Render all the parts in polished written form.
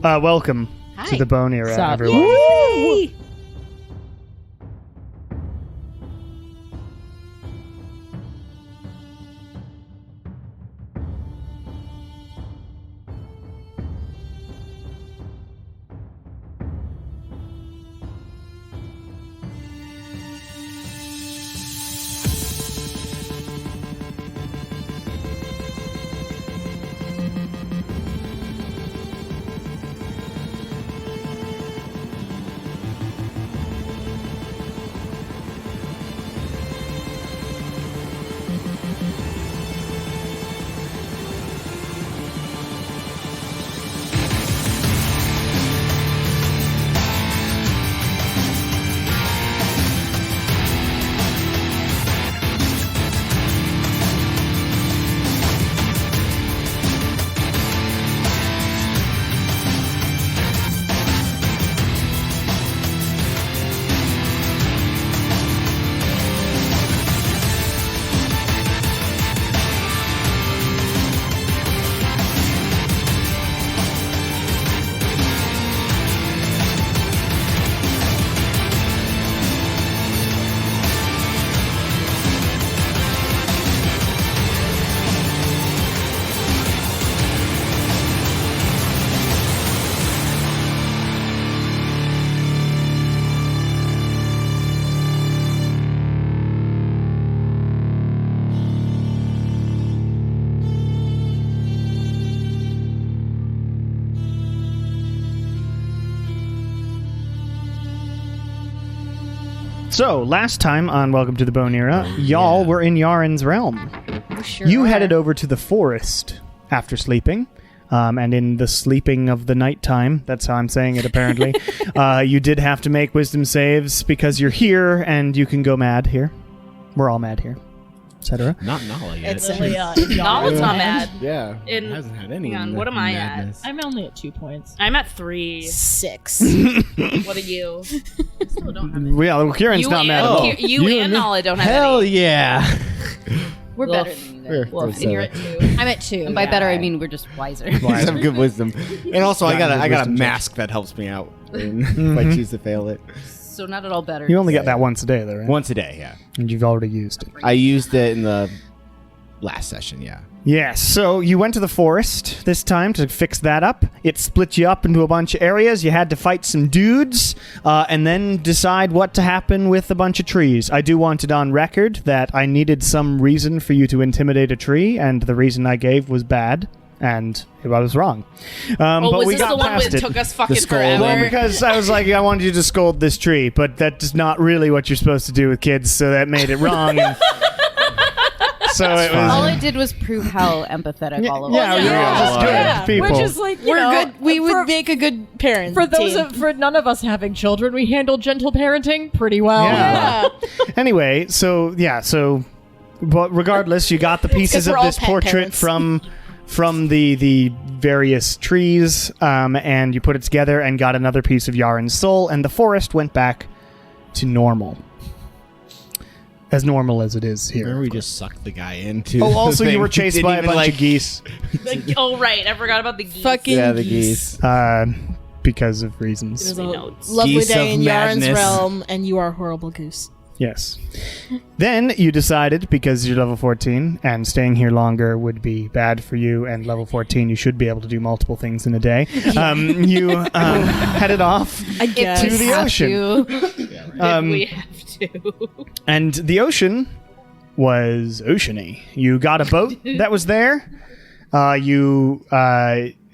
Welcome to the Bone Era, everyone. Yay! So, last time on Welcome to the Bone Era, y'all were in Yarin's realm. Sure You are. headed over to the forest after sleeping, and in the sleeping of the nighttime, that's how I'm saying it apparently, you did have to make wisdom saves because you're here and you can go mad here. We're all mad here, etc. Not Nala yet. It's Nala's not mad. Yeah. In- it hasn't had any. Hang on, what am I at? madness. I'm only at 2 points. I'm at 3. 6. What are you? I still don't have any. Well, Kieran's not mad at all. You and Nala don't have Hell any. yeah. We're Woof. better than you Fair. guys. Woof. And you're at 2. I'm at 2. And by better, I mean we're just wiser. You have good wisdom. And also, I got a wisdom check. mask that helps me out if I choose to fail it. So not at all better. You only get that once a day, though, right? Once a day, yeah. And you've already used it. I used it in the last session, yeah. Yes, so you went to the forest this time to fix that up. It split you up into a bunch of areas. You had to fight some dudes and then decide what to happen with a bunch of trees. I do want it on record that I needed some reason for you to intimidate a tree, and the reason I gave was bad, and I was wrong. Oh, but was we this got the one past that it. took us fucking skull forever? Well, because I was like, I wanted you to scold this tree, but that's not really what you're supposed to do with kids, so that made it wrong. And so it was... All it did was prove how empathetic all of us Yeah, are. you're all just good people. Which is like, We're good. We would make a good parent. for those team. for none of us having children, we handle gentle parenting pretty well. Yeah. Anyway, but regardless, you got the pieces we're of all this pet portrait parents. from the various trees, and you put it together and got another piece of Yarin's soul, and the forest went back to normal. As normal as it is here. Remember we just sucked the guy into Oh, also the you thing. were chased Didn't by a even, bunch of geese Oh, right. I forgot about the geese. Fucking Yeah, the geese. because of It reasons. was a Notes. lovely Geese day of in Yarin's madness. realm, and you are a horrible goose. Yes. Then you decided, because you're level 14, and staying here longer would be bad for you, and level 14, you should be able to do multiple things in a day. You headed off I guess. to the Have ocean. to. We have to. And the ocean was oceany. You got a boat that was there.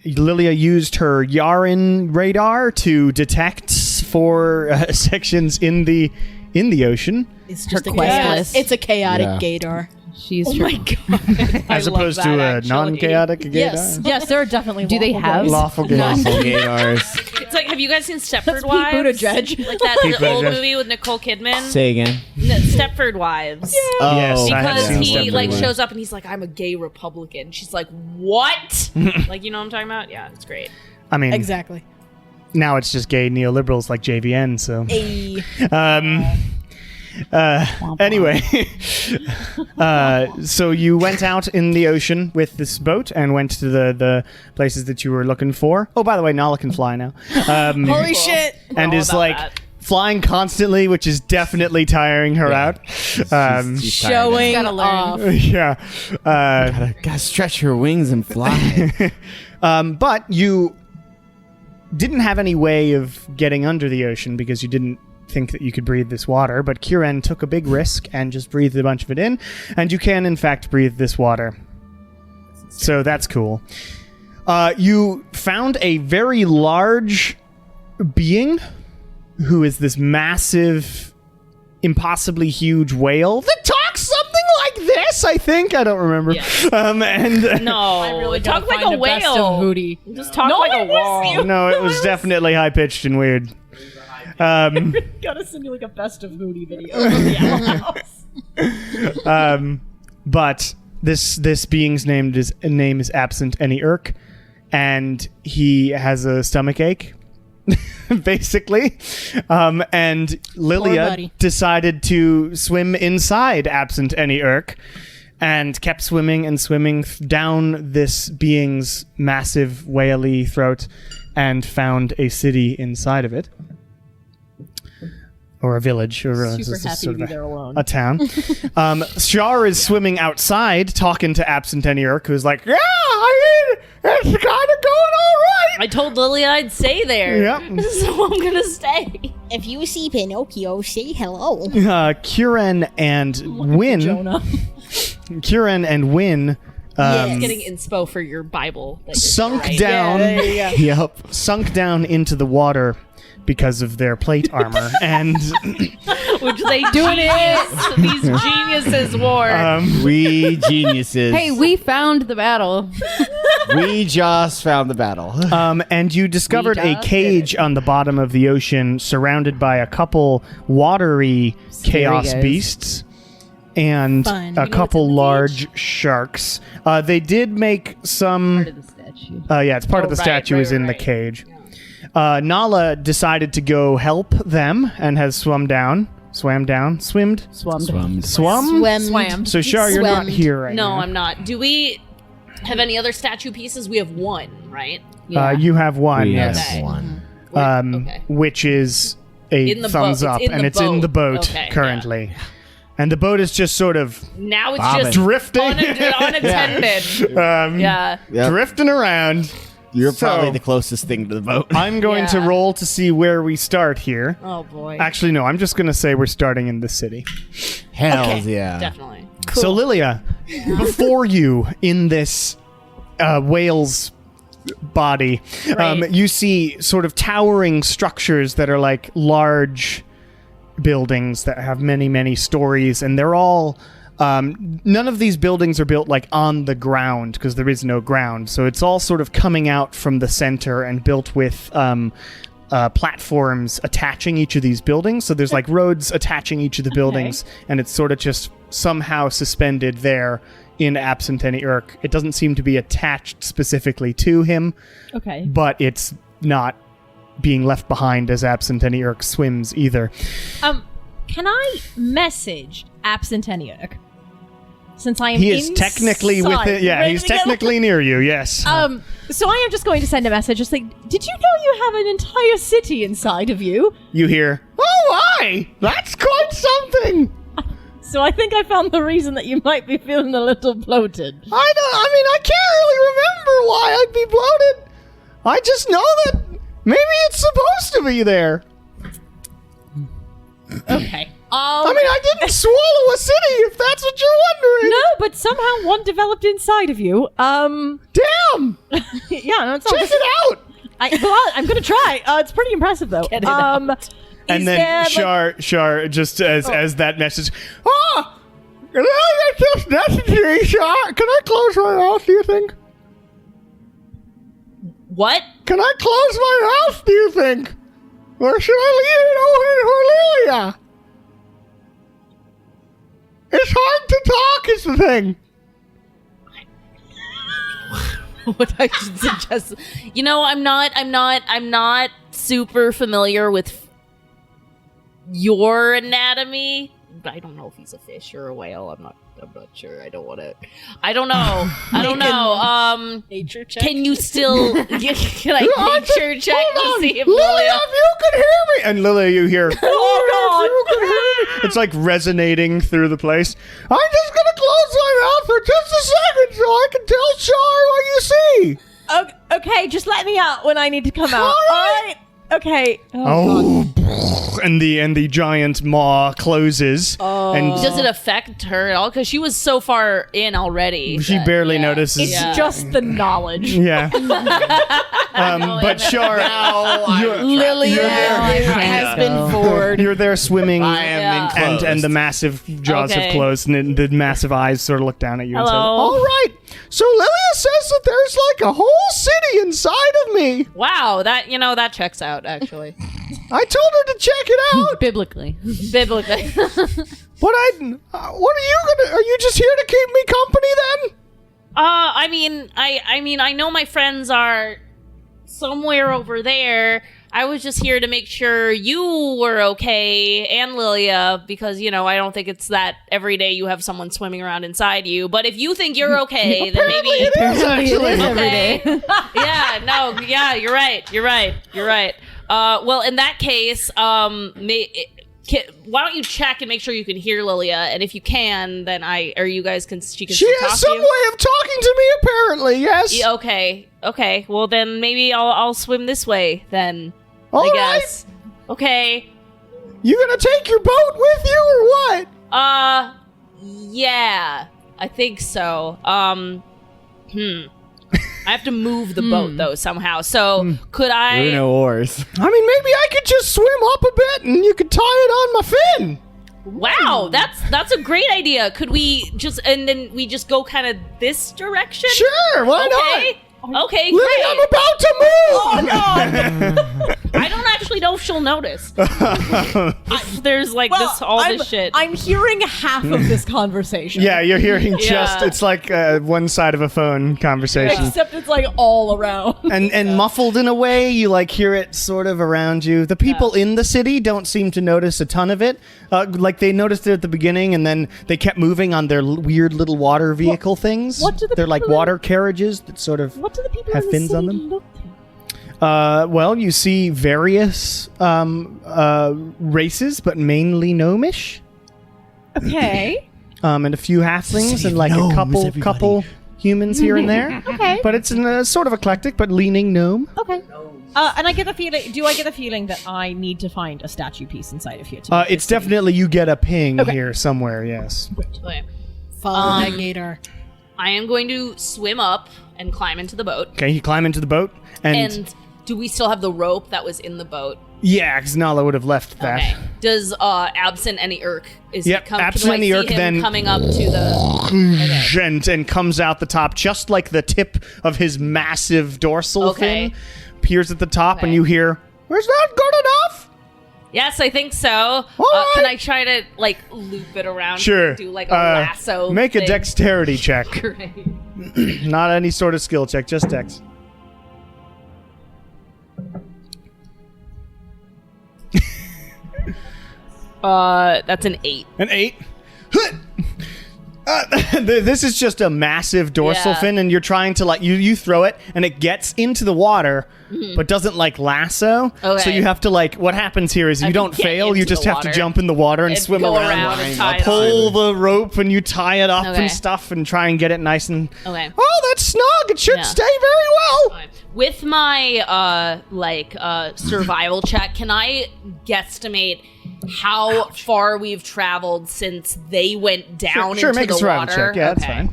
Lilia used her Yarin radar to detect for sections in the ocean, It's just Her a quest chaotic, list. it's a chaotic Yeah. gaydar. She's Oh her- my god. as opposed to a non-chaotic gaydar. Yes. Yes, there are definitely. Do they lawful have- gays. Lawful gaydar. Lawful gators. It's like, have you guys seen Stepford Pete Wives? Buttigieg. Like that Pete old Buttigieg. movie with Nicole Kidman? Say again. Stepford Wives. Oh, Yes, I have Because seen he Stepford like Wives. shows up and he's like, I'm a gay Republican. She's like, what? Like, you know what I'm talking about? Yeah, it's great. I mean, Exactly. now it's just gay neoliberals like JVN, so... A Anyway, so you went out in the ocean with this boat and went to the places that you were looking for. Oh, by the way, Nala can fly now. Holy shit! And all is about like that. flying constantly, which is definitely tiring her out. She's Showing Gotta learn. off. Yeah. Gotta stretch her wings and fly. But you didn't have any way of getting under the ocean because you didn't think that you could breathe this water, but Kieran took a big risk and just breathed a bunch of it in, and you can in fact breathe this water. So that's cool. You found a very large being who is this massive, impossibly huge whale that talks something like this, I think. I don't remember. Yes. And No, it talked like a the best of whale. Hootie. Just talk like a whale. no, it was definitely high-pitched and weird. Gotta send you like a best of Hootie video of the Owl House. But this being's name is Absent Any Irk, and he has a stomach ache, basically. And Lilia buddy. decided to swim inside Absent Any Irk, and kept swimming and swimming down this being's massive whaley throat, and found a city inside of it. Or a village, or Super happy to be there alone. a town. Shar is swimming outside, talking to Absent Any Irk, who's like, "Yeah, I mean, it's kind of going all right." I told Lily I'd stay there. Yep. So I'm gonna stay. If you see Pinocchio, say hello. Kieran and Win. Jonah. Kieran and Win. Getting inspo for your Bible. That you're Sunk right. down. Yep. Sunk down into the water because of their plate armor, and Which they these geniuses wore. We geniuses. Hey, we found the battle. We just found the battle. and you discovered a just cage on the bottom of the ocean, surrounded by a couple watery chaos guys. beasts and Fun. a You know what's couple in the large sharks. They did make some. Part of the statue. Yeah, it's part of the right, statue right, is in the right. cage. Nala decided to go help them and has swummed down. Swummed. Swum? Swam. So, Shar, you're not Swemmed. here right No, now. I'm not. Do we have any other statue pieces? We have one, right? You have one, We yes. have Okay. one. Okay. Which is a In the thumbs boat. up, It's in and the it's in the boat. boat Okay, currently. And the boat is just sort of Now it's Bobbing. just drifting, unattended. Yeah. Yep. drifting around. You're So- probably the closest thing to the boat. I'm going to Yeah. roll to see where we start here. Oh boy. Actually, no, I'm just going to say we're starting in the city. Hells yeah. Definitely. So, Lilia, before you in this whale's body, Right. you see sort of towering structures that are like large buildings that have many, many stories, and they're all. None of these buildings are built like on the ground because there is no ground, so it's all sort of coming out from the center and built with platforms attaching each of these buildings. So there's like roads attaching each of the buildings, and it's sort of just somehow suspended there in Absent Any Irk. It doesn't seem to be attached specifically to him, Okay. but it's not being left behind as Absent Any Irk swims either. Can I message Absenteniac? Since I am He is technically inside, within. Yeah, ready he's to get- technically near you. Yes. So I am just going to send a message, just like, did you know you have an entire city inside of you? You hear, "Oh, my! That's quite something." So I think I found the reason that you might be feeling a little bloated. I can't really remember why I'd be bloated. I just know that maybe it's supposed to be there. Okay. I didn't swallow a city, if that's what you're wondering. No, but somehow one developed inside of you. Damn! Yeah, no, it's Check it out! I'm gonna try. It's pretty impressive though. Get it out. And then Shar, just as that message, can I get this necessary, Shar? Can I close my mouth, do you think? What? Can I close my mouth, do you think? Or should I leave it open for Lilia? It's hard to talk is the thing. What I should suggest? You know, I'm not super familiar with your anatomy, I don't know if he's a fish or a whale. I'm not sure. I don't know. Nature check. Can you still can I nature check to see if Lilia, Lilia? if you can hear me. And Lilia, you hear. Oh, God. You can hear me. It's like resonating through the place. I'm just gonna close my mouth for just a second so I can tell Char what you see. Okay, just let me out when I need to come out. All right. Okay. And the giant maw closes. And Does it affect her at all? Because she was so far in already. she barely notices. It's just the knowledge. Yeah. But Char, Lilia has been bored. you're there swimming. I am enclosed. And the massive jaws have Okay. closed, and the massive eyes sort of look down at you and say, Hello. all right. So Lilia says that there's like a whole city inside of me. Wow, that checks out actually. I told her to check it out. Biblically. Biblically. But what are you gonna? Are you just here to keep me company then? I know my friends are somewhere over there. I was just here to make sure you were okay and Lilia because, I don't think it's that every day you have someone swimming around inside you. But if you think you're okay, then maybe... It is actually. Okay. Yeah, you're right. Well, in that case, why don't you check and make sure you can hear Lilia? And if you can, then she can She still talk has to some you. way of talking to me, apparently. Yes. Yeah, okay. Well, then maybe I'll swim this way. Then All I right. guess. Okay. You gonna take your boat with you or what? Yeah, I think so. I have to move the boat though somehow. So could There are I? no oars. I mean, maybe I could just swim up a bit and you could tie it on my fin. Wow, that's a great idea. Could we just we just go kind of this direction? Sure, why Okay. Okay, not? Lily, great. I'm about to move. Oh, no. I don't actually know if she'll notice. If there's like this shit. I'm hearing half of this conversation. Yeah, you're hearing just, Yeah. it's like one side of a phone conversation. Except it's like all around. And muffled in a way, you like hear it sort of around you. The people in the city don't seem to notice a ton of it. Like they noticed it at the beginning, and then they kept moving on their weird little water vehicle things. what do the They're like people in- water carriages that sort of What do the people have in the fins city on them. look like? Well, you see various races, but mainly gnomish. Okay. And a few halflings City and of like a gnomes, couple everybody. humans here and there. Okay. But it's sort of eclectic, but leaning gnome. Okay. And I get the feeling. Do I get the feeling that I need to find a statue piece inside of here? To make It's this city? definitely you get a ping Okay. here somewhere. Yes. Okay. Follow the Magnator. I am going to swim up and climb into the boat. Okay, you climb into the boat, and And do we still have the rope that was in the boat? yeah, because Nala would have left that. Okay. Does absent any Urk? Yep, can absent I any see Urk, him then- coming up to the. And comes out the top, just like the tip of his massive dorsal Okay. fin appears at the top, and Okay. you hear, "Was that good enough?" Yes, I think so. right. Can I try to like loop it around? Sure. Do like a lasso. Make a thing? dexterity check. Great. Not any sort of skill check, just dex. That's an 8. An 8. This is just a massive dorsal Yeah. fin, and you're trying to like you throw it, and it gets into the water, but doesn't like lasso. Okay. So you have to like. What happens here is you have to don't get fail. You into just the have to water jump in the water and swim go around. and tie it Pull on. the rope and you tie it up Okay. and stuff, and try and get it nice and. Okay. Oh, that's snug. It should Yeah. stay very well. With my survival check, can I guesstimate how far we've traveled since they went down Sure, into make a the survival water? check. Yeah, that's Okay. fine.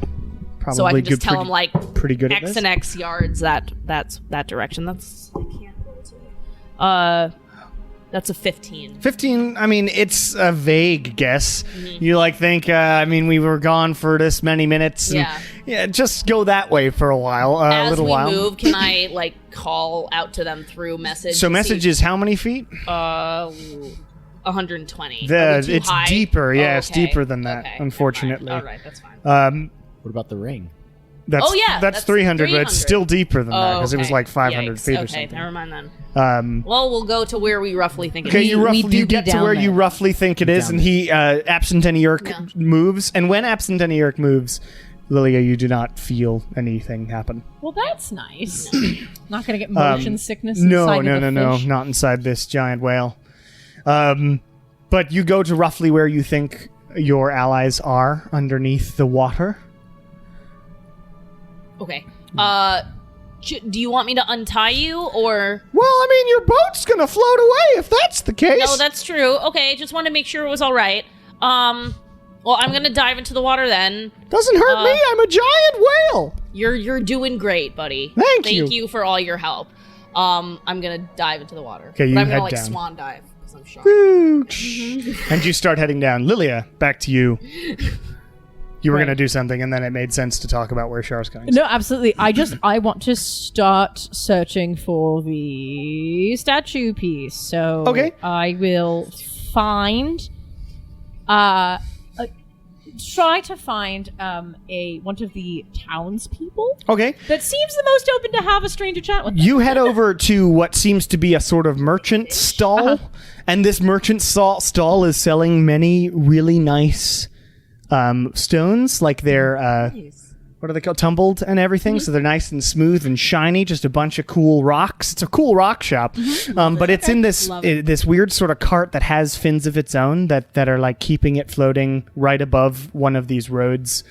Probably So I can just good, tell pretty, them like pretty good at X this. and X yards that's that direction. That's that's a 15. 15, I mean, it's a vague guess. Mm-hmm. You like think, we were gone for this many minutes. And, Yeah. just go that way for a while, a As little we while. move, can I like call out to them through message? So to message see- is how many feet? 120. The- Are we too it's high? deeper, yeah, it's okay. deeper than that, Okay, unfortunately. never mind. All right, that's fine. What about the ring? That's, Oh, yeah, that's that's 300, but 300. it's still deeper than that because it was okay. like 500 Yikes. feet or Okay, something. never mind then. Um, Well, we'll go to where we roughly think it okay, is. you we do get be to down where you there. roughly think it is, Down and he Absenteniurk Yeah. moves. And when Absenteniurk moves, Lilia, you do not feel anything happen. Well, that's nice. Not gonna get motion sickness. No, inside no, of no, a no, fish. not inside this giant whale. But you go to roughly where you think your allies are underneath the water. Okay. Do you want me to untie you, or... Well, I mean, your boat's gonna float away if that's the case. No, that's true. Okay, just want to make sure it was all right. Well, I'm gonna dive into the water then. Doesn't hurt me. I'm a giant whale. You're doing great, buddy. Thank you. Thank you for all your help. I'm gonna dive into the water. Okay, you but I'm gonna head like down. swan dive because I'm sharp. And you start heading down. Lilia, back to you. You were gonna do something, and then it made sense to talk about where Char's going. No, absolutely. I want to start searching for the statue piece. So Okay. I will find try to find one of the townspeople Okay. that seems the most open to have a stranger chat with. You head over to what seems to be a sort of merchant stall, and this merchant stall is selling many really nice stones, like they're what are they called, tumbled and everything. So they're nice and smooth and shiny. Just a bunch of cool rocks. It's a cool rock shop, but it's in this this weird sort of cart that has fins of its own that are like keeping it floating right above one of these roads,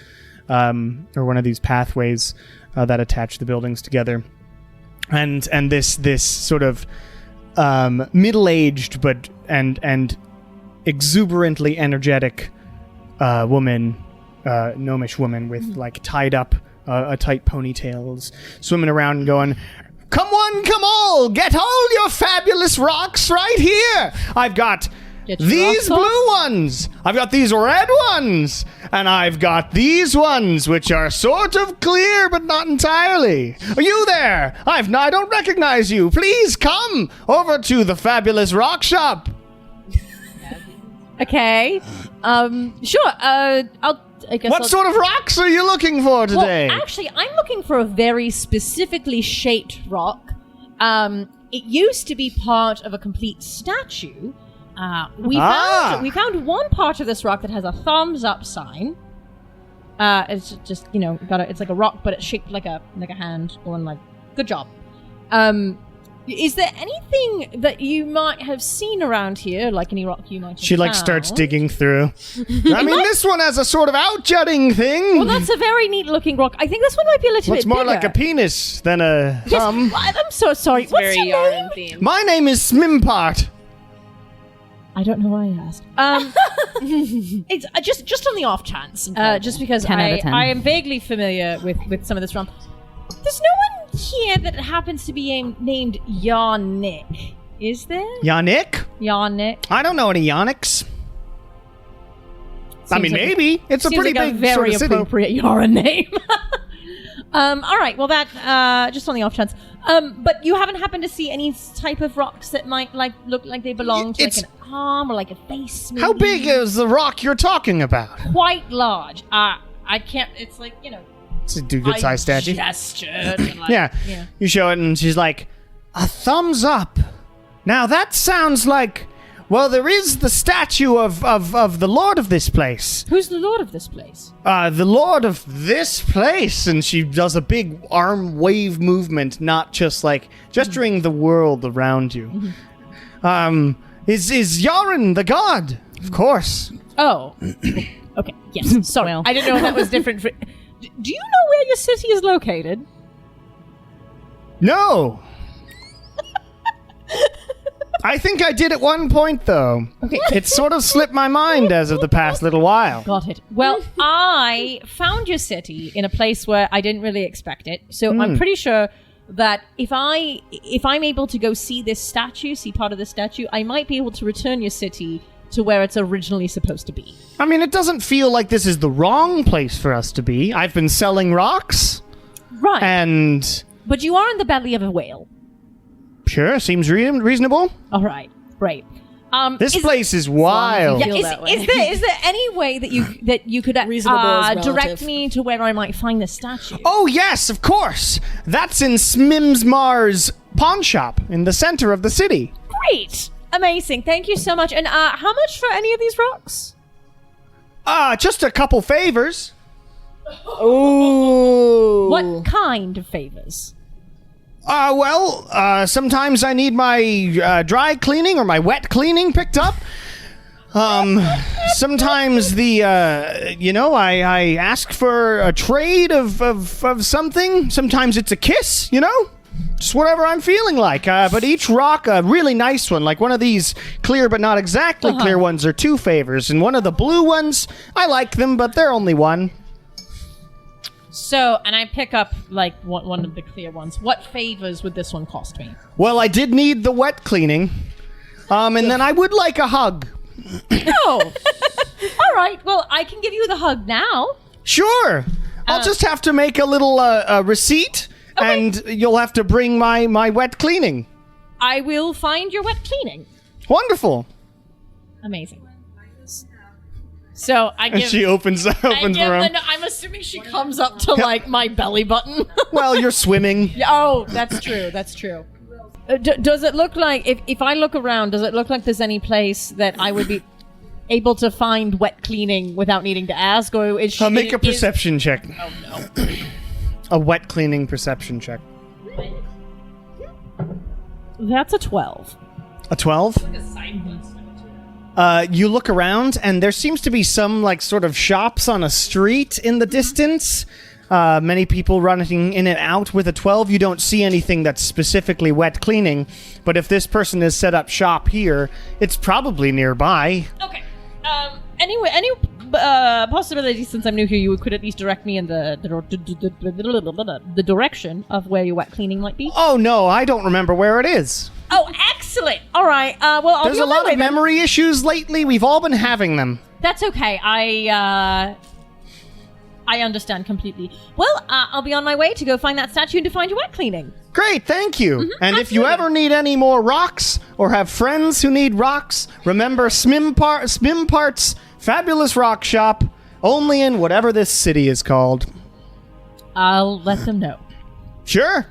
or one of these pathways that attach the buildings together. And this sort of middle-aged but and exuberantly energetic woman, gnomish woman with like tied up a tight ponytails, swimming around and going, "Come one, come all, get all your fabulous rocks right here. I've got Get your these rocks blue ones, I've got these red ones, and I've got these ones which are sort of clear but not entirely. Are you there? I don't recognize you. Please come over to the fabulous rock shop." Okay. Sure. I guess What I'll- sort of rocks are you looking for today? Well, actually, I'm looking for a very specifically shaped rock. It used to be part of a complete statue. We found one part of this rock that has a thumbs up sign. It's just it's like a rock, but it's shaped like a hand going like, good job. Is there anything that you might have seen around here, like any rock you might have She like found? starts digging through. I mean, this one has a sort of outjutting thing. Well, that's a very neat looking rock. I think this one might be a little Looks bit more bigger. like a penis than a Yes, thumb. I'm so sorry. What's Very your name? Yarin themed. My name is Smimpart. I don't know why I asked. It's just on the off chance, just because 10 out of 10. I am vaguely familiar with some of this rum. There's no one here that happens to be named Yannick, is there? Yannick? Yannick. I don't know any Yannicks. I Seems mean, like maybe. It's a Seems pretty like big a very sort of city. appropriate Yarin name. All right. Well, that just on the off chance. But you haven't happened to see any type of rocks that might look like they belong to like It's- an arm or like a face. Maybe? How big is the rock you're talking about? Quite large. I can't. It's like It's a good sized I statue. gestured and, like, Yeah. yeah. You show it, and she's like, "A thumbs up." Now that sounds like, well, there is the statue of the lord of this place. Who's the lord of this place? The lord of this place. And she does a big arm wave movement, not just like gesturing the world around you. Is Yarin the god? Of course. Oh. Okay. Yes. Sorry. Well. I didn't know that was different. Do you know where your city is located? No. I think I did at one point, though. Okay. It sort of slipped my mind as of the past little while. Got it. Well, I found your city in a place where I didn't really expect it. So I'm pretty sure that if I'm able to go see this statue, see part of the statue, I might be able to return your city to where it's originally supposed to be. I mean, it doesn't feel like this is the wrong place for us to be. I've been selling rocks, Right. and But you are in the belly of a whale. sure, seems reasonable. All right. Great. This place is wild. Yeah, feel is, that way. is there any way that you could Reasonable is direct relative. me to where I might find the statue? Oh, yes, of course. That's in Smimsmar's pawn shop in the center of the city. Great, amazing. Thank you so much. And how much for any of these rocks? Just a couple favors. Ooh. What kind of favors? Sometimes I need my dry cleaning or my wet cleaning picked up. Sometimes I ask for a trade of something. Sometimes it's a kiss, just whatever I'm feeling like. But each rock, a really nice one, like one of these clear but not exactly clear ones, are 2 favors. And one of the blue ones, I like them, but they're only 1. So, and I pick up like one of the clear ones. What favors would this one cost me? Well, I did need the wet cleaning. And then I would like a hug. Oh, all right. Well, I can give you the hug now. Sure. I'll just have to make a little receipt, and you'll have to bring my wet cleaning. I will find your wet cleaning. Wonderful. Amazing. So I give. She opens for him. I'm assuming she comes up to like my belly button. Well, you're swimming. Oh, that's true. That's true. Does it look like if I look around? Does it look like there's any place that I would be able to find wet cleaning without needing to ask? Or is she Make a perception check. Oh no. A wet cleaning perception check. That's a 12. A 12? You look around, and there seems to be some, like, sort of shops on a street in the distance. Many people running in and out. With a 12, you don't see anything that's specifically wet cleaning. But if this person has set up shop here, it's probably nearby. Okay. Anyway, any possibility, since I'm new here, you could at least direct me in the direction of where your wet cleaning might be? Oh, no, I don't remember where it is. Oh, excellent! All right. Well, I'll There's be a on my lot way of then. memory issues lately. We've all been having them. That's okay. I understand completely. Well, I'll be on my way to go find that statue and to find your wet cleaning. Great, thank you. And if you absolutely. ever need any more rocks or have friends who need rocks, remember Smimpart's fabulous rock shop, only in whatever this city is called. I'll let them know. Sure.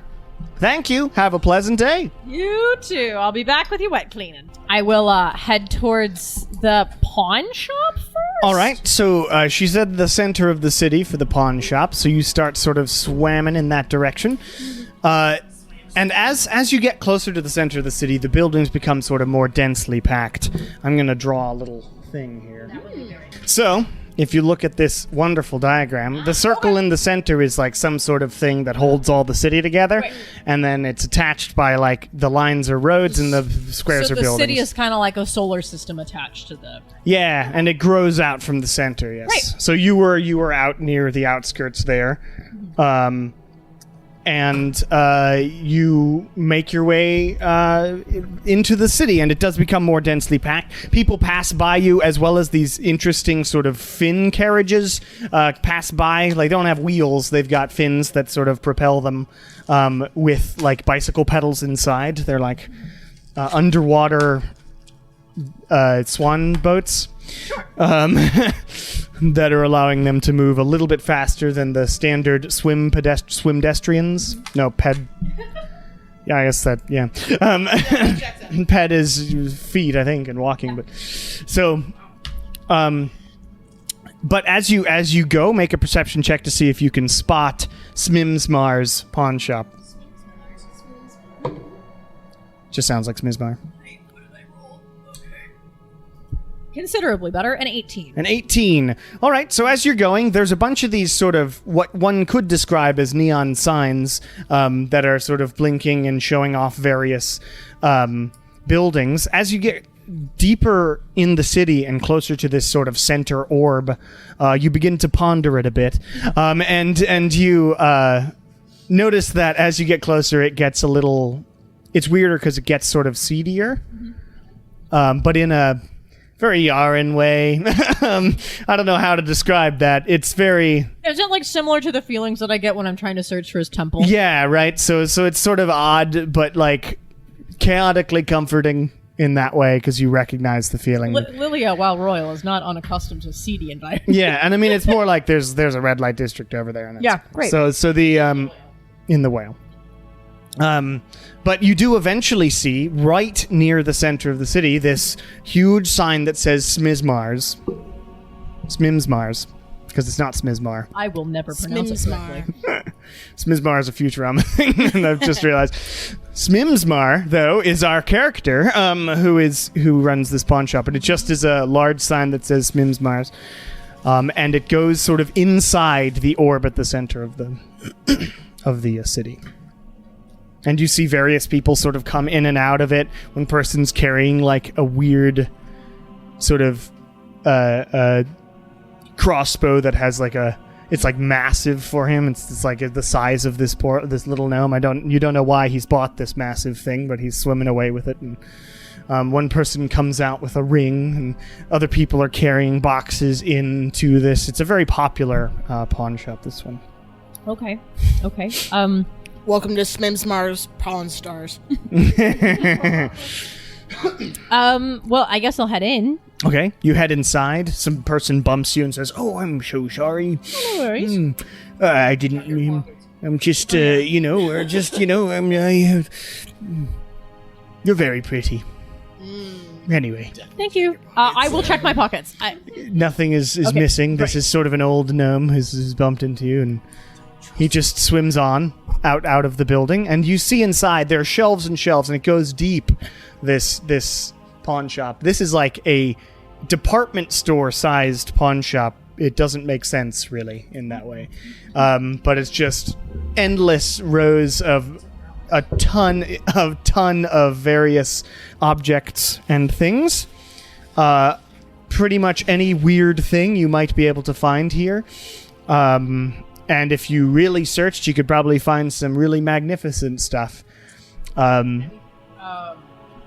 Thank you. Have a pleasant day. You too. I'll be back with your wet cleaning. I will head towards the pawn shop first. All right, so she's at the center of the city for the pawn shop, so you start sort of swamming in that direction. And as you get closer to the center of the city, the buildings become sort of more densely packed. I'm going to draw a little thing here. So, if you look at this wonderful diagram, the circle in the center is like some sort of thing that holds all the city together, and then it's attached by like the lines are roads and the squares So are the buildings. city is kind of like a solar system attached to the... Yeah, and it grows out from the center, yes. Right. So you were out near the outskirts there. And you make your way into the city, and it does become more densely packed. People pass by you, as well as these interesting sort of fin carriages pass by. Like, they don't have wheels; they've got fins that sort of propel them with like bicycle pedals inside. They're like underwater swan boats. That are allowing them to move a little bit faster than the standard swimdestrians. No, ped. Yeah, I guess that. Yeah, ped is feet, I think, and walking. But so, but as you go, make a perception check to see if you can spot Smimsmar's pawn shop. Just sounds like Smimsmar. Considerably better, an 18. An 18. All right, so as you're going, there's a bunch of these sort of what one could describe as neon signs that are sort of blinking and showing off various buildings. As you get deeper in the city and closer to this sort of center orb, you begin to ponder it a bit. And you notice that as you get closer, it gets a little... It's weirder because it gets sort of seedier, but in a... very Yarin way. I don't know how to describe that. It's very... Is it like similar to the feelings that I get when I'm trying to search for his temple? Yeah, right. So it's sort of odd, but like chaotically comforting. in that way because you recognize the feeling. Lilia, while royal, is not unaccustomed to seedy environment. Yeah, and I mean it's more like there's a red light district over there. And that's, Yeah, great. So the in the whale. But you do eventually see right near the center of the city this huge sign that says Smizmars, because it's not Smizmar. I will never pronounce it correctly. Smizmar is a Futurama thing, and I've just realized. Smimsmar, though, is our character who runs this pawn shop, and it just is a large sign that says Smimsmars, and it goes sort of inside the orb at the center of the of the city. And you see various people sort of come in and out of it. One person's carrying like a weird sort of crossbow that has like it's like massive for him. It's like the size of this little gnome. You don't know why he's bought this massive thing, but he's swimming away with it. And one person comes out with a ring, and other people are carrying boxes into this. It's a very popular pawn shop, this one. Okay. Welcome to Smimsmar's Pawn Stars. Well, I guess I'll head in. Okay, you head inside. Some person bumps you and says, "Oh, I'm so sorry. No worries. I didn't mean. I'm just, you're very pretty. Anyway, Thank you. I will check my pockets. nothing is Okay, missing. This great. is sort of an old gnome who's bumped into you, and he just swims on out of the building. And you see inside there are shelves and shelves, and it goes deep. This pawn shop. This is like a department store sized pawn shop. It doesn't make sense really in that way, but it's just endless rows of a ton of various objects and things. Pretty much any weird thing you might be able to find here. And if you really searched, you could probably find some really magnificent stuff.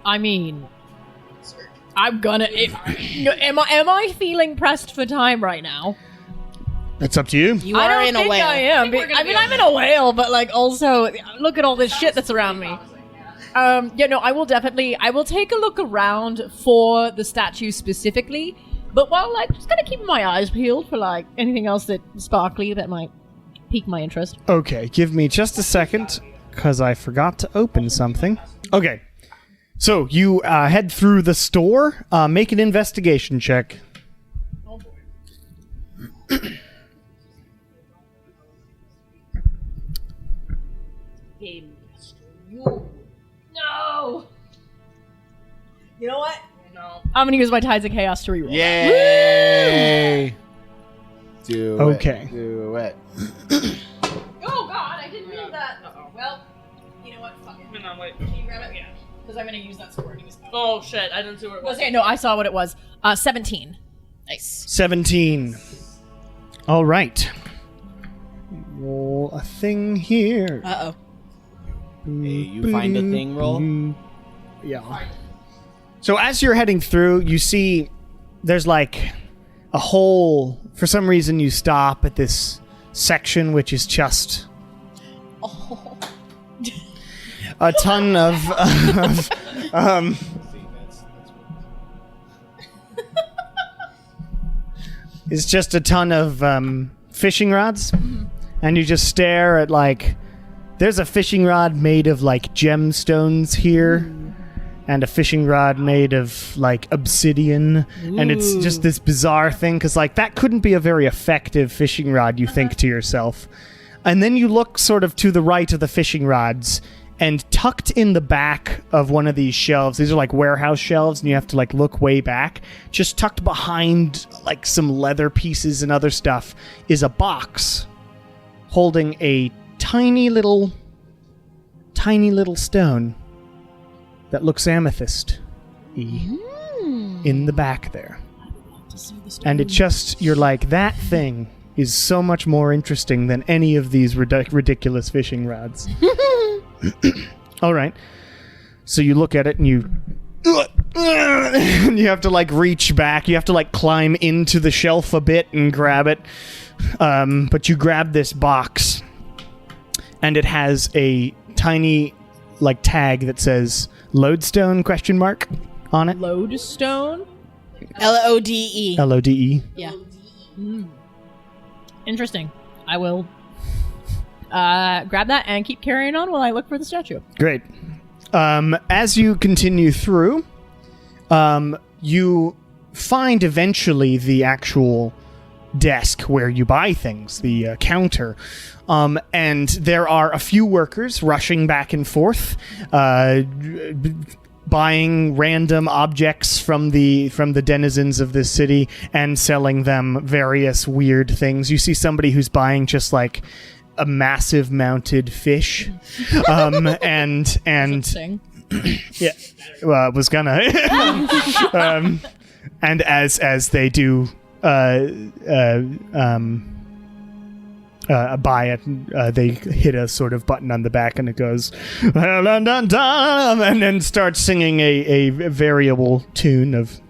I mean, I'm gonna. Am I feeling pressed for time right now? It's up to you. You I are don't in a think whale. I am. I'm in a whale, but like also look at all this shit that's around me. I will take a look around for the statue specifically, but while like just kind of keeping my eyes peeled for like anything else that sparkly that might pique my interest. Okay, give me just a second, because I forgot to open something. Okay, so you head through the store. Make an investigation check. Oh boy. No. You know what? No. I'm gonna use my Tides of Chaos to reroll. Yay! Do Okay. it. Do it. Oh god, I didn't mean that. Well, you know what? Fuck it. No, wait. Can you grab it? Yeah. Because I'm gonna use that score. Oh shit, I didn't see where it was. Okay, no, I saw what it was. 17. Nice. 17. All right. Roll a thing here. Uh-oh. Hey, you find a thing roll? Yeah. So as you're heading through, you see there's like a whole. For some reason, you stop at this section, which is just a ton of it's just a ton of fishing rods, and you just stare at like. There's a fishing rod made of like gemstones here, and a fishing rod made of like obsidian, and it's just this bizarre thing because like that couldn't be a very effective fishing rod, you think to yourself. And then you look sort of to the right of the fishing rods, and tucked in the back of one of these shelves, these are like warehouse shelves, and you have to like look way back, just tucked behind like some leather pieces and other stuff is a box holding a tiny little stone that looks amethyst in the back there. And it just, you're like, that thing is so much more interesting than any of these ridiculous fishing rods. All right. So you look at it and you have to like reach back. You have to like climb into the shelf a bit and grab it. But you grab this box, and it has a tiny like tag that says lodestone ? on it. Lodestone. Lode. Lode. Yeah. Interesting. I will grab that and keep carrying on while I look for the statue. Great. As you continue through, you find eventually the actual desk where you buy things, the counter. And there are a few workers rushing back and forth, buying random objects from the denizens of this city and selling them various weird things. You see somebody who's buying just like a massive mounted fish, and yeah, was gonna, and as they do, buy it, they hit a sort of button on the back and it goes dun, dun, dun, and then starts singing a variable tune of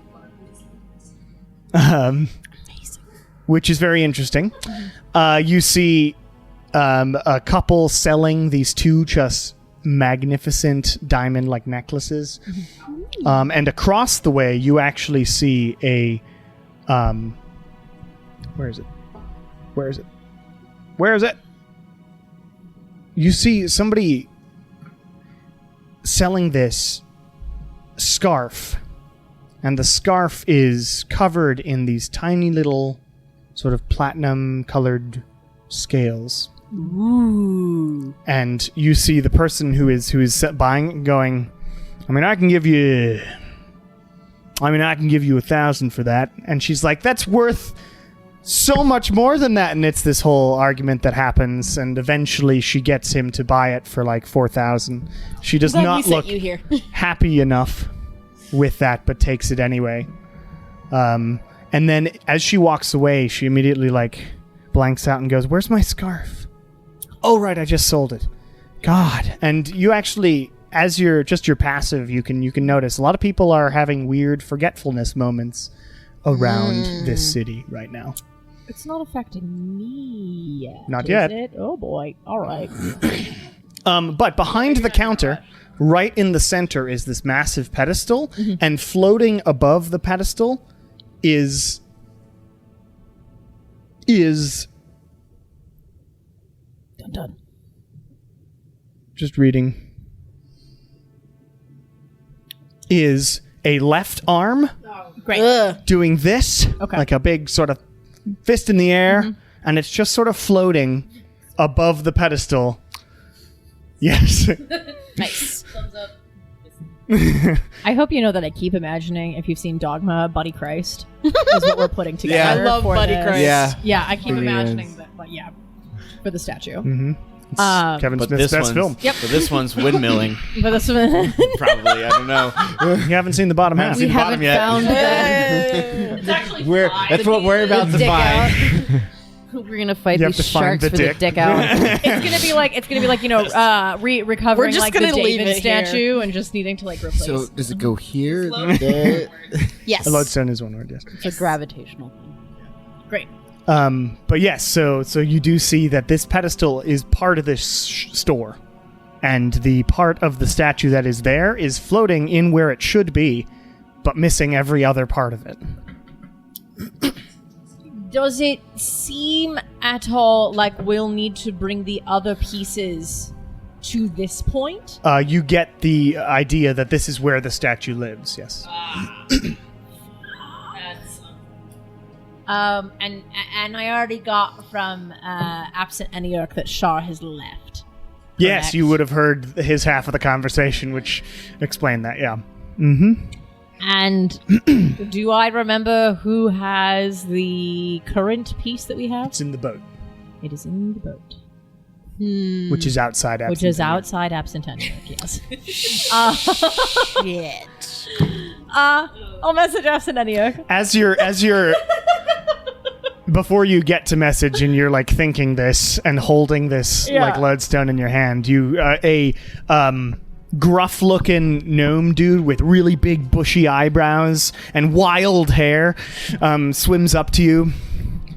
which is very interesting. You see a couple selling these two just magnificent diamond-like necklaces, and across the way you actually see a where is it? You see somebody selling this scarf, and the scarf is covered in these tiny little sort of platinum-colored scales. Ooh. And you see the person who is buying going, I can give you 1,000 for that. And she's like, that's worth so much more than that. And it's this whole argument that happens, and eventually she gets him to buy it for like 4,000. She does not look happy enough with that, but takes it anyway. And then as she walks away, she immediately like blanks out and goes, where's my scarf? Oh, right, I just sold it. God. And you actually, as your passive, you can notice a lot of people are having weird forgetfulness moments around this city right now. It's not affecting me yet. Not yet. Is it? Oh boy. All right. But behind the counter, right in the center, is this massive pedestal, and floating above the pedestal is done. Just reading. Is a left arm doing this, like a big sort of fist in the air, and it's just sort of floating above the pedestal. Yes. Nice. Thumbs up. I hope you know that I keep imagining, if you've seen Dogma, Buddy Christ is what we're putting together. Yeah, I love Buddy Christ. Yeah, I keep imagining that, but yeah, for the statue. Kevin Smith's best film. Yep. But this one's windmilling. But this one, Probably, I don't know. You haven't seen the bottom half. We haven't found It's actually That's what we're about to find. We're gonna fight You have these to find sharks the for dick. the dick out. it's gonna be like recovering just like the gonna leave David it here. statue and just needing to like replace. So does it go here? There? Yes. A lodestone is one word, yes. It's a gravitational thing. Great. But yes, so you do see that this pedestal is part of this store, and the part of the statue that is there is floating in where it should be, but missing every other part of it. Does it seem at all like we'll need to bring the other pieces to this point? You get the idea that this is where the statue lives, yes. And I already got from absent Eniarch that Shar has left. Yes, Correct. you would have heard his half of the conversation, which explained that, yeah. Mm-hmm. And do I remember who has the current piece that we have? It's in the boat, It is in the boat. which is outside Which is Absinthe. outside absent Eniarch, yes. Shit. I'll message absent Eniarch. As you're before you get to message and you're like thinking this and holding this like lodestone in your hand, you gruff looking gnome dude with really big bushy eyebrows and wild hair swims up to you.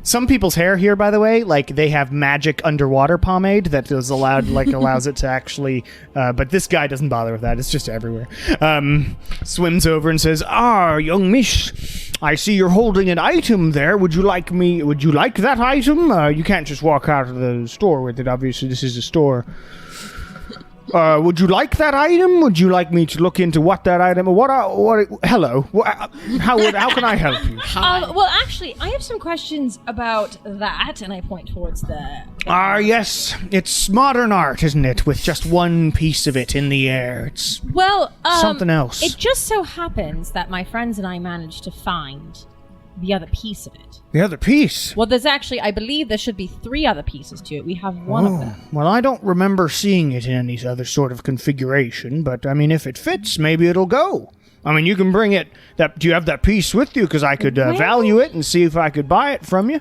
Some people's hair here, by the way, like they have magic underwater pomade that is allowed, like allows it to actually. But this guy doesn't bother with that. It's just everywhere. Swims over and says, young miss, I see you're holding an item there. Would you like that item? You can't just walk out of the store with it. Obviously, this is a store. Would you like that item? Would you like me to look into what that item? Hello. How can I help you? Well, actually, I have some questions about that, and I point towards the. Yes. It's modern art, isn't it? With just one piece of it in the air. It's something else. It just so happens that my friends and I managed to find the other piece of it. The other piece? Well, there's actually, I believe there should be 3 other pieces to it. We have one of them. Well, I don't remember seeing it in any other sort of configuration, but, I mean, if it fits, maybe it'll go. I mean, you can bring it. Do you have that piece with you? Because I could value it and see if I could buy it from you.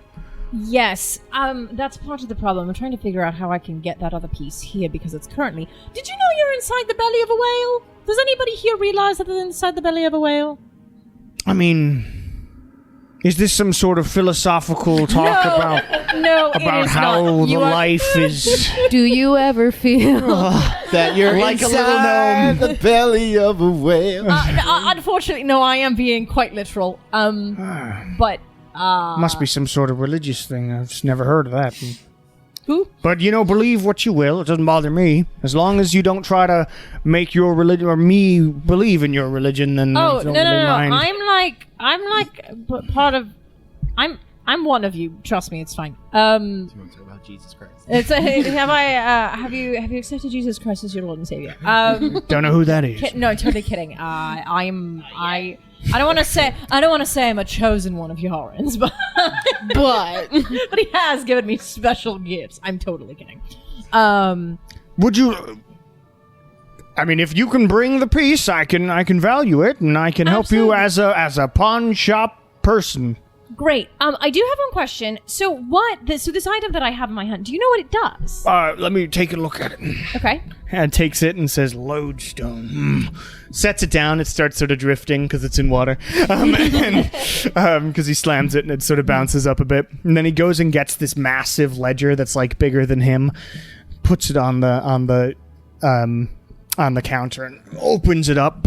Yes, that's part of the problem. I'm trying to figure out how I can get that other piece here because it's currently... Did you know you're inside the belly of a whale? Does anybody here realize that they're inside the belly of a whale? I mean... Is this some sort of philosophical talk about how the life is? Do you ever feel that you're like a little gnome, the belly of a whale? Unfortunately, no. I am being quite literal. But must be some sort of religious thing. I've just never heard of that. Who? But believe what you will. It doesn't bother me as long as you don't try to make your religion or me believe in your religion. Then no. Mind. I'm like part of. I'm one of you. Trust me, it's fine. Do you want to talk about Jesus Christ? Have you accepted Jesus Christ as your Lord and Savior? Don't know who that is. No, totally kidding. I don't want to say I'm a chosen one of Yarin's, but but he has given me special gifts. I'm totally kidding. Would you? I mean, if you can bring the piece, I can value it, and I can help you as a pawn shop person. Great. I do have one question. So this item that I have in my hand, do you know what it does? Let me take a look at it. Okay. And takes it and says, lodestone. Sets it down. It starts sort of drifting because it's in water. Because he slams it and it sort of bounces up a bit. And then he goes and gets this massive ledger that's like bigger than him, puts it on the counter and opens it up.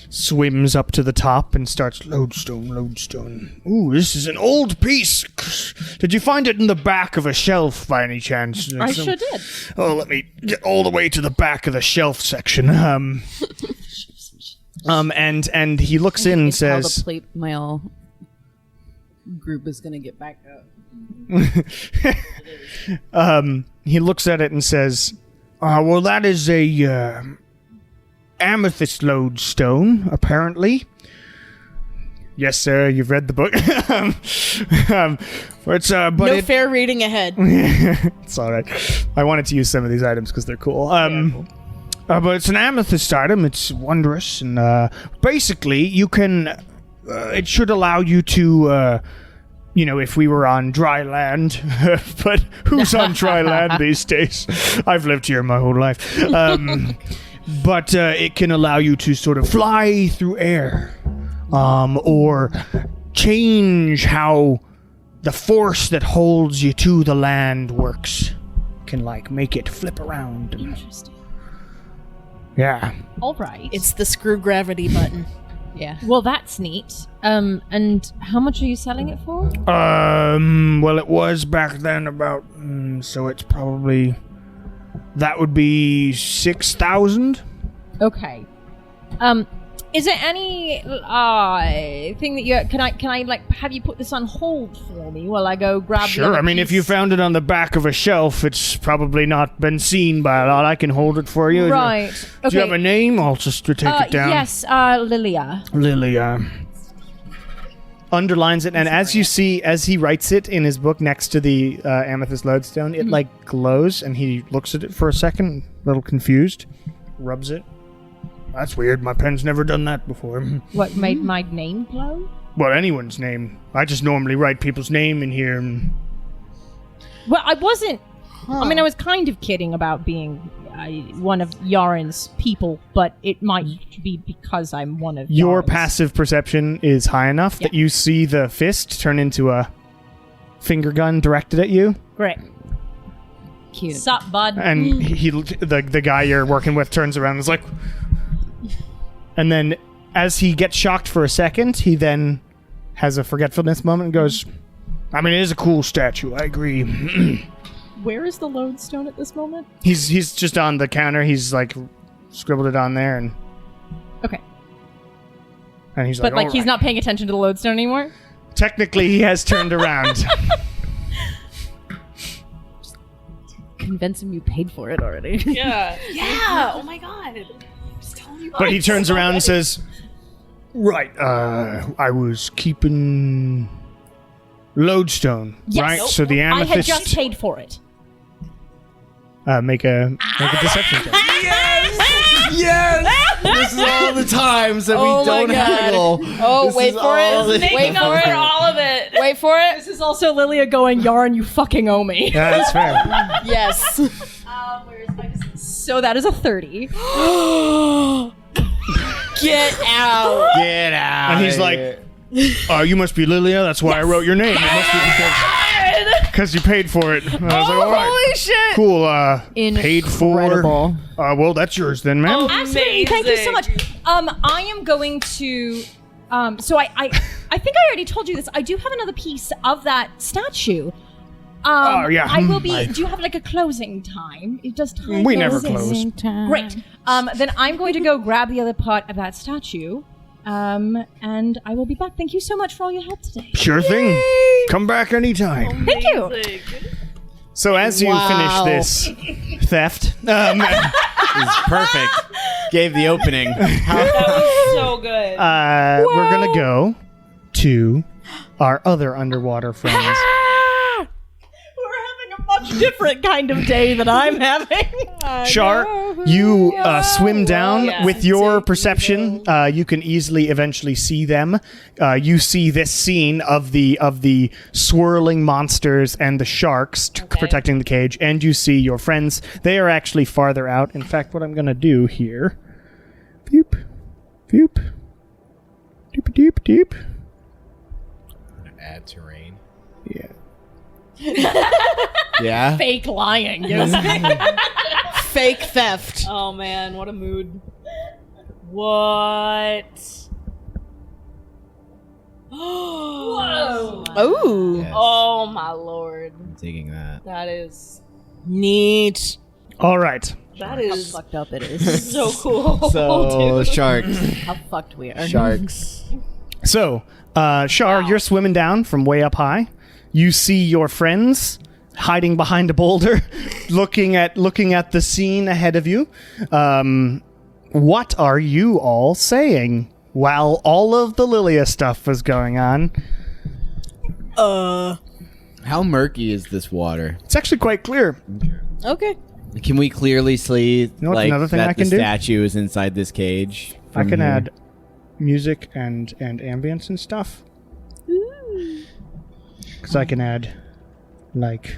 Swims up to the top and starts lodestone. Ooh, this is an old piece. Did you find it in the back of a shelf by any chance? I sure did. Oh, let me get all the way to the back of the shelf section. And he looks in and says, how the plate mail group is going to get back up. He looks at it and says, well, that is a amethyst lodestone, apparently. Yes, sir, you've read the book. No fair reading ahead. It's all right. I wanted to use some of these items because they're cool. But it's an amethyst item. It's wondrous, and basically, you can. It should allow you to. If we were on dry land, but who's on dry land these days? I've lived here my whole life. But it can allow you to sort of fly through air, or change how the force that holds you to the land works. Can make it flip around. Interesting. Yeah. All right. It's the screw gravity button. Yeah. Well, that's neat. And how much are you selling it for? Well, it was back then about, so it's probably, that would be 6,000. Okay. Is there any thing that you can I have you put this on hold for me while I go grab? Sure. The I mean, if you found it on the back of a shelf, it's probably not been seen by a lot. I can hold it for you. Right. Do you have a name? I'll just take it down. Yes, Lilia. Lilia. Underlines it, and as he writes it in his book next to the amethyst lodestone, it glows, and he looks at it for a second, a little confused, rubs it. That's weird. My pen's never done that before. What made my name glow? Well, anyone's name. I just normally write people's name in here. Well, I wasn't. I mean, I was kind of kidding about being one of Yarin's people, but it might be because I'm one of your Yarin's. passive perception is high enough that you see the fist turn into a finger gun directed at you. Great. Cute. Sup, bud? And the guy you're working with turns around and is like... And then as he gets shocked for a second, he then has a forgetfulness moment and goes, I mean, it is a cool statue, I agree. Where is the lodestone at this moment? He's just on the counter. He's like scribbled it on there and... Okay. And he's But like, he's not paying attention to the lodestone anymore? Technically, he has turned around. Convince him you paid for it already. Yeah. Yeah. Oh my god. Just tell me But he turns around and says, right, I was keeping lodestone, Yes. right? Nope. So the I had amethyst... just paid for it. Make a deception check. Yes! This is all the times that Oh we my don't God. haggle. Oh, This wait is for all it. the- making up for all of it. Wait for it. This is also Lilia going, Yarin, you fucking owe me. Yeah, that's fair. Yes. So that is a 30. Get out. Get out. And he's like, you must be Lilia. That's why I wrote your name. It must be because you paid for it. And I was like, all right. Holy shit. Cool. Paid for. Incredible. Well, that's yours then, ma'am. Absolutely. Thank you so much. I am going to. So I think I already told you this. I do have another piece of that statue. Oh, yeah. I will be. Do you have like a closing time? It does time. We never close. close. Great. Then I'm going to go grab the other part of that statue. And I will be back. Thank you so much for all your help today. Sure thing. Come back anytime. Thank you. So as you Wow. finish this theft, This is perfect. Gave the opening. That was so good. we're going to go to our other underwater friends. We're having a much different kind of day than I'm having. Shar, you swim down. Yeah. With your perception, you can easily eventually see them. You see this scene of the swirling monsters and the sharks protecting the cage, and you see your friends. They are actually farther out. In fact, what I'm going to do here... Boop, boop, doop, doop, doop. Add terrain. Yeah. Yeah. Fake lying. Fake theft. Oh man, what a mood. What? Whoa. Oh. Yes. Oh my lord. I'm digging that. That is Neat. All right. that is Fucked up it is. so cool. So dude. sharks. How fucked we are. Sharks. So, Shar, you're swimming down from way up high. You see your friends hiding behind a boulder, looking at the scene ahead of you. What are you all saying while all of the Lilia stuff was going on? How murky is this water? It's actually quite clear. Okay. Can we clearly see know what's like another thing that I can the do? statue is inside this cage? I from can here? add music and ambience and stuff. Because I can add, like,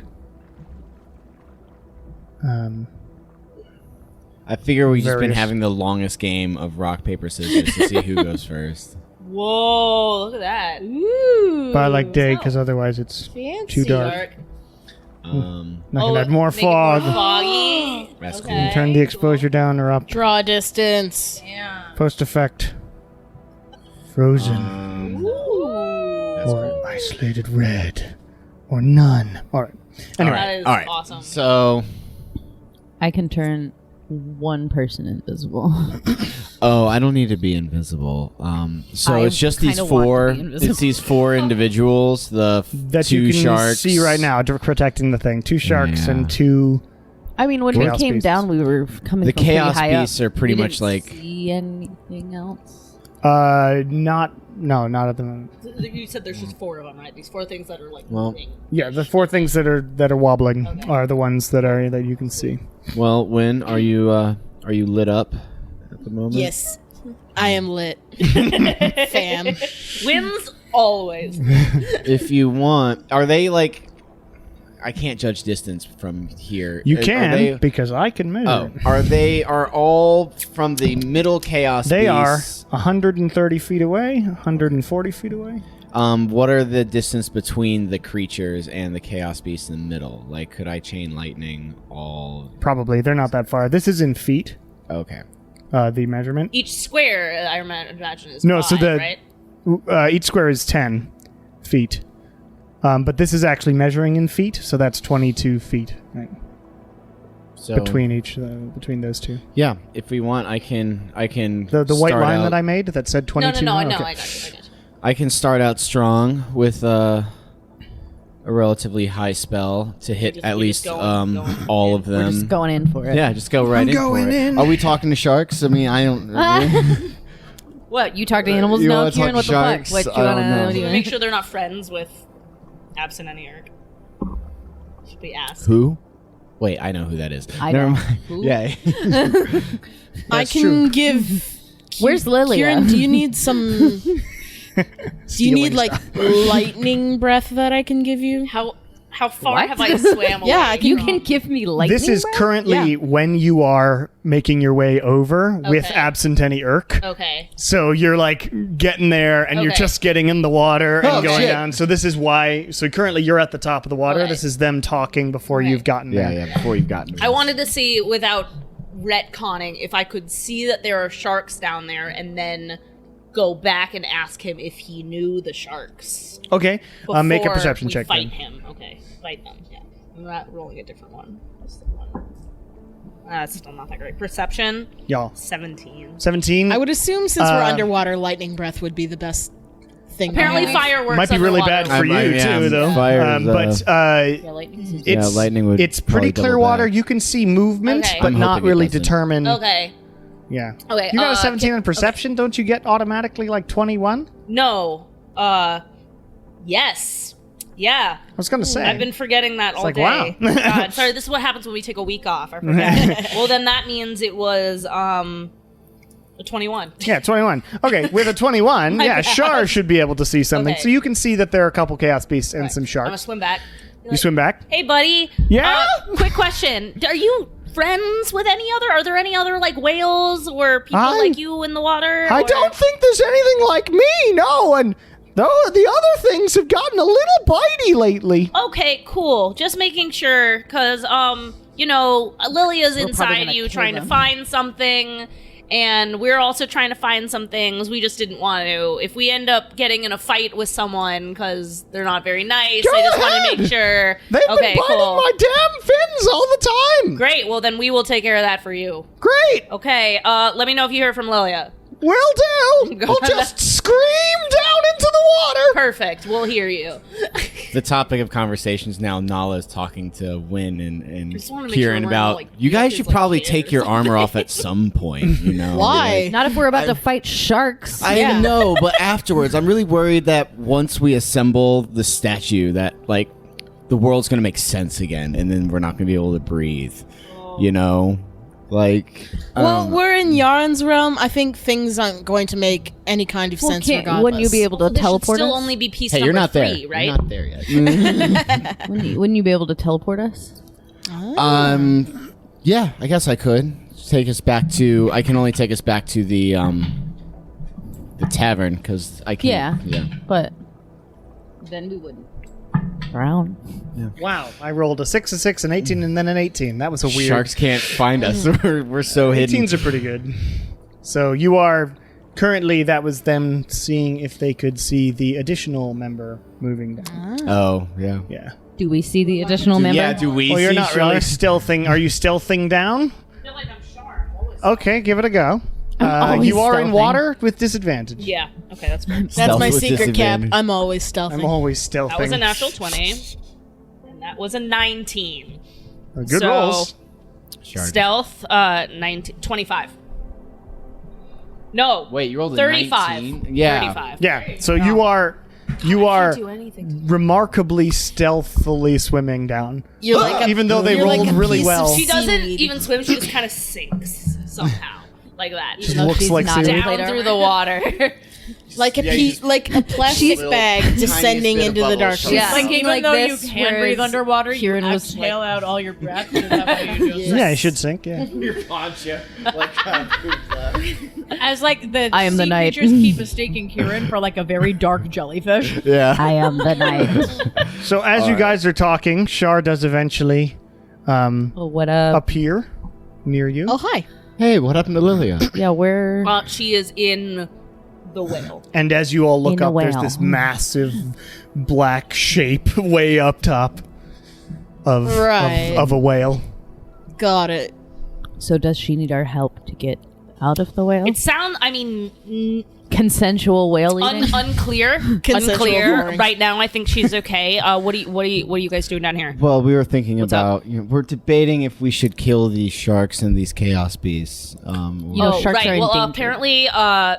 I figure we've just been various- having the longest game of rock paper scissors to see who goes first. Whoa, look at that. Ooh. but I like day because otherwise it's too dark. I can add more make it fog. foggy. That's Okay. Turn the exposure down or up. Draw distance. Post effect. Frozen. That's or cool. isolated red. Or none. Alright. Anyway. That is All right. awesome. So, I can turn one person invisible. oh, I don't need to be invisible. So I it's just these kinda want to four. be invisible. It's these four individuals. The That two you can sharks. see right now, protecting the thing. 2 sharks Yeah. and 2. I mean, when Chaos we came beasts. down, we were coming The from pretty chaos high beasts up. are pretty We much didn't like. see anything else. Not at the moment. You said there's just 4 of them, right? These 4 things that are like Well- moving. Yeah, the 4 things that are wobbling are the ones that you can see. Well, Wynn, are you lit up at the moment? Yes, I am lit. Fam. Wins always. If you want, are they like? I can't judge distance from here. You Are can they- because I can measure. Oh, are all from the middle chaos? They beasts? are 130 feet away, 140 feet away. What are the distance between the creatures and the chaos beast in the middle? Like, could I chain lightning all? Probably. They're not that far. This is in feet. Okay. The measurement. Each square, I imagine, is No, 5, so the- right? Each square is 10 feet. But this is actually measuring in feet, so that's 22 feet right, So between those two. yeah, if we want, I can. The white start line out- that I made that said 22. No, Okay. I got you. I can start out strong with a relatively high spell to hit Just- at we're least just going all of them. We're just going in for it. Yeah, just go right going for it. in. Are we talking to sharks? I mean, I don't. What, you talk to animals You now, wanna talk Kieran? What the sharks? fuck? What, I you don't wanna, know. what do you Make sure they're not friends with Absent and Eric. Should be asked. Who? Wait, I know who that is. I Never know. mind. Who? Yeah. I can give. Where's Lilia? Kieran, do you need some? Do you need like lightning breath that I can give you? How far What? have I swam away? Yeah, I You can- can give me lightning This is breath? currently Yeah. when you are making your way over with Okay. Absent any Irk. Okay. So you're like getting there and you're Okay. just getting in the water and Oh, going shit. down. So this is why. So currently you're at the top of the water. Okay. This is them talking before Okay. you've gotten Yeah, there. yeah. Before you've gotten. I wanted to see, without retconning, if I could see that there are sharks down there and then go back and ask him if he knew the sharks. Okay. Make a before perception we check Fight then. him. Okay. Fight them. Yeah. I'm not rolling a different one. What's the one? That's still not that great. Perception, Y'all. 17. 17. I would assume since we're Uh, underwater, lightning breath would be the best thing. to Apparently, have. fireworks Might be really underwater. bad for I you might- yeah, too, though. fire is, But Yeah, lightning's it's Yeah, lightning would it's probably pretty clear double water. that. You can see movement, Okay. but I'm not hoping it really doesn't. determine. Okay. Yeah. Okay. You got a 17 can- in perception. Don't you get automatically like 21? No. Yes. Yeah. I was gonna say. I've been forgetting that all like, day. wow. God, sorry, this is what happens when we take a week off. I forget. Well, then that means it was a 21. Yeah, 21. Okay, with a 21, yeah, bad. Shar should be able to see something. Okay. So you can see that there are a couple chaos beasts and Right. some I'm gonna sharks. swim back. You swim back? Hey, buddy. Yeah? Quick question. Are you friends with any other? Are there any other like whales or people like you in the water? I or- don't think there's anything like me, no, and though the other things have gotten a little bitey lately. Okay, cool. Just making sure, because Lilia's We're probably inside gonna you kill trying to them. find something, and we're also trying to find some things. We just didn't want to. If we end up getting in a fight with someone because they're not very nice, Go I just want to ahead. make sure. They've Okay, been biting cool. my damn fins all the time. Great. Well, then we will take care of that for you. Great. Okay. Let me know if you hear from Lilia. Will do. Go We'll ahead. just scream down into the water. Perfect. We'll hear you. The topic of conversation is now Nala's talking to Win and just wanna make Kieran sure we're not, about like, you guys his, should like, probably kid take or your something." armor off at some point. You know Why? Not if we're about to fight sharks. I know, but afterwards, I'm really worried that once we assemble the statue, that like the world's gonna make sense again, and then we're not gonna be able to breathe. You know, like. Well, we're in Yarin's realm. I think things aren't going to make any kind of Well, sense can't- regardless. wouldn't you be able to Well, this should teleport still us? only be piece Hey, number you're not 3, there. right? You're not there yet. Wouldn't you be able to teleport us? Yeah, I guess I could take us back to. I can only take us back to the tavern because I can. Yeah. But then we wouldn't drown. Wow, I rolled a 6, a 6, an 18, and then an 18. That was a weird. Sharks can't find us. we're so hidden. 18s are pretty good. So you are currently. That was them seeing if they could see the additional member moving down. Oh yeah. Yeah. Do we see the additional member? Yeah. Do we? Well, you're see not really sharks? stealthing. Are you stealthing down? I feel like I'm sharp. Always. Okay, give it a go. always You are in stealthing. water with disadvantage. Yeah. Okay, that's fair. That's Stealth my with secret cap. disadvantage. I'm always stealthy. I'm always stealthing. That was a natural 20. And that was a 19. Good So- rolls. Shark. Stealth, 25. No. Wait, you rolled a 35. 19? Yeah. 35. Yeah. So you are do anything. remarkably stealthily swimming down. You're like a- Even though they you're like rolled a really piece of well. She doesn't seaweed. even swim. She just kind of sinks somehow. Like that. Just Even though looks she's like not seaweed. down down Plate through armor. the water. Like a plastic bag descending into the darkness. Yeah. Like even Like though this, you can breathe whereas underwater, you Kieran was exhale out all your breath. Is that what you do? Yeah, it should sink. Yeah. Your poncho. As like the I am the sea knight. creatures keep mistaking Kieran for like a very dark jellyfish. Yeah. I am the knight. So as you guys are talking, Shar does eventually Oh, what up? appear near you. Oh, hi. Hey, what happened to Lilia? Yeah, where? She is in the whale. And as you all look In a up, there's whale. this massive black shape way up top of Right. of a whale. Got it. So does she need our help to get out of the whale? Consensual whale eating? Unclear. Consensual Unclear. boring. Right now, I think she's okay. What are you guys doing down here? Well, we were thinking What's up? about. We're debating if we should kill these sharks and these chaos beasts. You know, sharks right. are Well, endangered. apparently,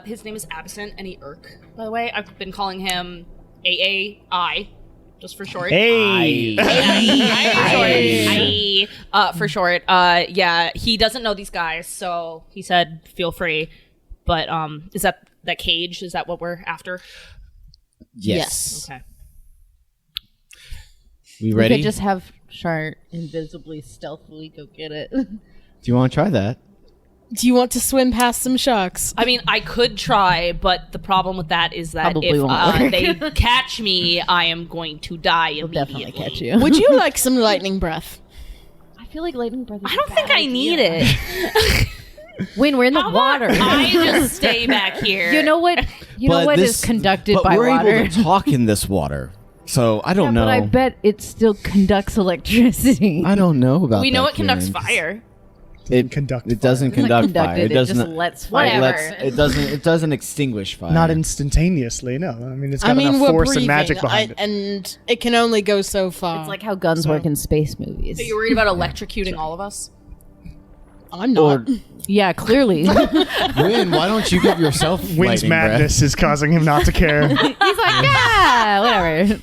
his name is Absent, and he Urk. By the way, I've been calling him AAI, just for short. Hey, For short. Yeah, he doesn't know these guys, so he said, "Feel free." But is that cage? Is that what we're after? Yes. Okay. We We ready? could just have Shar invisibly, stealthily go get it. Do you want to try that? Do you want to swim past some sharks? I mean, I could try, but the problem with that is that Probably if won't work. they catch me, I am going to die We'll immediately. definitely catch you. Would you like some lightning breath? I feel like lightning breath. I don't think I need it. Win, we're in the How about water. I just stay back here. You know what? You know what is conducted but by we're water. able to talk in this water, so I don't know. But I bet it still conducts electricity. I don't know about. we know that, it conducts Kieran. fire. It Conduct It doesn't It's not conduct fire. conducted, It doesn't. just lets fire. It, Whatever. it doesn't. It doesn't extinguish fire. not instantaneously. No, I mean it's got I mean, enough we're force breathing, and magic behind it. and it can only go so far. It's like how guns work in space movies. So you're worried about electrocuting all of us? I'm not. Yeah, clearly. Win. Why don't you give yourself Wind's lightning breath? madness is causing him not to care. He's like, yeah, whatever.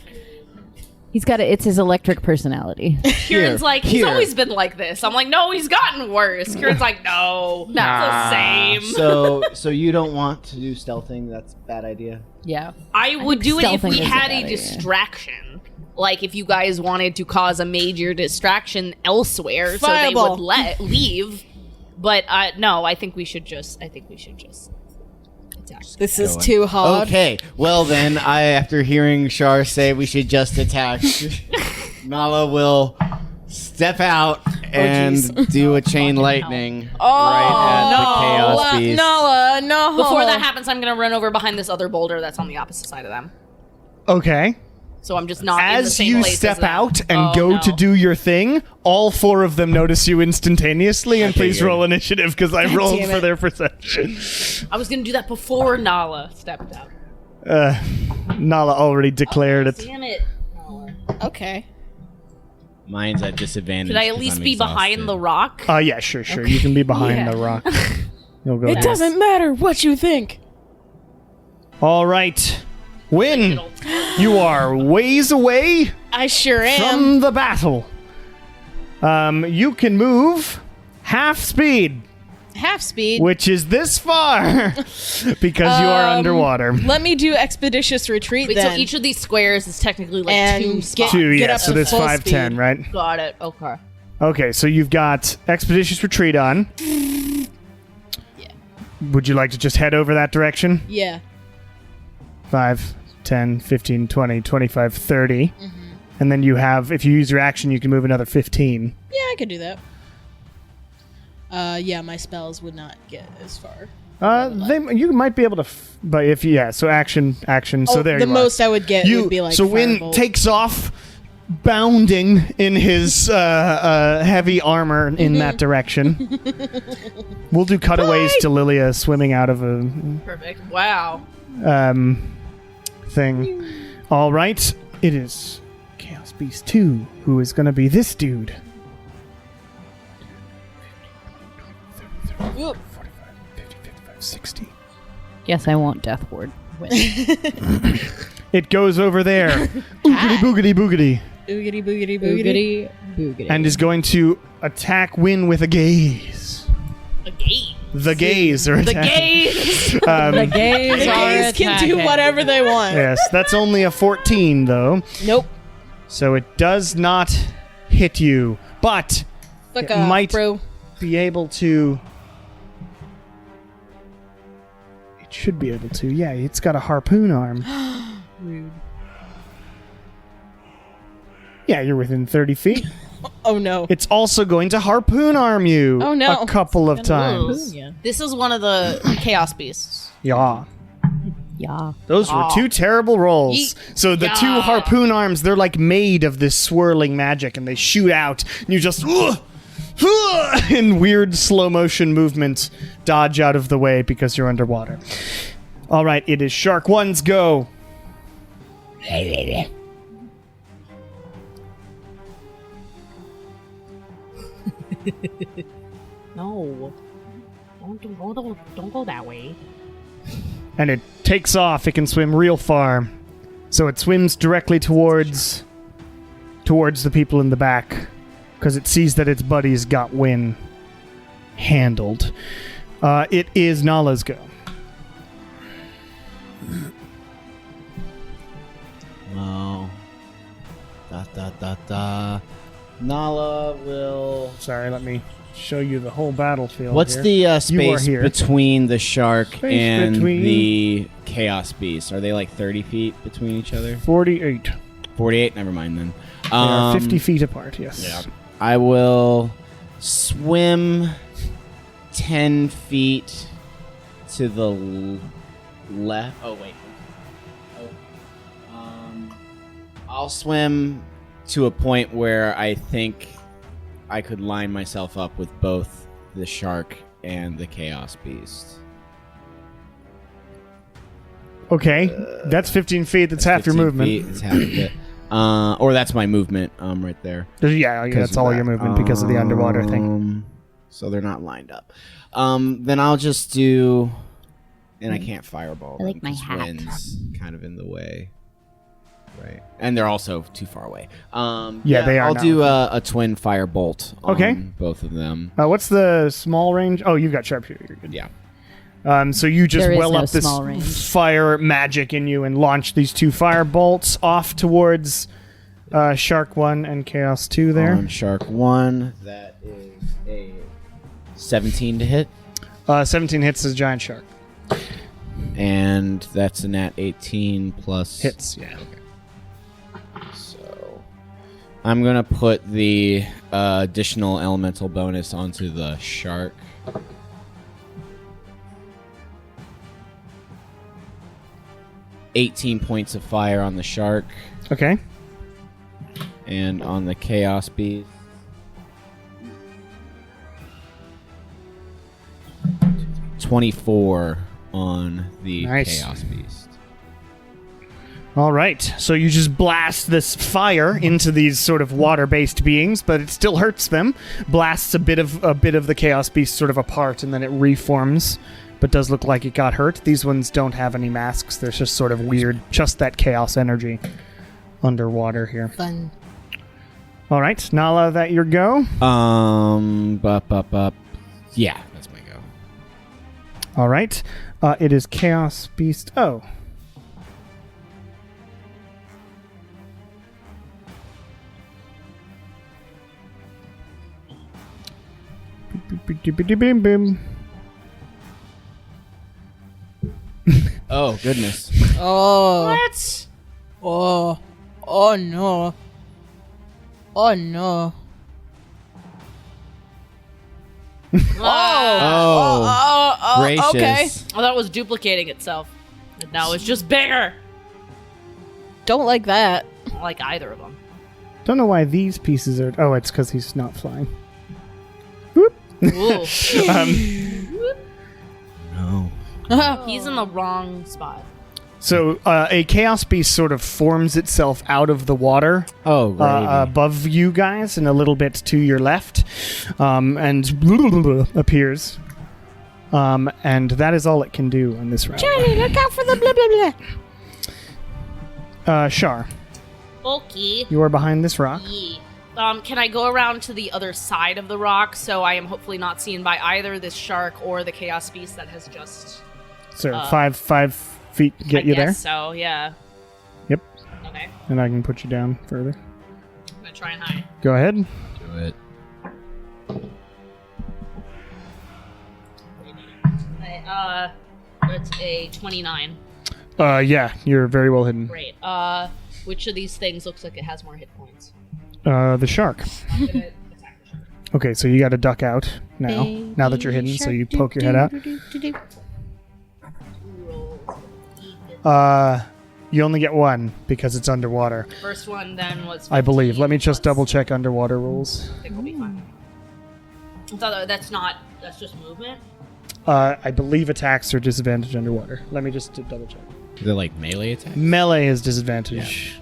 He's got it's his electric personality. Kieran's like, he's here. always been like this. I'm like, no, he's gotten worse. Kieran's like, no, it's the same. So you don't want to do stealthing? That's a bad idea. Yeah. I would think do it if stealthing we is a had bad a idea. distraction. Like if you guys wanted to cause a major distraction elsewhere so they Fireball. would leave. But no, I think we should just attack. This is too hard. Okay. Well then, after hearing Shar say we should just attack, Nala will step out and do a chain lightning right at the chaos beast. Nala, no. Before that happens, I'm gonna run over behind this other boulder that's on the opposite side of them. Okay. So I'm just not in the As same you place step as them. out and Oh, go no. to do your thing, all four of them notice you instantaneously. And please figured. roll initiative because I rolled damn for it. their perception. I was gonna do that before Nala stepped out. Nala already declared it. Damn it. Nala. Okay. Mine's at disadvantage. Should I at 'cause least I'm be behind exhausted. the rock? Yeah, sure. You can be behind Yeah. the rock. You'll go It there. doesn't matter what you think. All right. Win. You are ways away I sure am. from the battle. You can move half speed, Half speed. which is this far, because you are underwater. Let me do expeditious retreat Wait, then. so each of these squares is technically like And two get- spots. Two, get yeah. up So to there's full 5'10", speed. right? Got it. Okay. Okay, so you've got expeditious retreat on. Would you like to just head over that direction? Yeah. 5, 10, 15, 20, 25, 30. And then you have, if you use your action, you can move another 15. Yeah, I could do that. Yeah, my spells would not get as far. You might be able to, but if so action. So there the you most are. I would get would be like so Win firebolt. takes off, bounding in his heavy armor in that direction. We'll do cutaways to Lilia swimming out of a Perfect. Wow. thing. All right, it is Chaos Beast 2 who is going to be this dude. 45, 50, 55, 60. Yes, I want Death Ward. Win. It goes over there. Oogity boogity boogity. Oogity boogity boogity. Boogity, boogity. And is going to attack Win with a gaze. A game. The gays are The attacking. gays. The gays The gays can do whatever they want. Yes, that's only a 14, though. Nope. So it does not hit you, but Fuck it off, might bro. be able to... It should be able to. Yeah, it's got a harpoon arm. Rude. Yeah, you're within 30 feet. Oh no. It's also going to harpoon arm you Oh, no. a couple of times. This is one of the chaos beasts. Yeah. Yeah. Those were two terrible rolls. Yeet. So the two Yeah. harpoon arms, they're like made of this swirling magic, and they shoot out, and you just in weird slow motion movement dodge out of the way because you're underwater. All right, it is Shark One's go. No. Don't go that way. And it takes off. It can swim real far. So it swims directly towards the people in the back because it sees that its buddies got Win handled. It is Nala's go. Oh. Nala will... Sorry, let me show you the whole battlefield. What's here. the You are space here. between the shark Space and between- the chaos beast? Are they like 30 feet between each other? 48. 48? Never mind then. They are 50 feet apart, yes. Yeah. I will swim 10 feet to the left. Oh, wait. I'll swim to a point where I think I could line myself up with both the shark and the chaos beast. Okay, that's 15 feet. That's half your 15 movement. feet, it's half of it. Or that's my movement right there. Yeah, that's of all that. your movement because of the underwater thing. So they're not lined up. Then I'll just do... And I can't fireball. I like them my 'cause hat. wind's kind of in the way. Right. And they're also too far away. Yeah, they are I'll now. do a twin fire bolt on Okay. both of them. What's the small range? Oh, you've got sharpshooter. You're good. Yeah. So you just There is well no up this small range. fire magic in you and launch these two fire bolts off towards Shark 1 and Chaos 2 there. On Shark 1, that is a 17 to hit. 17 hits this giant shark. And that's a nat 18 plus... Hits, yeah. So I'm going to put the additional elemental bonus onto the shark. $18 points of fire on the shark, Okay. and on the chaos beast, 24 on the Nice. chaos beast. All right. So you just blast this fire into these sort of water-based beings, but it still hurts them. Blasts a bit of the chaos beast sort of apart, and then it reforms, but does look like it got hurt. These ones don't have any masks. There's just sort of weird, just that chaos energy underwater here. Fun. All right, Nala, that your go. Yeah, that's my go. All right, it is chaos beast. Oh. Boom. Oh, goodness. Oh. What? Oh. Oh no. Oh no. Oh, gracious. Okay. I thought it was duplicating itself. And now it's just bigger. Don't like that. I don't like either of them. Don't know why these pieces are. Oh, it's because he's not flying. Ooh. No. He's in the wrong spot. So a chaos beast sort of forms itself out of the water Oh, gravy. above you guys and a little bit to your left, and appears. And that is all it can do on this round. Charlie, look out for the blah blah blah. Shar, Okay. you are behind this rock. Yeah. Can I go around to the other side of the rock so I am hopefully not seen by either this shark or the chaos beast that has just... So 5 feet get I you guess there. so, yeah. Yep. Okay. And I can put you down further. I'm gonna try and hide. Go ahead. Do it. It's a 29. Yeah, you're very well hidden. Great. Which of these things looks like it has more hit points? The shark. I'm gonna attack the shark. Okay, so you got to duck out now. Now that you're hidden, so you poke your head out. You only get one because it's underwater. First one then was 15, I believe. Let me just plus- double check underwater rules. I think we'll be fine. That's just movement. I believe attacks are disadvantaged underwater. Let me just double check. Is it like melee attack? Melee is disadvantage.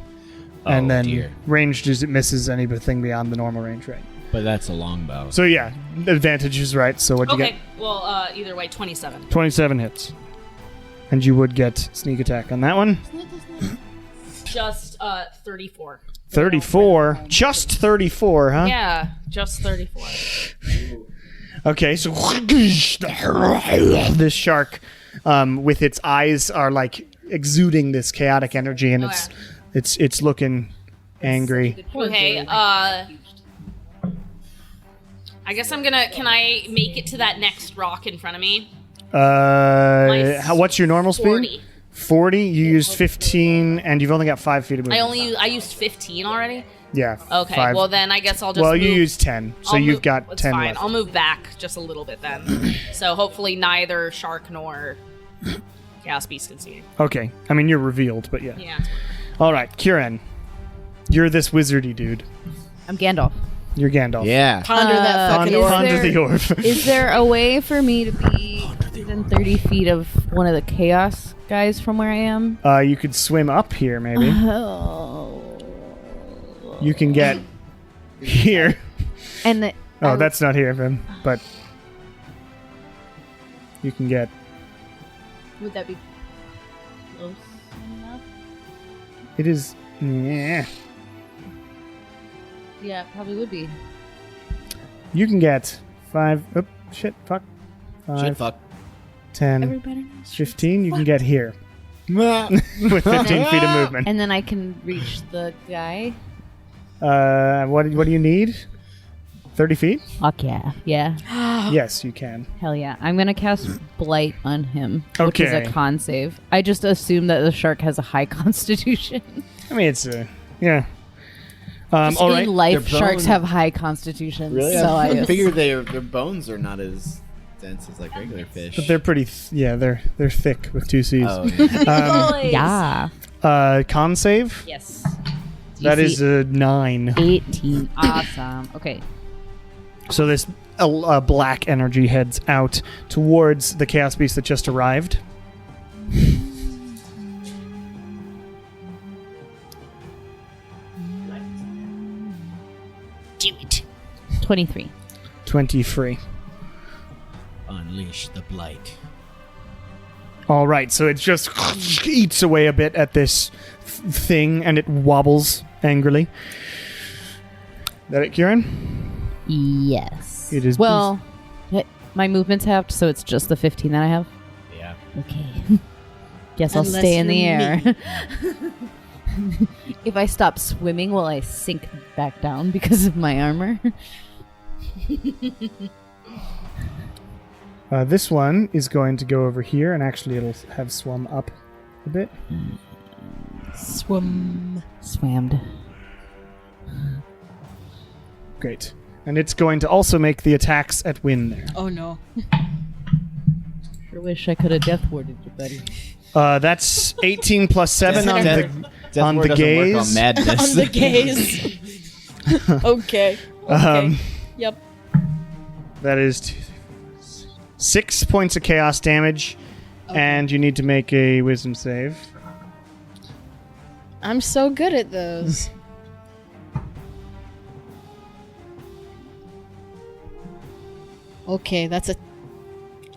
And Oh, then dear. ranged is it misses anything beyond the normal range, right? But that's a longbow. So yeah, advantage is right. So what'd you Okay. get? Well, either way, 27. 27 hits. And you would get sneak attack on that one. Just 34. 34. Just 34, huh? Yeah, just 34. Okay, so this shark, with its eyes, are like exuding this chaotic energy, and it's looking angry. Okay. I guess I'm gonna. Can I make it to that next rock in front of me? What's your normal speed? 40. 40. You used 15, and you've only got 5 feet of movement. I used 15 already. Yeah. Okay. 5. Well, then I guess I'll just. Well, move. you used 10, so you've got It's 10 fine. left. I'll move back just a little bit then. So hopefully neither shark nor chaos beast can see me. Okay. I mean, you're revealed, but yeah. Yeah. All right, Kieran. You're this wizardy dude. I'm Gandalf. You're Gandalf. Yeah. Ponder that fucking is orb. Ponder the orb. Is there a way for me to be within 30 feet of one of the chaos guys from where I am? You could swim up here, maybe. Oh. You can get here. And the, Oh, that's not here, then. But you can get. would that be close enough? It is. Yeah. Yeah, it probably would be. You can get 5. Oop, shit, fuck. 5, Shit, fuck. 10, Everybody knows. 15. You can get here with 15 feet of movement. And then I can reach the guy. What do you need? 30 feet? Fuck yeah. Yeah. Yes, you can. Hell yeah. I'm going to cast Blight on him, which is Okay. a con save. I just assume that the shark has a high constitution. I mean, it's yeah. All In right. life, Their sharks bone- have high constitutions. Really? So I figure their bones are not as dense as like regular fish. But they're pretty. They're thick with 2 C's. Oh, yeah. Yeah. Con save. Yes. That is a 9. 18. Awesome. Okay. So this black energy heads out towards the chaos beast that just arrived. Do it. 23. 23. Unleash the blight. All right, so it just eats away a bit at this thing, and it wobbles angrily. That it, Kieran? Yes. It is Well, my movement's halved, so it's just the 15 that I have. Yeah. Okay. Guess I'll Unless stay in the you're air. If I stop swimming, will I sink back down because of my armor? This one is going to go over here, and actually it'll have swum up a bit. Swammed. Great. And it's going to also make the attacks at Win there. Oh no. Sure wish I could have death warded you, buddy. That's 18 plus 7 on Death ward the doesn't work gaze. on madness. On the gaze. Okay. Okay. Yep. That is 6 points of chaos damage, and you need to make a wisdom save. I'm so good at those. Okay, that's a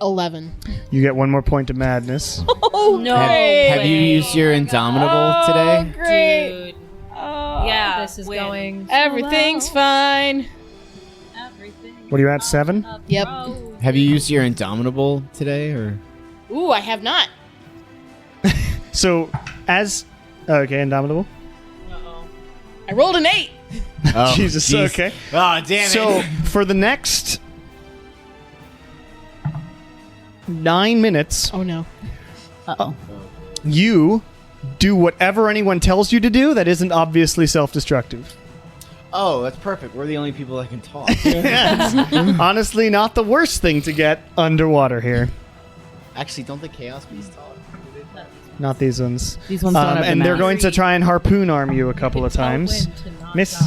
11. You get 1 more point of madness. Oh No. Have you used your Indomitable today? Great. Dude. Yeah. this is win. going. Everything's fine. What are you at, 7? Yep. Have you used your Indomitable today, or? Ooh, I have not. So, okay, Indomitable. I rolled an 8. Oh, Jesus, jeez. okay. Oh, damn So, it. for the next 9 minutes, Oh no. you do whatever anyone tells you to do that isn't obviously self-destructive. Oh, that's perfect. We're the only people that can talk. Honestly, not the worst thing to get underwater here. Actually, don't the Chaos Beasts talk? Not these ones. These ones don't have And the they're mask. going to try and harpoon arm you a couple of times. Miss.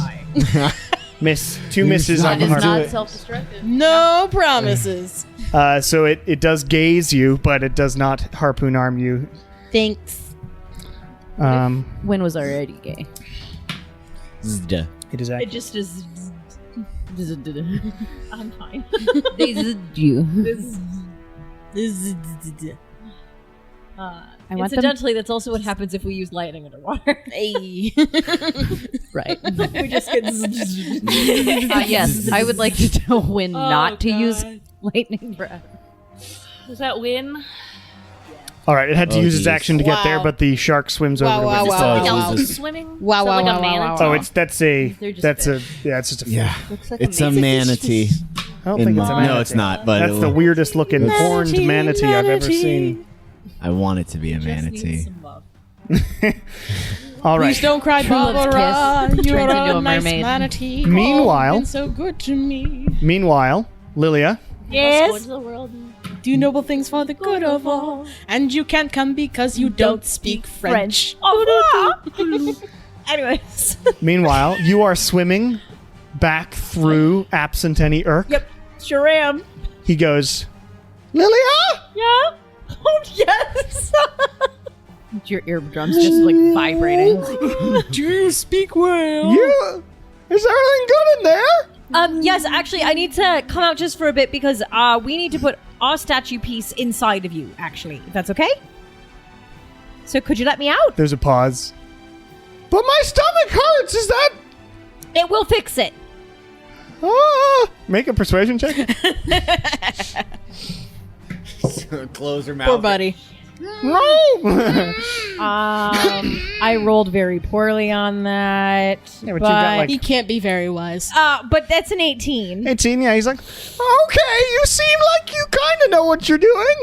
Miss. 2 misses on That the is harpoon. not self-destructive. No promises. So it does gaze you, but it does not harpoon arm you. Thanks. Win was already gay. Zda. It is It actually. just is. I'm fine. They zizzed you. I want them. Incidentally, that's also what happens if we use lightning underwater. Hey. Right. We just get. Yes, I would like to tell Win not to use God. lightning breath. Was that win? All right, it had to Oh, use its geez. action to get there, Wow. but the shark swims over to Wow, it. wow, Something wow. else Jesus. swimming? Wow, Is that wow, like wow, a wow, manatee? wow. Oh, that's a They're just that's fish. it's just a Yeah. Looks like It's a manatee. I don't think it's a manatee. No, it's not, but That's the weirdest looking horned manatee I've ever seen. I want it to be a manatee. All right. Please don't cry, True love's Barbara. kiss You're turns into a a nice mermaid. manatee. Meanwhile- Oh, you've been so good to me. Meanwhile, Lilia, Yes. Do noble things for the good of all. And you can't come because you don't speak French. Au revoir. Anyways. meanwhile, you are swimming back through absent any irk. Yep. Sure am. He goes, Lilia! Yeah. Oh yes. Your eardrums just like vibrating. Do you speak well? You? Is everything good in there? Yes, actually, I need to come out just for a bit because we need to put our statue piece inside of you. Actually, if that's okay. So could you let me out? There's a pause. But my stomach hurts. Is that? It will fix it. Make a persuasion check. Close her mouth. Poor buddy. No. I rolled very poorly on that. Yeah, but you got, like- He can't be very wise. But that's an 18. 18. Yeah, he's like, okay. You seem like you kind of know what you're doing.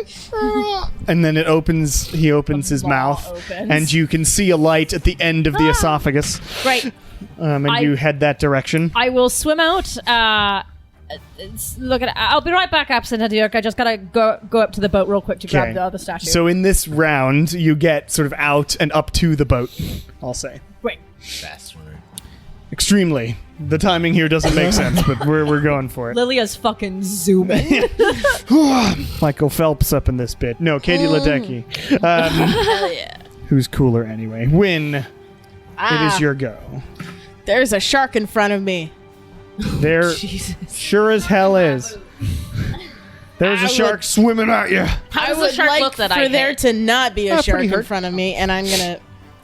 And then it opens. He opens his mouth, opens. and you can see a light at the end of the esophagus. Right. And I- you head that direction. I will swim out. Look at. I'll be right back, Absent Dirk. I just gotta go up to the boat real quick to grab Okay. the other statue. So in this round, you get sort of out and up to the boat. I'll say Great. Fast swimmer. extremely. The timing here doesn't make sense, but we're going for it. Lilia's fucking zooming. Michael Phelps up in this bit. No, Katie Ledecky. Who's cooler anyway? Win. It is your go. There's a shark in front of me. There sure as hell is. There's a I shark swimming at you. How I does the would shark like look that for I there hit? to not be a Ah, shark pretty in hurt. front of me, and I'm gonna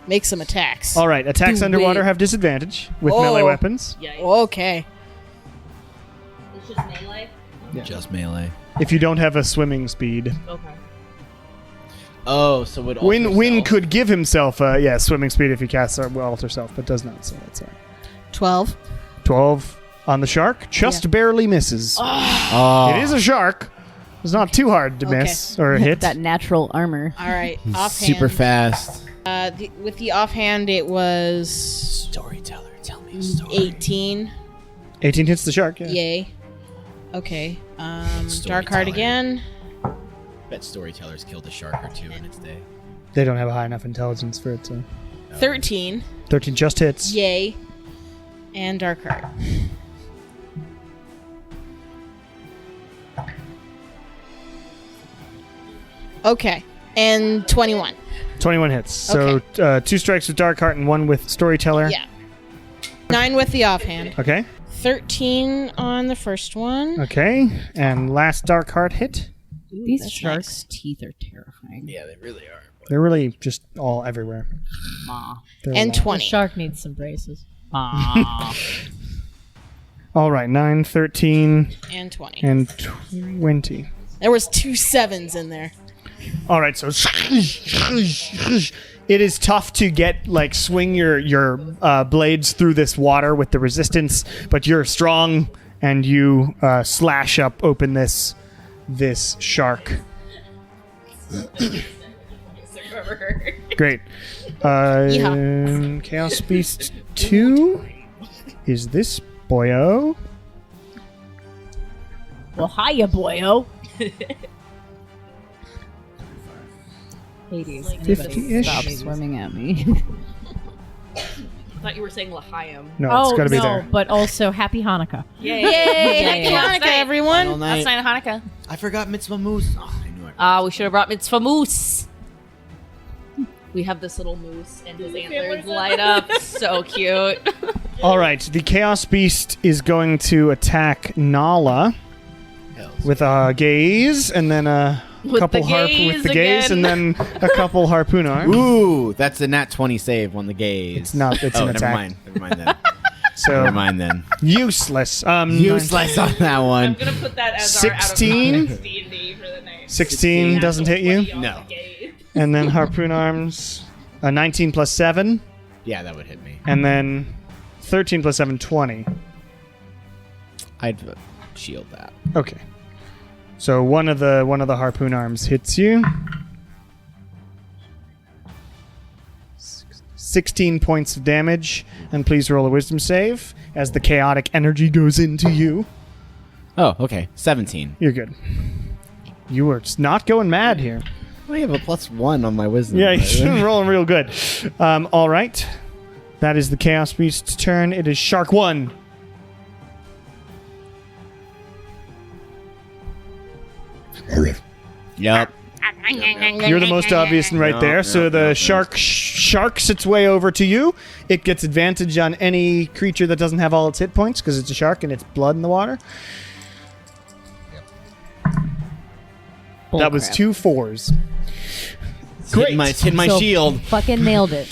make some attacks. All right, attacks Do underwater it. have disadvantage with Oh. melee weapons. Okay. It's just melee? Just melee. If you don't have a swimming speed, Okay. Oh, so would Win could give himself a swimming speed if he casts alter self, but does not. So that's all right. 12. 12 on the shark, just barely misses. Oh. It is a shark. It's not too hard to Okay. miss or hit. That natural armor. All right. He's Offhand. super fast. With the offhand, it was Storyteller, tell me a story. 18. 18 hits the shark. Yeah. Yay. Okay. Dark Storyteller. card again. Bet storytellers killed a shark or two in its day. They don't have a high enough intelligence for it to. 13. 13 just hits. Yay. And dark card. Okay. And 21. 21 hits. So 2 strikes with Dark Heart and 1 with Storyteller. Yeah. 9 with the offhand. Okay. 13 on the first one. Okay. And last Dark Heart hit. These that's sharks' teeth are terrifying. Yeah, they really are. They're really just all everywhere. Aw. They're And a lot. The 20. shark needs some braces. All right, 9, 13, And 20. and 20. There was 2 7s in there. All right, so it is tough to swing your blades through this water with the resistance, but you're strong and you slash open this shark. Great. Chaos Beast 2 is this boyo. Well, hiya, boyo. 50-ish. Stop swimming at me. I thought you were saying L'chaim. No, it's got to be there. But also Happy Hanukkah. Yay! Happy Hanukkah, everyone. Final Last night. night of Hanukkah. I forgot mitzvah moose. Oh, I knew it. We should have brought Mitzvah Moose. We have this little moose, and his antlers light up. So cute. All right, the Chaos Beast is going to attack Nala with a gaze, and then a couple gaze gaze, and then a couple harpoon arms. Ooh, that's a nat 20 save on the gaze. It's not. It's an never attack. mind. Never mind then. So Never mind then. useless. Useless on that one. gonna put that as 16? D&D for the night. 16 doesn't hit you, No. and then harpoon arms. 19 plus 7, Yeah, that would hit me. and then 13 plus 7, 20. I'd shield that. Okay. So one of the harpoon arms hits you. 16 points of damage, and please roll a wisdom save as the chaotic energy goes into you. Oh, okay. 17. You're good. You were not going mad here. I have a +1 on my wisdom. Yeah, by the way. you're rolling real good. All right. That is the Chaos Beast's turn. It is Shark 1. Yep. You're the most obvious one right there. So the shark sharks its way over to you. It gets advantage on any creature that doesn't have all its hit points because it's a shark and it's blood in the water. That was 2 4s. Great. It's hitting my So shield. Fucking nailed it.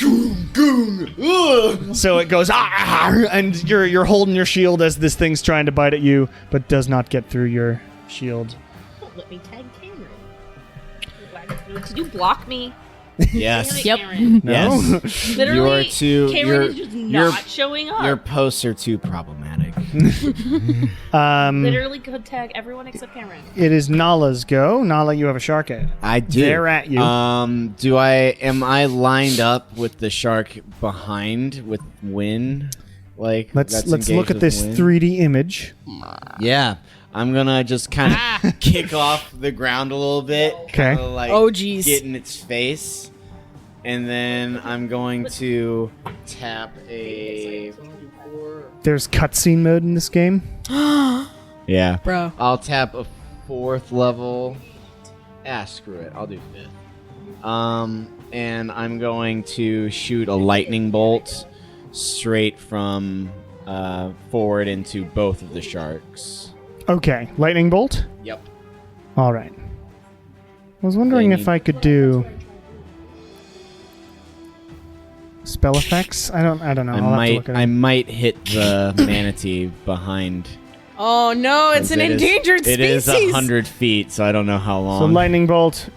So it goes, and you're holding your shield as this thing's trying to bite at you, but does not get through your shield. Let me tag Cameron. Did you block me? Yes. Yep. Yes. Literally, You're too. Cameron is just not showing up. Your posts are too problematic. Literally could tag everyone except Cameron. It is Nala's go. Nala, you have a shark at. I do. They're at you. Am I lined up with the shark behind with Win? Like Let's that's look at engaged this with Win? 3D image. Yeah. I'm gonna just kind of kick off the ground a little bit. Okay. Kinda like Oh, geez. get in its face. And then I'm going to tap a... There's cutscene mode in this game. Yeah. Bro. I'll tap a 4th level. Screw it. I'll do 5th. And I'm going to shoot a lightning bolt straight from forward into both of the sharks. Okay, lightning bolt. Yep. All right. I was wondering if I could do spell effects. I don't know. I'll have to look at I it. might hit the manatee behind. Oh no, it's an It is- endangered It species. is 100 feet, so I don't know how So long. lightning bolt.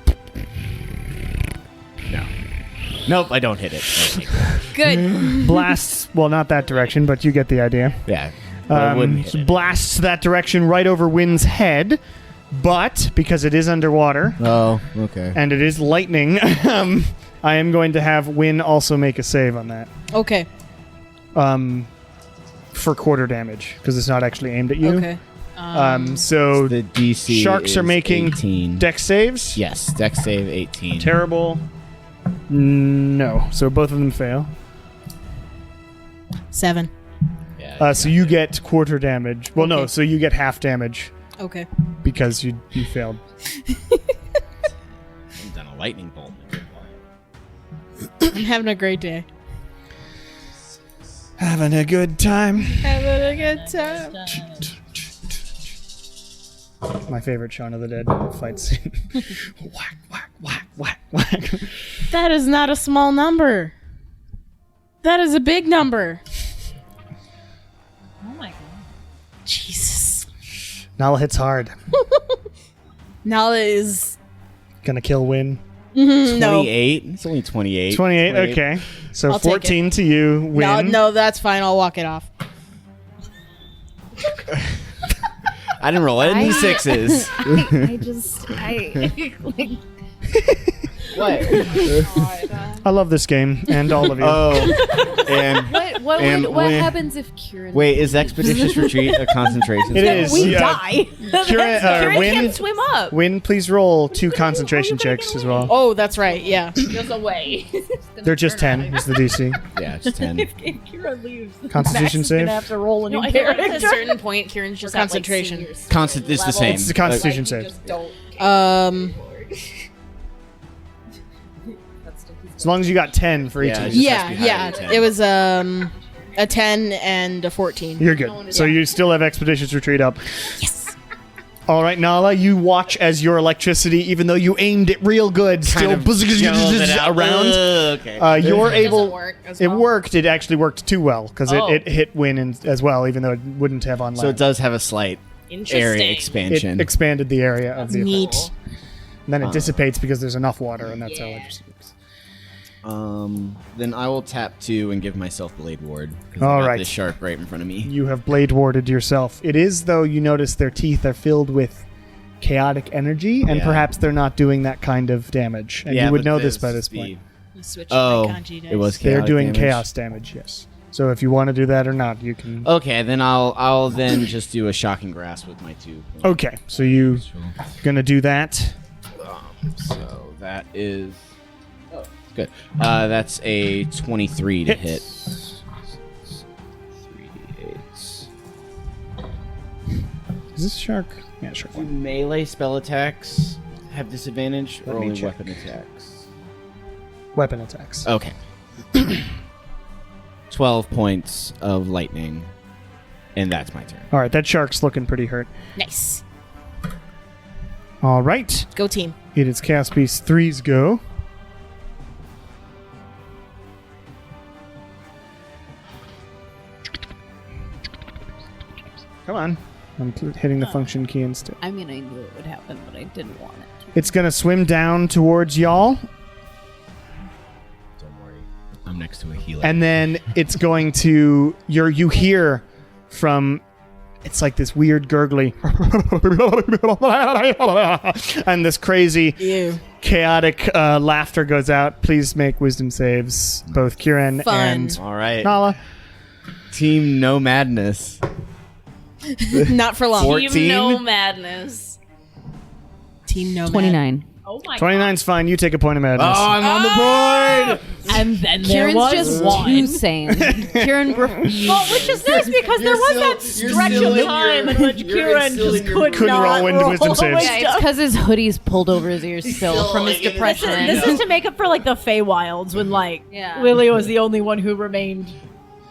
No. Nope, I don't hit it. Okay. Good. Blasts. Well, not that direction, but you get the idea. Yeah. But I wouldn't hit So it. blasts that direction right over Wind's head, but because it is underwater Oh, okay. and it is lightning, I am going to have Win also make a save on that Okay. for quarter damage because it's not actually aimed at you. Okay. So The DC sharks is are making 18. dex saves. Yes, dex save 18. Terrible. No. So both of them fail. 7. Yeah, So you get quarter damage. Well, no. Okay. So you get half damage Okay. because you failed. I've done a lightning bolt. I'm having a great day. Having a good time. Having a good time. My favorite Shaun of the Dead fight scene. Whack, whack, whack, whack, whack. That is not a small number. That is a big number. Jesus. Nala hits hard. Nala is Gonna kill Win. no. 28. It's only 28. 28. Okay. So I'll take 14 to you, Win. No, that's fine. I'll walk it off. I didn't roll any sixes. What? I love this game and all of you. And What And what when- happens if Kieran? wait, is Expeditious Retreat a concentration? It spell? is. We yeah. die. Kieran, Win Win, can't swim up. Win, please roll 2 concentration checks as well. Oh, that's right. Yeah. Just away. They're just 10 is the DC. Yeah, it's 10. If Kira leaves, Constitution Max is gonna save? have to roll a new No, I feel like at a character. certain point, Kieran's just Or at, concentration. Like, senior It's the level. same. It's the Constitution Like, you save. just don't As long as you got 10 for each Yeah, of it you. just has to be higher Yeah. than 10. It was a 10 and a 14. You're good. So you still have Expeditious Retreat up. Yes. All right, Nala, you watch as your electricity, even though you aimed it real good, still Kind of yelled it out. around. Okay. You're Does it able. work as It well? worked. It actually worked too well because Oh. it hit Win as well, even though it wouldn't have on So it land. does have a slight Interesting. area It expansion. expanded the area of the effect. Neat. And then it dissipates because there's enough water, and that's how electricity works. Then I will tap 2 and give myself Blade Ward. 'cause All I got right. this shark right in front of me. You have blade warded yourself. It is, though, you notice their teeth are filled with chaotic energy, and Yeah. perhaps they're not doing that kind of damage. And you would but know this there's by this the- point. You switch Oh, my kanji dice. it was They're chaotic doing damage. chaos damage, yes. So if you want to do that or not, you can. Okay, then I'll then just do a shocking grasp with my 2. Okay, so you're gonna do that. So that is good. That's a 23 to hit. 3d8s. Is this shark? Yeah, sure. Do melee spell attacks have disadvantage or Let me only check. weapon attacks? Weapon attacks. Okay. 12 points of lightning, and that's my turn. All right, that shark's looking pretty hurt. Nice. All right, Go team. it is Chaos Beast 3's go. Come on. I'm hitting the function key instead. I mean, I knew it would happen, but I didn't want it to. It's going to swim down towards y'all, Don't worry. I'm next to a healer. and then it's going to... You hear from... It's like this weird gurgly... and this crazy... Ew. chaotic laughter goes out. Please make wisdom saves, both Kieran Fun. and All right. Nala. Team No Madness. Not for long. 14? Team No Madness. Team no 29. Oh my 29's fine. You take a point of madness. Oh, I'm on the board! And then there Kieran's was just one. too sane. Kieran refused. Well, which is nice because there was that stretch of time in which Kieran just Couldn't not roll into wisdom saves. Yeah, it's because his hoodie's pulled over his ears still from his depression. This is to make up for like the Feywilds when like Yeah. Lily was the only one who remained.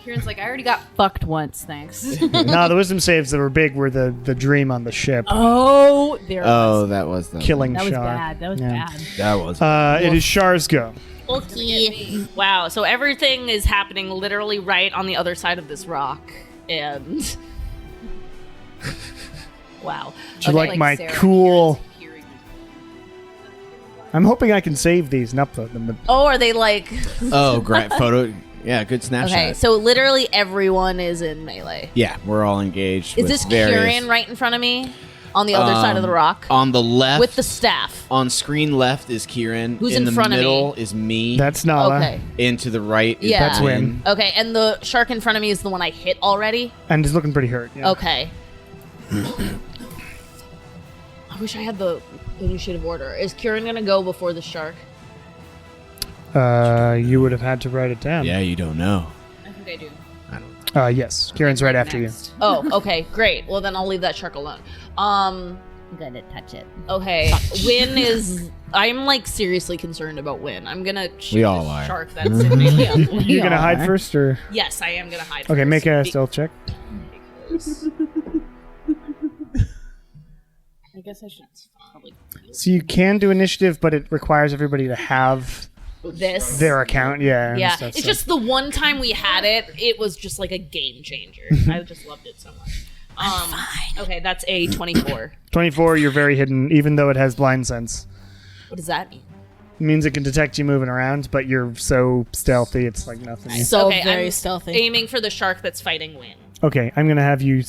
Kieran's like, I already got fucked once, thanks. No, the wisdom saves that were big were the dream on the ship. Oh, there. Oh, that was the Killing that was Shar. bad. That was Yeah. bad. That was. It is Shar's go. Okay. Wow. So everything is happening literally right on the other side of this rock, and wow. Do you like my Sarah, cool... Kieran's hearing. I'm hoping I can save these and upload them. But Oh, are they like? Oh, great photo. Yeah, good snapshot. Okay, so literally everyone is in melee. Yeah, we're all engaged. Is with this various, Kieran right in front of me, on the other side of the rock, On the left, with the staff? on screen left is Kieran. Who's in the front of me? middle is me. that's Nala. Okay. And to the right is Yeah. That's Win. Okay, and the shark in front of me is the one I hit already. And he's looking pretty hurt. Yeah. Okay. I wish I had the initiative order. Is Kieran gonna go before the shark? You would have had to write it down. Yeah, you don't know. I think I do. I don't. Yes. Kieran's right after you. Next. Oh, okay, great. Well, then I'll leave that shark alone. I'm gonna touch it. Okay. Win is. I'm like seriously concerned about Win. I'm gonna shoot We all the are. shark that's sitting me up. You're going to hide first, or... Yes, I am gonna hide. Okay, first. make a stealth check. I guess I should probably So you can do initiative, but it requires everybody to have this. their account. Yeah. and Yeah, stuff, it's so- just the one time we had it, it was just like a game changer. I just loved it so much. Okay, that's a 24. 24, you're very hidden, even though it has blind sense. What does that mean? It means it can detect you moving around, but you're so stealthy, it's like nothing. So Okay, very I'm stealthy. Aiming for the shark that's fighting Win. Okay, I'm gonna have you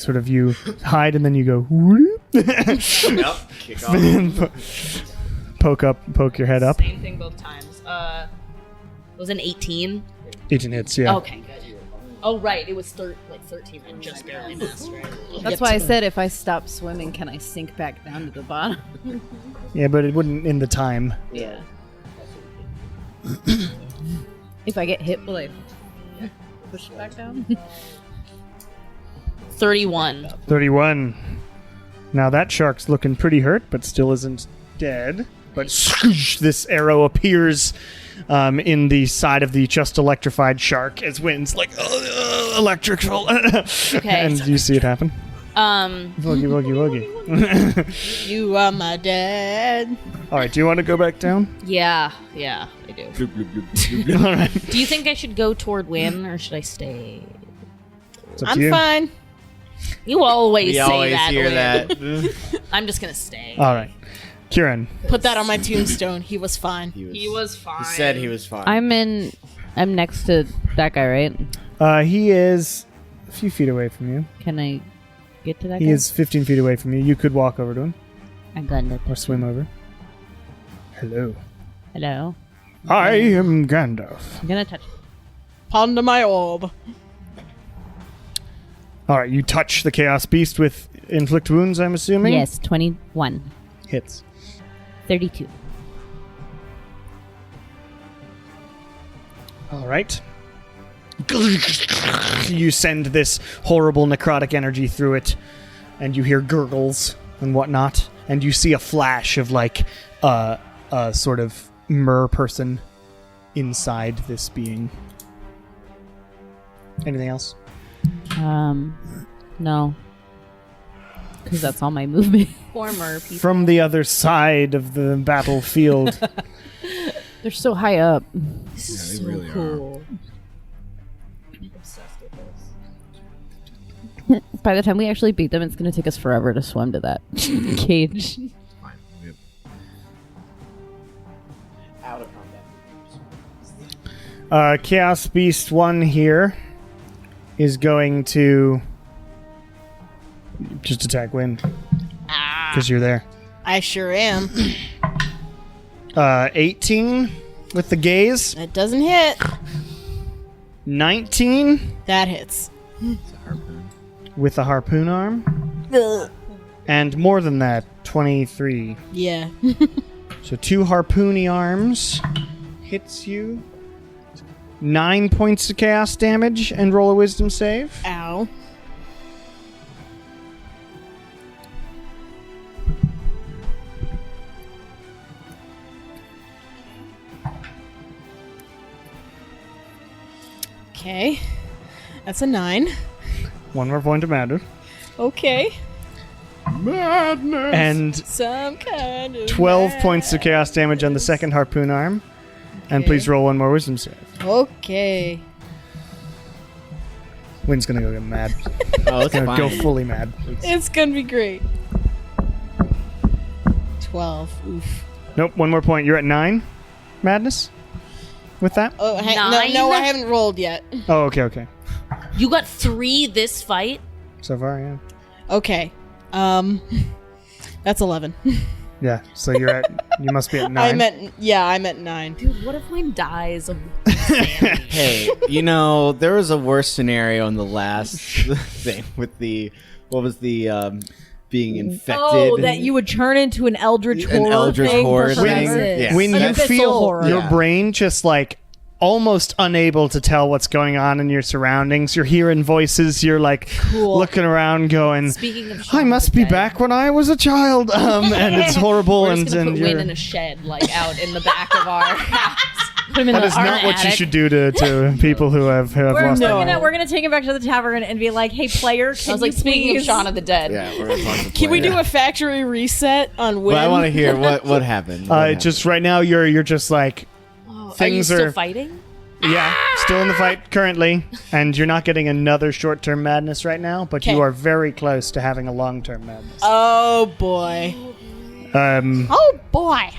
hide, and then you go whoop, Yep. Kick off. poke your head up. Same thing both times. It was an 18. 18 hits, yeah. Okay, good. Oh, right. It was 13. I just barely missed, right? That's why I said if I stop swimming, can I sink back down to the bottom? Yeah, but it wouldn't in the time. Yeah. If I get hit, will I push back down? 31. 31. Now that shark's looking pretty hurt, but still isn't dead. But this arrow appears in the side of the just electrified shark as Wind's like electrical. Okay. And you see it happen. Woogie, woogie, woogie. You are my dad. All right, do you want to go back down? Yeah, I do. All right. Do you think I should go toward Win or should I stay? It's up to I'm you. fine. You always We say always that. hear Win. that. I'm just gonna stay. All right. Kieran. Put that on my tombstone. He was fine. He was fine. He said he was fine. I'm next to that guy, right? He is a few feet away from you. Can I get to that He guy? is 15 feet away from you. You could walk over to him I'm going to or swim over. Hello. Hello. I am Gandalf. I'm gonna touch. Ponder my orb. All right, you touch the Chaos Beast with inflict wounds, I'm assuming? Yes, 21. Hits. 32. All right. You send this horrible necrotic energy through it, and you hear gurgles and whatnot, and you see a flash of like a sort of mer person inside this being. Anything else? No. Because that's all my movement. Former people. From the other side of the battlefield. They're so high up. This is Yeah, so they really are. cool. By the time we actually beat them, it's going to take us forever to swim to that cage. Out of combat. Chaos Beast 1 here is going to just attack Wind. Because you're there. I sure am. 18 with the gaze. That doesn't hit. 19 That hits. It's a harpoon. with the harpoon arm. And more than that, 23. Yeah. So 2 harpoony arms hits you. 9 points of chaos damage and roll a wisdom save. Ow. Okay. That's a 9. 1 more point of matter. Okay. And Some kind of 12 mad. points of chaos damage on the second harpoon arm. And Okay. please roll 1 more wisdom save. Okay. Wind's gonna go get mad. Oh, it's Gonna fine. go fully mad. It's gonna be great. 12. Oof. Nope, 1 more point. You're at 9 madness with that? Oh, no, Nine? no, I haven't rolled yet. Oh, okay. You got 3 this fight? So far, yeah. Okay. That's 11. Yeah, so you're at, you must be at 9. I'm at 9. Dude, what if Wayne dies of Hey, there was a worse scenario in the last thing with the what was the being infected. Oh, that you would turn into an eldritch horror eldritch thing horror for thing. forever. Yeah. When An you abyssal feel horror. your Yeah. brain just like almost unable to tell what's going on in your surroundings, you're hearing voices, you're like looking around going, Speaking of Shaun I of must the be Dead, back when I was a child. And it's horrible. We're and just gonna and put Win you're, in a shed, like out in the back of our house. Put him in that the is not what you should do to people who have lost their We're gonna take him back to the tavern and be like, "Hey, player, can I was like, you speaking of please- Shaun of the Dead. Yeah, we're gonna talk to Can we player. do a factory reset on Win? But I want to hear what happened. What happened? just right now, you're just like Are you things still are. fighting? Yeah, still in the fight currently, and you're not getting another short-term madness right now, but you Okay. are very close to having a long-term madness. Oh boy. Oh boy.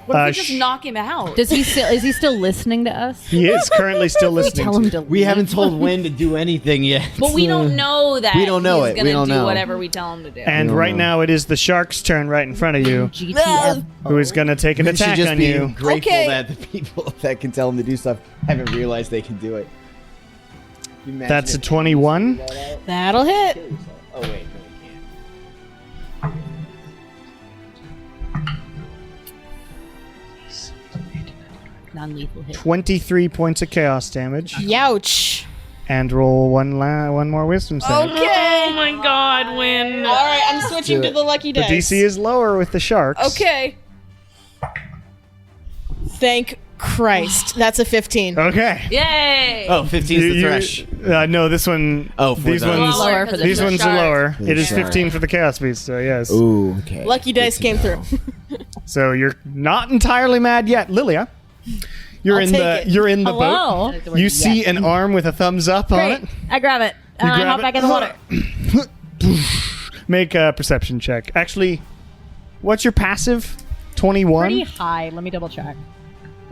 What if we just knock him out? Does he still? Is he still listening to us? He is currently still listening. Tell to him you. to. We haven't told Win to do anything yet. But we don't know that We don't know he's it. gonna We don't do know. whatever we tell him to do. And don't right know. now, it is the shark's turn right in front of you, GTF. who is going to take an We should attack just on be you. grateful Okay. that the people that can tell them to do stuff haven't realized they can do it. Can you imagine That's a if- 21. That'll hit. Oh wait, no, you can't. Non-lethal hit. 23 points of chaos damage. Youch. And roll one more wisdom save. Okay. Oh my God, Win. All right, I'm switching do to it. the lucky The dice. DC is lower with the sharks. Okay. Thank Christ. That's a 15. Okay. Yay! Oh, 15 is the thresh. No, this one. Oh, for these the- ones. Lower for the These ones are lower. The It is shark. 15 for the chaos beast. So yes. Ooh, okay. Lucky Good dice to came know. through. So you're not entirely mad yet, Lilia. You're I'll in take the. it. You're in the boat. Hello. You see an arm with a thumbs up on Great. it. I grab it. And I grab hop it. back in the water. Make a perception check. Actually, what's your passive? 21. Pretty high. Let me double check.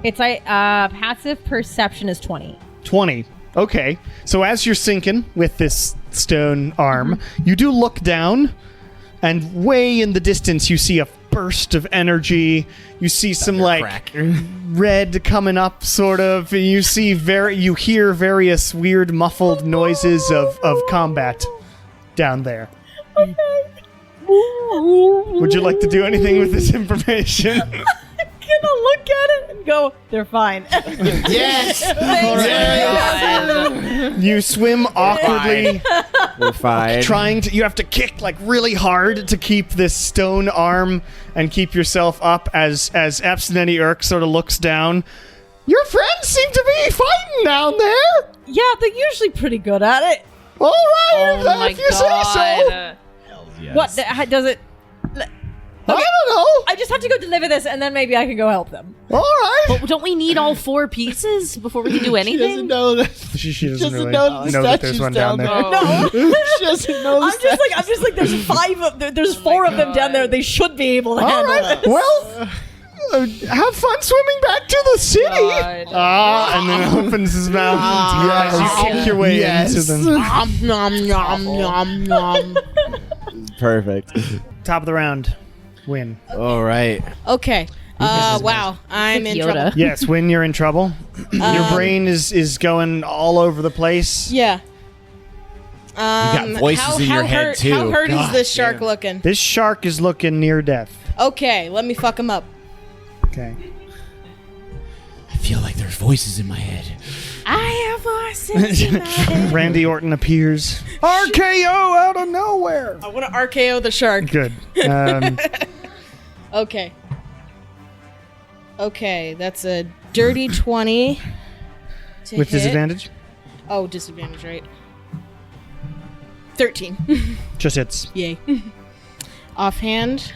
It's like passive perception is 20. 20. Okay. So as you're sinking with this stone arm, you do look down, and way in the distance you see a burst of energy. You see some like red coming up, sort of. And you see you hear various weird muffled noises of combat down there. Would you like to do anything with this information? Gonna look at it and go, they're fine. Yes! You swim awkwardly. We're fine. You have to kick like really hard to keep this stone arm and keep yourself up as Epsoneni Urk sort of looks down. Your friends seem to be fighting down there. Yeah, they're usually pretty good at it. All right, Oh my if you say so. God. What does it? I don't know. I just have to go deliver this, and then maybe I can go help them. All right. But don't we need all 4 pieces before we can do She doesn't anything? know that. She doesn't really know the that there's statue's one down there. Oh. She doesn't know the I'm just like, there's 4 of them down there. They should be able to All handle right. it. Well, have fun swimming back to the city. God. And then it opens his mouth. As you kick your way into them. Nom, nom, nom, nom. Perfect. Top of the round. Win. All right. Okay. Wow. I'm in Yoda. trouble. Yes, when you're in trouble. Your brain is going all over the place. Yeah. got voices in your head, hurt, too. How hurt is God this shark damn. looking? This shark is looking near death. Okay, let me fuck him up. Okay. I feel like there's voices in my head. I have voices in my head. Randy Orton appears. RKO out of nowhere. I want to RKO the shark. Good. Okay. Okay, that's a dirty 20. To With hit. disadvantage? Oh, disadvantage, right? 13. Just hits. Yay. Offhand.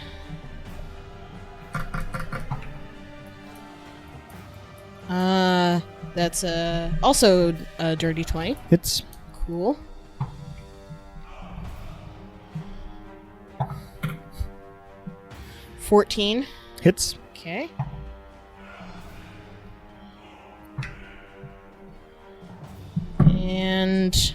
That's also a dirty 20. Hits. Cool. $14. Hits. Okay. And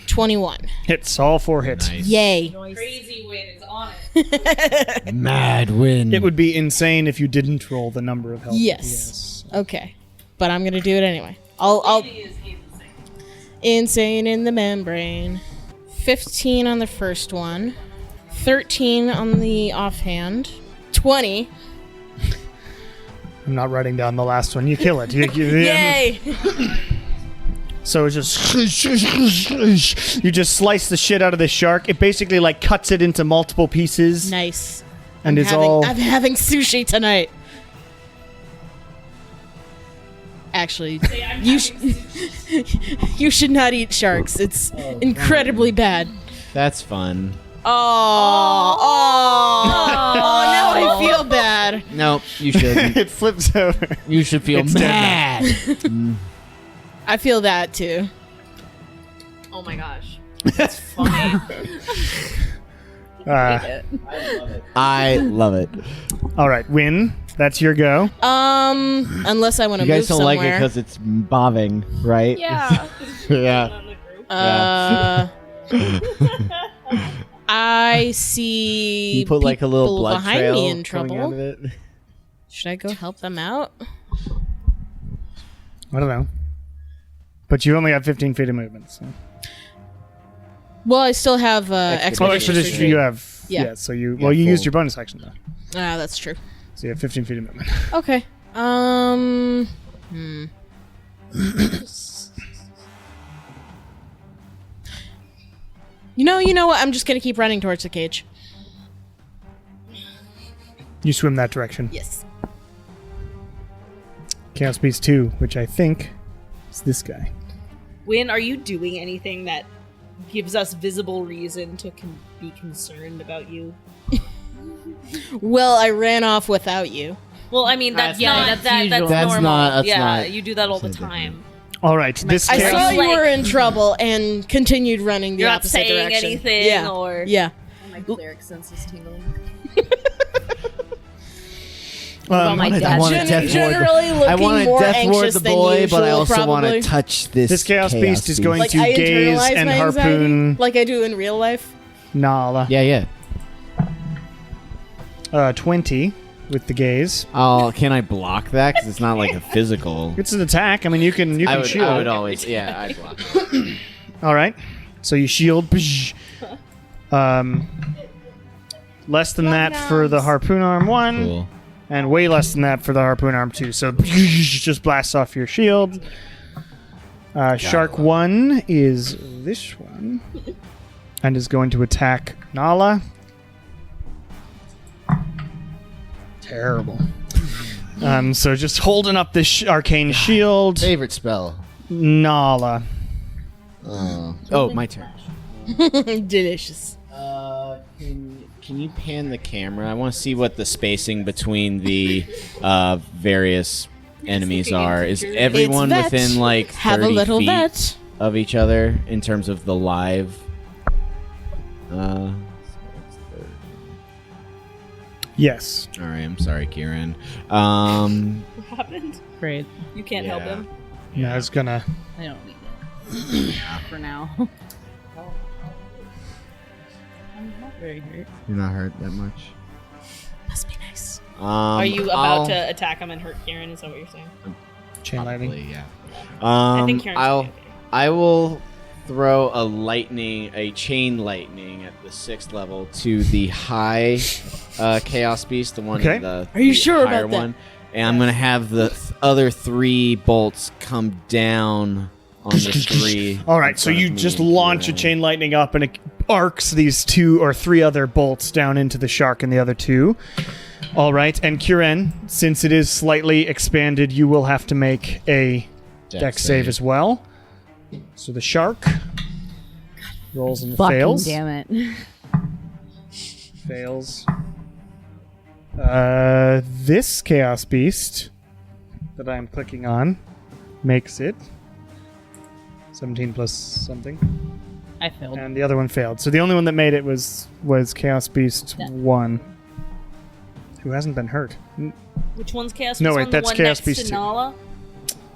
21. Hits. All 4 hits. Yay. Crazy Win is on it. Mad win. It would be insane if you didn't roll the number of health. Yes. Okay. But I'm going to do it anyway. I'll insane in the membrane. 15 on the first one. 13 on the offhand. 20. I'm not writing down the last one. You kill it. Yay! So it's just you just slice the shit out of the shark. It basically like cuts it into multiple pieces, Nice. and it's all. I'm having sushi tonight. Actually, you should not eat sharks. It's incredibly bad. That's fun. Oh, now I feel bad. bad. No, you shouldn't. It flips over. You should feel It's dead mad. I feel that too. Oh my gosh. That's funny. I love it. All right, Win. That's your go. Unless I want to You move guys don't somewhere. like it because it's bobbing, right? Yeah. Yeah. I see. You put like a little people blood behind trail me in coming trouble. out of it. Should I go help them out? I don't know. But you only have 15 feet of movement. So. Well, I still have Oh, expedition. expedition you have. Yeah. Yeah. So you Yeah, you used full. your bonus action though. Ah, that's true. So you have 15 feet of movement. Okay. You know what? I'm just gonna keep running towards the cage. You swim that direction. Yes. Chaos Beast 2, which I think is this guy. Win, are you doing anything that gives us visible reason to be concerned about you? Well, I ran off without you. Well, I mean, that's Yeah, not that's that's usual. That's normal. not- that's yeah, not- you do that all the that's not time. All right, this I chaos. saw you like- were in trouble and continued running the You're not opposite saying direction. anything, Yeah. or Yeah. My cleric sense is tingling. Um, my I dad. want to death Generally ward. I looking want to more death ward anxious the than boy, usual, but I also want probably. to touch this. This chaos beast is going Like to I gaze internalize and my harpoon anxiety, like I do in real life. Nala. Yeah. 20 with the gaze. Oh, can I block that? Because it's not like a physical. It's an attack. I mean, you can shield. I would always. Yeah, I'd block. All right. So you shield. Less than that for the harpoon arm 1. Cool. And way less than that for the harpoon arm 2. So just blasts off your shield. Shark 1 is this one. And is going to attack Nala. Terrible. So just holding up this arcane shield. Favorite spell. Nala. Oh, my turn. Delicious. Can you pan the camera? I want to see what the spacing between the various enemies are. Is everyone It's vet. within like 30 Have a little feet vet. of each other in terms of the live? Yes. All right, I'm sorry, Kieran. What happened? Great. You can't help Yeah. him. Yeah, I was gonna. I don't need it. For now. I'm not very hurt. You're not hurt that much. Must be nice. Are you about to attack him and hurt Kieran? Is that what you're saying? Chain lightning. Probably, yeah. I think Kieran's I'll gonna be okay. I will throw a chain lightning at the 6th level to the high chaos beast, the one Okay. in the Are you the sure higher about that? one, and I'm gonna have the other 3 bolts come down on the 3. All right, so in front you of me just and launch a Kieran. chain lightning up, and it arcs these 2 or 3 other bolts down into the shark and the other 2. All right, and Kieran, since it is slightly expanded, you will have to make a dex save as well. So the shark rolls and Fucking fails. damn it. Fails. This chaos beast that I'm clicking on makes it 17 plus something. I failed. And the other one failed. So the only one that made it was Chaos Beast 1, who hasn't been hurt. Which one's Chaos No, Beast wait, one? that's The one Chaos next Beast to 2. Nala?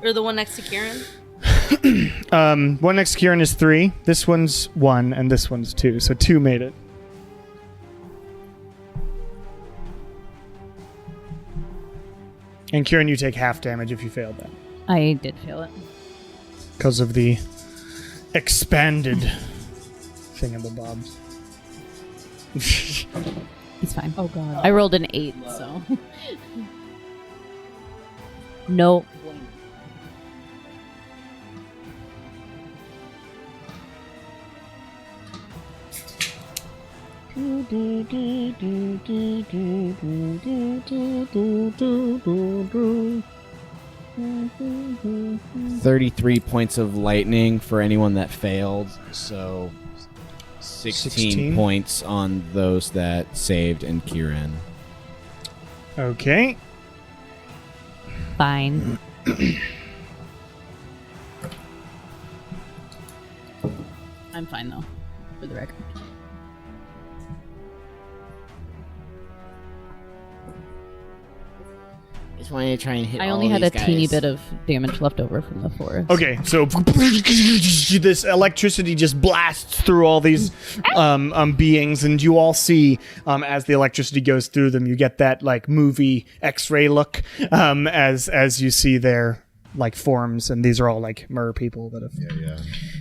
Or the one next to Kieran? One next to Kieran is 3. This one's 1, and this one's 2. So 2 made it. And Kieran, you take half damage if you failed that. I did fail it. Because of the expanded thingamabobs. It's fine. Oh god. I rolled an 8, so. No. Well, 33 points of lightning for anyone that failed. So 16 16? points on those that saved and Kieran. Okay. Fine. I'm fine though, for the record. Just wanted to try and hit. I all only had a these teeny guys. bit of damage left over from the forest. Okay, so this electricity just blasts through all these beings, and you all see as the electricity goes through them, you get that like movie X-ray look as you see their like forms, and these are all like mer people that have,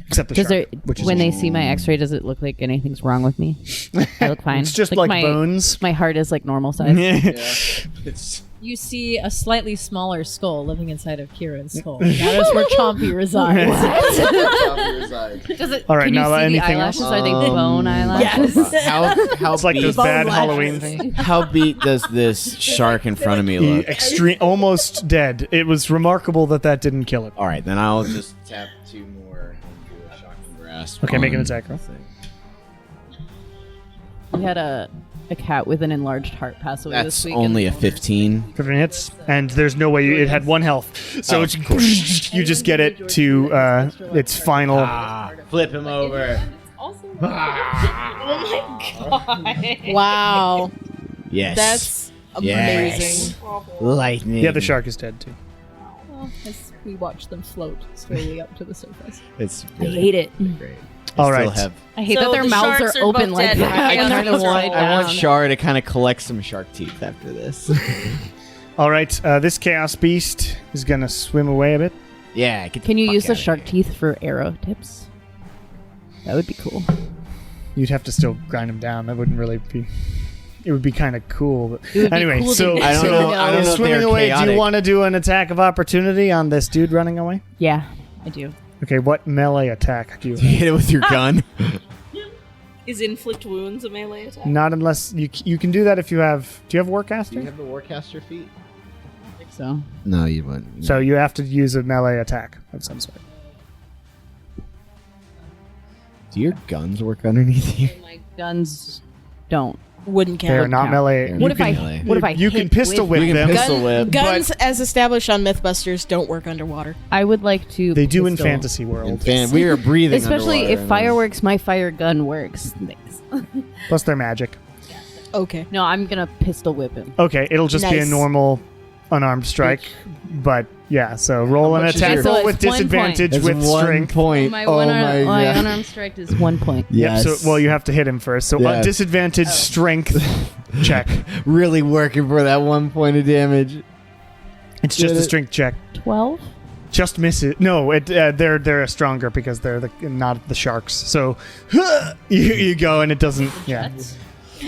except the Does shark, it, which is when they see my X-ray, does it look like anything's wrong with me? I look fine. it's just like my bones. My heart is like normal size. It's You see a slightly smaller skull living inside of Kieran's skull. That is where Chompy resides. Does it? All right, can you now see the anything eyelashes? else? Are they bone eyelashes? how It's like those beat, bad lashes. Halloween things. how beat does this shark in front of me look? Extreme, almost dead. It was remarkable that didn't kill it. All right, then I'll just tap 2 more and do a shocking grasp. Okay, make an on attack roll. the thing. We had a cat with an enlarged heart pass away this That's week. only a 15. 15 hits, and there's no way it had 1 health. So it's you just get it to its final. Flip him over. Wow. Yes. That's Yes. amazing. Lightning. Yeah, the shark is dead too. As we watch them float slowly up to the surface. It's I really hate it. great. All Still right. have- I hate So that their the mouths sharks are are open both like dead. that. I I kind of want. I want down. Shar to kind of collect some shark teeth after this. All right. This chaos beast is gonna swim away a bit. Yeah. Get Can you fuck use the outta shark here. teeth for arrow tips? That would be cool. You'd have to still grind him down. That wouldn't really be. It would be kind of cool. But It would be anyway, cool to so do. I don't know. I don't know if swimming they're away. Do chaotic. you want to do an attack of opportunity on this dude running away? Yeah, I do. Okay, what melee attack do you have? Hit it with your gun. Is inflict wounds a melee attack? Not unless you can do that if you have. Do you have Warcaster? the Warcaster feat? I think so. No, you wouldn't. So you have to use a melee attack of some sort. Do your guns work underneath you? My guns don't. Wouldn't They are count. not They're melee. not What if I? melee. What if I? You can hit pistol whip You can them. pistol whip. Guns, as established on Mythbusters, don't work underwater. I would like to. They do in pistol- fantasy world. And fan, we are breathing. Especially underwater if and fire works, my fire gun works. Thanks. Plus their magic. Okay. No, I'm gonna pistol whip him. Okay, it'll just be a Nice. normal unarmed strike. But yeah, so roll an much is attack your- roll So with it's 1 point. disadvantage That's with 1 strength. point. My oh one my my god. unarmed strike is 1 point. Yes. Yep, so well you have to hit him first. So Yes. disadvantage strength check. Really working for that 1 point of damage. It's just Did a it. strength check. 12. Just miss it. No, they're stronger because they're not the sharks. So you go and it doesn't. Yeah,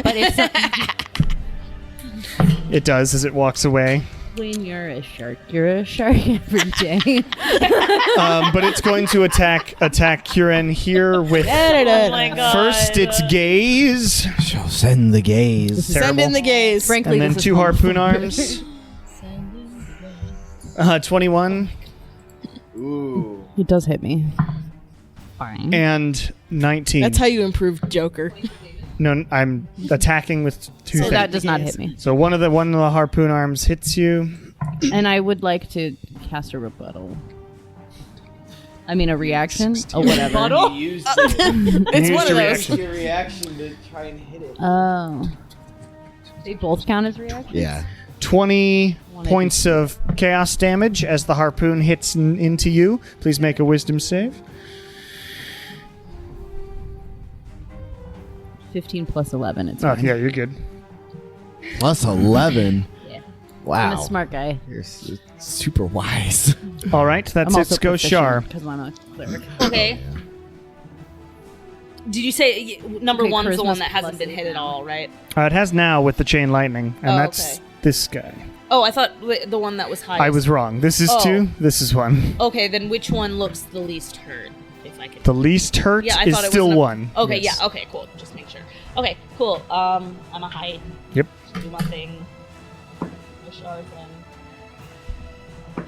But it's it does as it walks away. when you're a shark every day. But it's going to attack Kieran here with Oh my god. first its gaze, Shall send the gaze. Send Terrible. in the gaze. Frankly, and then this is 2 harpoon homophobic. arms. 21 Ooh. It does hit me. Fine. and 19. That's how you improve Joker. No, I'm attacking with 2 So things. that does not hit me. So one of the harpoon arms hits you. And I would like to cast a rebuttal. I mean, a reaction? A whatever. You used It's Use one of your those. reaction. your reaction to try and hit it. Oh. They both count as reactions? Yeah. 20 points of chaos damage as the harpoon hits into you. Please make a wisdom save. 15 plus 11. It's Oh, fine. yeah, you're good. Plus 11. Yeah. Wow. I'm a smart guy. You're super wise. All right, that's I'm it. also Go Shar. because I'm a cleric. Okay. Did you say number Okay, one's the one charisma's that hasn't plus been hit at 8 all, right? It has now with the chain lightning, and Oh, that's okay. this guy. Oh, I thought the one that was highest. I was wrong. This is Oh. 2. This is 1. Okay, then which one looks the least hurt? If I could. The least hurt Yeah, I is thought it was still an- 1. Okay, Yes. yeah, okay, cool. Just make sure. Okay, cool. I'm a hide. Yep. Do my thing. My shard then.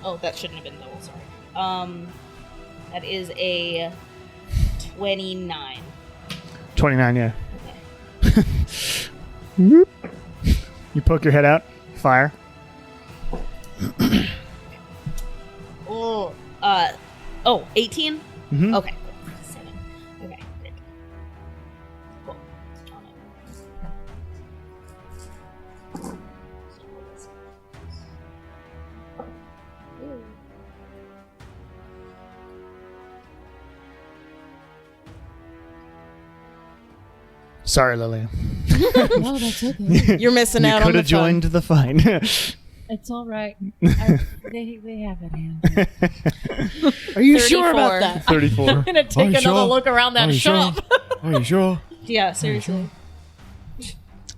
Oh, that shouldn't have been double, sorry. That is a 29. 29, yeah. Okay. Whoop. You poke your head out. fire. Oh, 18? Mhm. Okay. 7. Okay, great. Cool. On it. Sorry, Lilia. No, that's okay. You're missing You out on could the have joined the fun. It's all right. They have it in. Are you sure about 34. that? 34. I'm gonna take another sure? look around that shop. Are you sure? Yeah, seriously.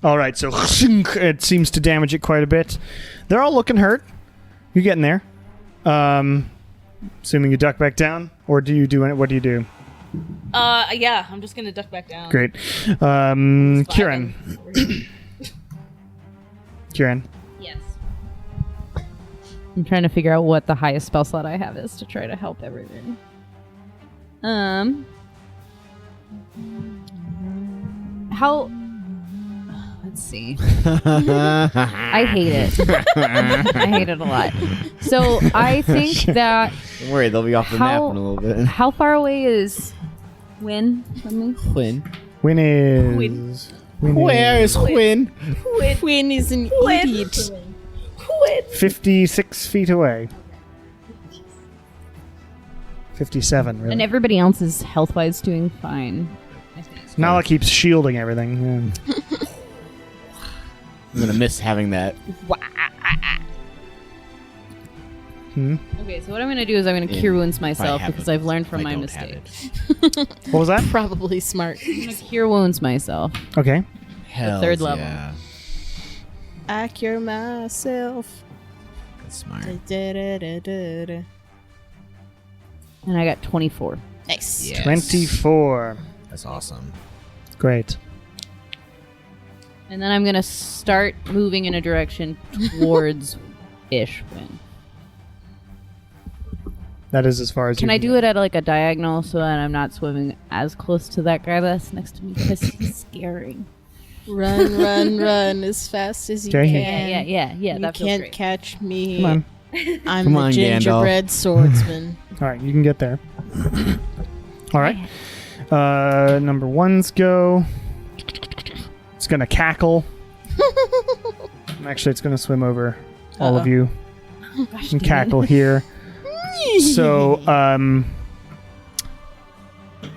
All right, so it seems to damage it quite a bit. They're all looking hurt. You're getting there. Assuming you duck back down, or do you do it? What do you do? Yeah, I'm just gonna duck back down. Great. Kieran. Kieran. Yes. I'm trying to figure out what the highest spell slot I have is to try to help everything. How? Let's see. I hate it. I hate it a lot. So I think that Don't worry, they'll be off the map How- in a little bit. how far away is Win from me? Quinn. Win is. Where is Quinn? Quinn is an idiot. 56 feet away. 57, really. And everybody else is health-wise doing fine. I think. Nala keeps shielding everything. Yeah. I'm gonna miss having that. Okay, so what I'm going to do is I'm going to In- cure wounds I myself have because it. I've learned from I my don't have mistakes. What was that? Probably smart. I'm going to cure wounds myself. Okay. Hell third level. Yeah. I cure myself. That's smart. Da-da-da-da-da. And I got 24. Nice. Yes. 24. That's awesome. Great. And then I'm going to start moving in a direction towards Ish Win. That is as far as Can you I do it at like a diagonal so that I'm not swimming as close to that guy that's next to me because he's scary. Run, run, run as fast as you Okay. can. Yeah. You That feels can't great. catch me. Come on. I'm Come the on, gingerbread swordsman. All right, you can get there. All right. Number one's go. It's going to cackle. Actually, it's going to swim over all of you and cackle here. So,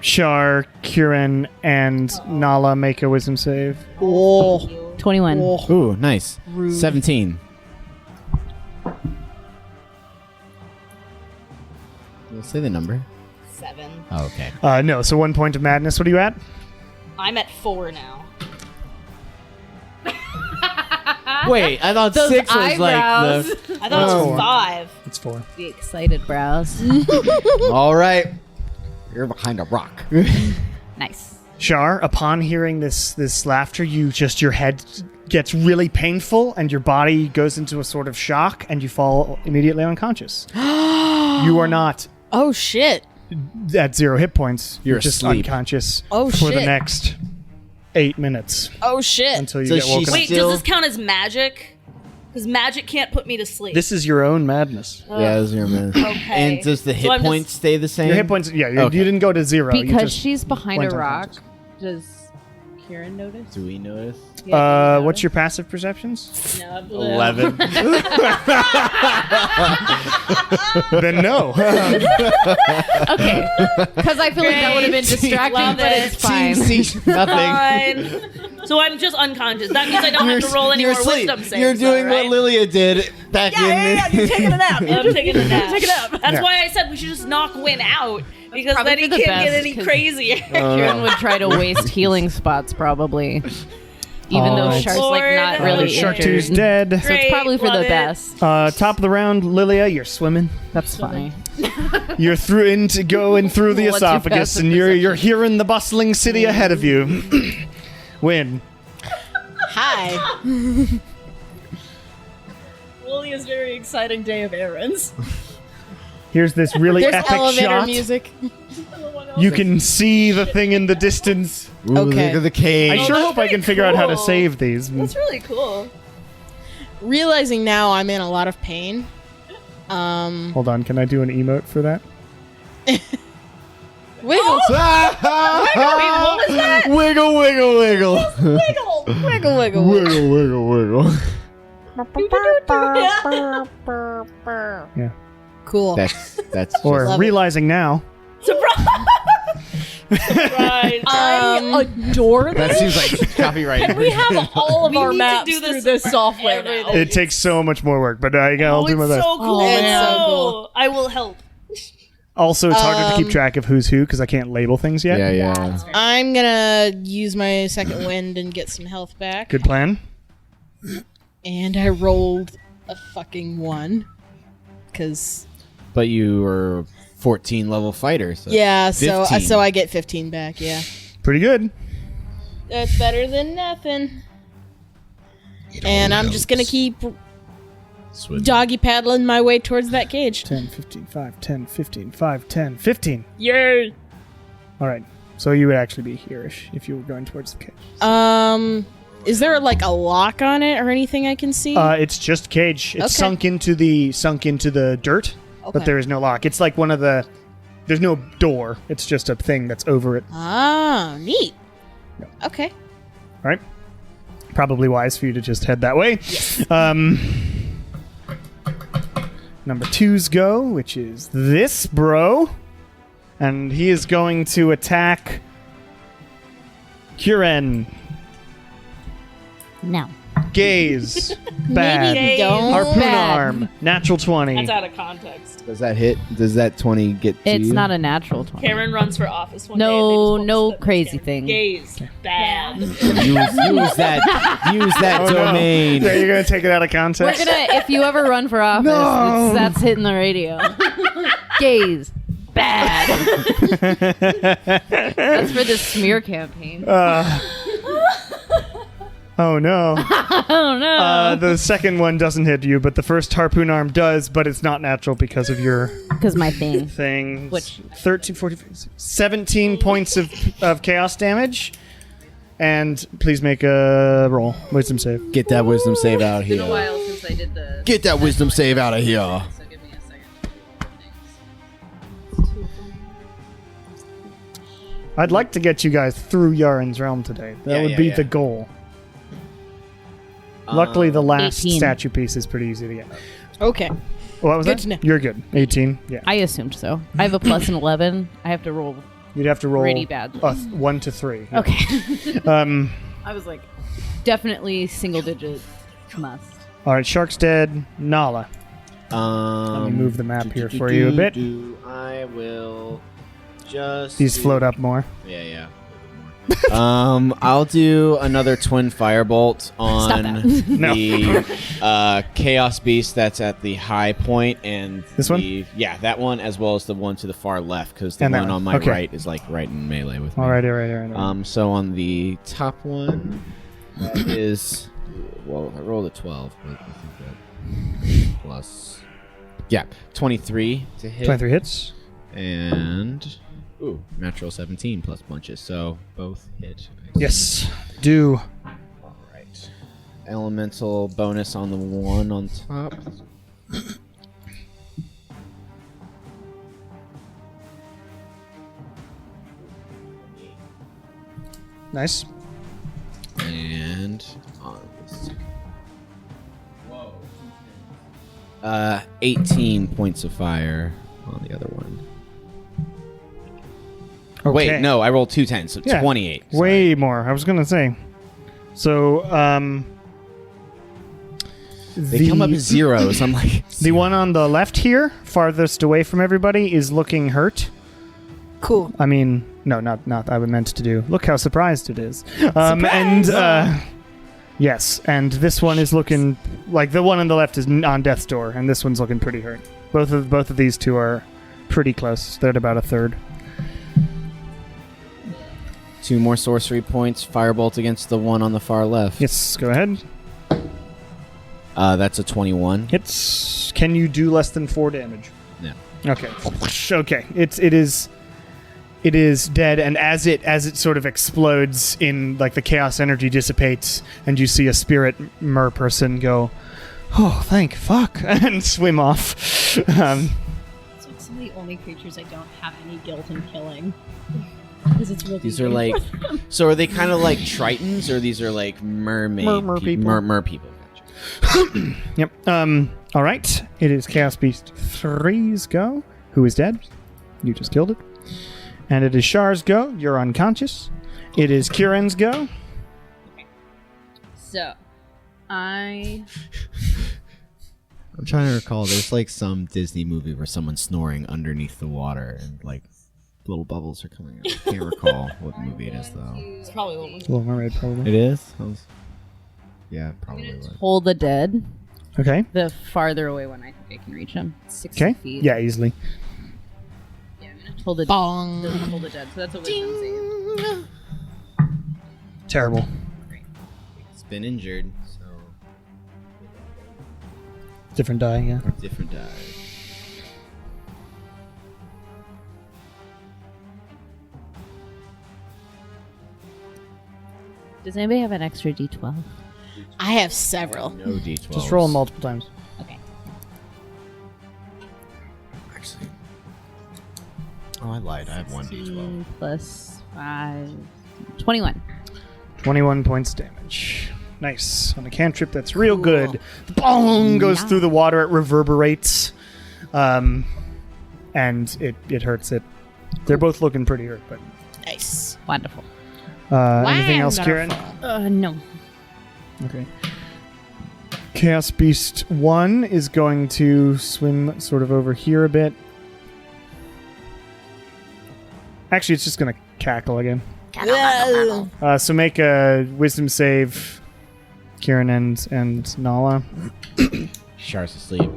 Shar, Kieran, and Nala make a wisdom save. Oh. 21. Ooh, nice. Rude. 17. We'll say the number. 7. Oh, okay. No, so 1 point of madness. What are you at? I'm at 4 now. Wait, I thought Those 6 was eyebrows. like the. I thought Oh. it was 5. It's 4. The excited brows. All right. You're behind a rock. Nice. Shar, upon hearing this laughter, your head gets really painful and your body goes into a sort of shock and you fall immediately unconscious. You are not Oh, shit. at 0 hit points. You're just asleep. unconscious Oh, for the shit. next 8 minutes Oh, shit. until you So get woken she's- up. Wait, Still- does this count as magic? Because magic can't put me to sleep. This is your own madness. Yeah, those are your men. Okay. And does the hit I'm just- points stay the same? Your hit points, yeah, Okay. you didn't go to 0. you Because just she's behind went a rock, unconscious. does Kieran notice? Do we notice? What's your passive perceptions? No, 11. Then no. Okay. Because I feel like that would have been distracting, Love but it. it's fine. Team C, nothing. Fine. So I'm just unconscious. That means I don't have to roll any you're more asleep. wisdom saves. You're doing though, right? what Lilia did back in. You're taking a nap. I'm taking a nap. Take it up. That's Yeah. why I said we should just knock Win out. Because probably then he for the can't get best, any 'cause- crazier. Kieran would try to waste healing spots, probably. Even though Alright. Shark's like not Lord. really Shark injured. 2's dead. So it's Great, probably for love the it. best. Top of the round, Lilia, you're swimming. That's fine. You're going through the What's your esophagus, passive and you're hearing the bustling city ahead of you. Win. Hi. Lilia's very exciting day of errands. Here's this really There's epic elevator shot. music. You can see the thing in the distance. Ooh, Okay. look at the cave. I sure hope I can figure out how to cool. save these. That's really cool. realizing now I'm in a lot of pain. Hold on, can I do an emote for that? Wiggle. Wait, what was that? Wiggle, wiggle, wiggle. Wiggle, wiggle, wiggle. Wiggle, wiggle, wiggle. Yeah. Cool. That's Or Love it. realizing now. Right. I adore that this. seems like copyright. We have all of We our need to maps do this through this software now. everything. It takes so much more work, but I'll do my it's best. so cool. Oh, It's man. so Cool. I will help. Also, it's harder to keep track of who's who because I can't label things yet. Yeah. I'm gonna use my second wind and get some health back. Good plan. And I rolled a fucking 1. Cause But you were 14 level fighter. So yeah, so 15. I get 15 back. Yeah, Pretty good. that's better than nothing. And I'm just gonna keep doggy paddling my way towards that cage. 10, 15, 5, 10, 15, 5, 10, 15. Yay. All right. So you would actually be here-ish if you were going towards the cage. Is there like a lock on it or anything I can see? It's just a cage. It's Okay. sunk into the dirt, Okay. but there is no lock. It's like one of the. There's no door. It's just a thing that's over it. Ah, neat. Yeah. Okay. All right. Probably wise for you to just head that way. Number 2's go, which is this bro, and he is going to attack Kuren. No. Gaze. Bad. Maybe don't. Harpoon Bad. arm. Natural 20. That's out of context. Does that hit? Does that 20 get to It's you? not a natural 20. Karen runs for office one day. No, and they just want no to crazy Karen. thing. Gaze. Bad. Use that Oh, no. domain. Yeah, you're going to take it out of We're context? gonna, if you ever run for office, No. that's hitting the radio. Gaze. Bad. That's for the smear campaign. Oh, no. Oh no. The second one doesn't hit you, but the first harpoon arm does, but it's not natural because of your Because my thing. thing. Which- 13, 14, 17 points of chaos damage. And please make a roll. Wisdom save. Get that wisdom save out It's been a here. while since I did the. Get that wisdom save out of here. So give me a second. I'd like to get you guys through Yarin's realm today. That Yeah, would yeah, be yeah. the goal. Luckily, the last 18. statue piece is pretty easy to get. Okay. What was Good that? to know. You're good. 18. Yeah. I assumed so. I have a plus an 11. I have to roll. You'd have to roll Pretty badly. 1 to 3. Yeah. Okay. Um. I was like, definitely single digit must. All right. Shark's dead. Nala. Let me move the map here for you a bit. I will just. These float up more. Yeah. I'll do another twin firebolt on that. No. the chaos beast that's at the high point, and This one? Yeah, that one, as well as the one to the far left, because the And that one one. on my Okay. right is like right in melee with me. All right. So on the top one is, well, I rolled a 12, but I think that plus, 23 to hit. 23 hits. And natural 17 plus bunches, so both hit. Yes. Do. All right. Elemental bonus on the one on top. Nice. And on this. 18 points of fire on the other one. Okay. Wait, no, I rolled 2 10s, so Yeah. 28. Sorry. Way more. I was gonna say. So, They come up as zeros. I'm like, the one on the left here, farthest away from everybody, is looking hurt. Cool. I mean, no, not I meant to do. Look how surprised it is. And yes, and this one is looking like the one on the left is on death's door, and this one's looking pretty hurt. Both of these two are pretty close. They're at about a third. 2 more sorcery points. Firebolt against the one on the far left. Yes, go ahead. That's a 21. Hits. Can you do less than 4 damage? No. Okay. Okay. It is dead, and as it sort of explodes in like the chaos energy dissipates, and you see a spirit mer person go, Oh, thank fuck, and swim off. It's like some of the only creatures I don't have any guilt in killing. Because it's really These are like, so are they kind of like tritons, or these are like mermaid Mer people. Mer people. Yep. All right. It is Chaos Beast 3's go. Who is dead? You just killed it. And it is Shar's go. You're unconscious. It is Kieran's go. So, I'm trying to recall. There's like some Disney movie where someone's snoring underneath the water and like little bubbles are coming out. I can't recall what movie it is though. It's probably what Little Mermaid, probably. It is. Yeah, probably. Toll the Dead. Okay. The farther away one I think I can reach him. 60 Okay. feet. Yeah, easily. Yeah, I'm gonna Toll the Bong. Toll the Dead. So that's a wisdom save. Terrible. It's been injured, so Different die, yeah. different die. Does anybody have an extra D12? I have several. No D12. Just roll them multiple times. Okay. Actually. Oh, I lied. I have one D12. Plus 5. 21. 21 points damage. Nice. On a cantrip, that's real good. The bong goes through the water. It reverberates. And it hurts it. They're both looking pretty hurt, but... Nice. Wonderful. Anything else, Kieran? No. Okay. Chaos Beast 1 is going to swim sort of over here a bit. Actually, it's just going to cackle again. So make a wisdom save, Kieran and Nala. Shar's asleep.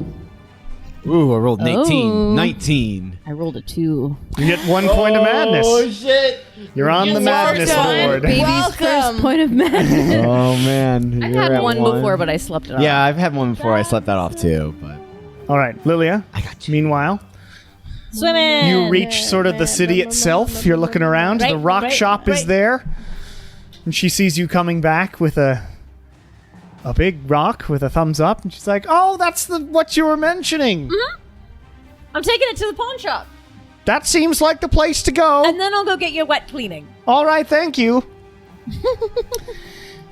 Ooh, I rolled 19. Oh. 19. I rolled a 2. You get 1 point of madness. Oh, shit. You're on the madness board. Baby's Welcome. first point of madness. Oh, man. I've You're had at one before, but I slept it off. Yeah, I've had one before. I slept that off, too. But All right, Lilia. I got you. Meanwhile, Swimming! you reach sort of the city itself. You're looking around. The rock shop is there. And she sees you coming back with a big rock with a thumbs up. And she's like, oh, that's what you were mentioning. I'm taking it to the pawn shop. That seems like the place to go. And then I'll go get your wet cleaning. All right, thank you.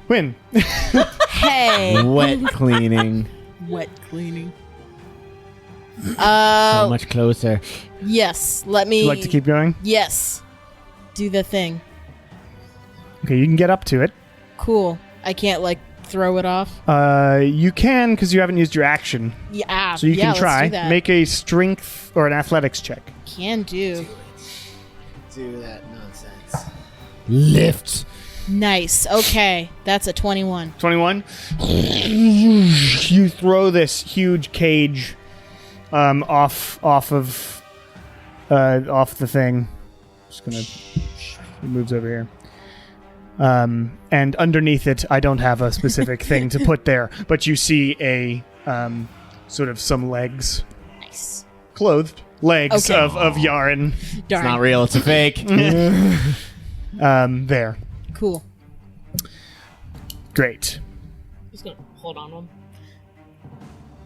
Win. Hey. Wet cleaning. Wet cleaning. So much closer. Yes. Let me. Would you like to keep going? Yes. Do the thing. Okay, you can get up to it. Cool. I can't like throw it off. You can because you haven't used your action. Yeah. So you can let's try. do that. Make a strength or an athletics check. Can do. Do that nonsense. Lift. Nice. Okay. That's a 21. 21. You throw this huge cage off the thing. Just gonna. It moves over here. And underneath it, I don't have a specific thing to put there, but you see a sort of some legs, Nice. clothed legs Okay. of Yarin. Darn. It's not real. It's a fake. There. Cool. Great. Just gonna hold on to him.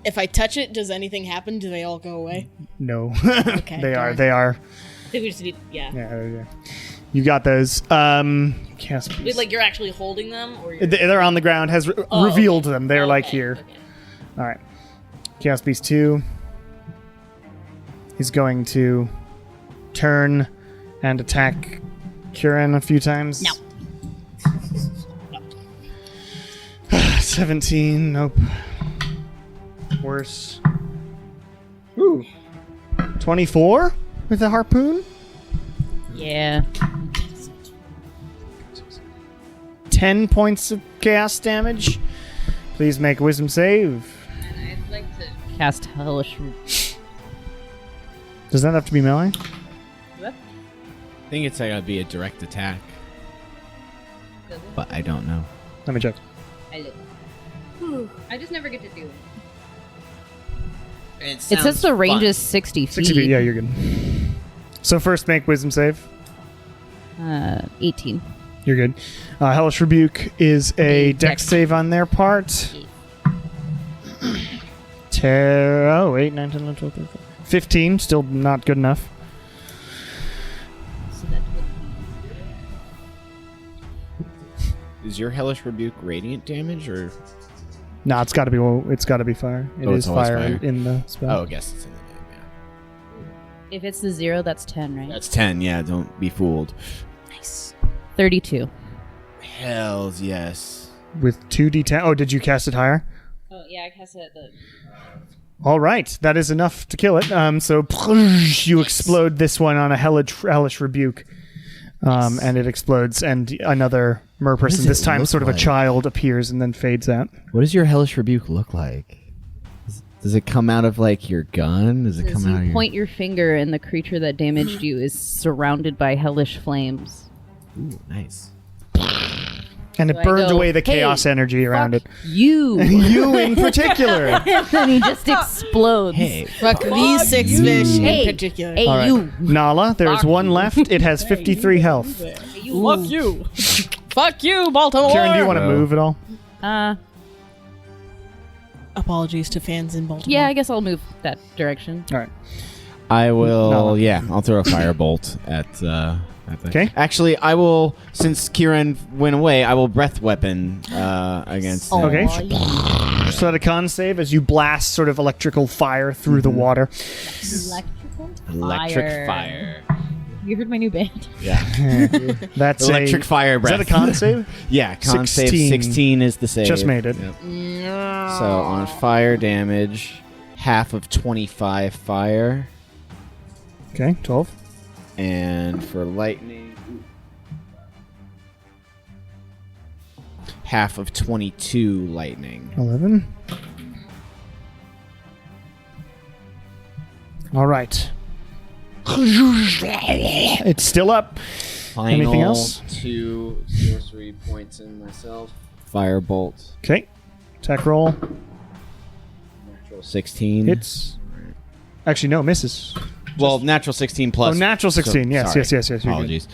If I touch it, does anything happen? Do they all go away? No. Okay. They darn. are. I think we just need, yeah. Yeah. You got those. Chaos Wait, Beast. like you're actually holding them, or you're... They're on the ground. Has Oh, revealed okay. them. They're Oh, like okay, here. okay. All right. Chaos Beast 2 is going to turn and attack Kieran a few times. No. 17. Nope. Worse. Ooh. 24 with a harpoon. Yeah. 10 points of chaos damage. Please make a wisdom save. And I'd like to cast Hellish. Does that have to be melee? I think it's going to be a direct attack. But I don't know. Let me check. I just never get to do it. It It says the range is 60 feet. 60 feet. Yeah, you're good. So first make wisdom save. 18. You're good. Hellish Rebuke is a dex save on their part. Oh, 8, 9, 10, 11, 12, 13, 14. 15, still not good enough. Is your hellish rebuke radiant damage or? No, it's got to be fire. It Oh, is it's always fire fire. in the spell. Oh, I guess it's in the name. Yeah. If it's the 0, that's 10, right? That's 10. Yeah, don't be fooled. Nice. 32. Hells yes. With 2d10. Oh, did you cast it higher? Oh, yeah, I cast it at the... All right, that is enough to kill it. So you explode this one on a hellish rebuke, and it explodes. And another merperson, does this it time look sort of a like? child, appears and then fades out. What does your hellish rebuke look like? Does it come out of like your gun? Does it As come out of you your? point your finger and the creature that damaged you is surrounded by hellish flames. Ooh, nice. And it So I burns go, away the "Hey, chaos energy around it. You! You in particular. And then he just explodes. Hey, Fuck these 6 fish Hey. in particular. Hey, All right. you! Nala, there's one left. It has 53 health. Fuck you. Fuck you, Baltimore. Kieran, do you want to No. move at all? Apologies to fans in Baltimore. Yeah, I guess I'll move that direction. All right. I will. No. Yeah, I'll throw a firebolt at. Okay. Actually, I will. Since Kieran went away, I will breath weapon against. Okay. So at a con save as you blast sort of electrical fire through the water. Electric fire. You heard my new band. Yeah. That's Electric fire Is breath. that a con save? Yeah, con 16. save 16 is the save. Just made it. Yep. So on fire damage, half of 25 fire, Okay, 12. and for lightning, half of 22 lightning. 11. All right. It's still up. Final Anything else? 2 sorcery points in myself. Firebolt, Okay. Attack roll. natural 16. Hits. Actually, no, misses. Well, natural 16 plus. Oh, natural 16. Yes, sorry. yes. You're good. Apologies.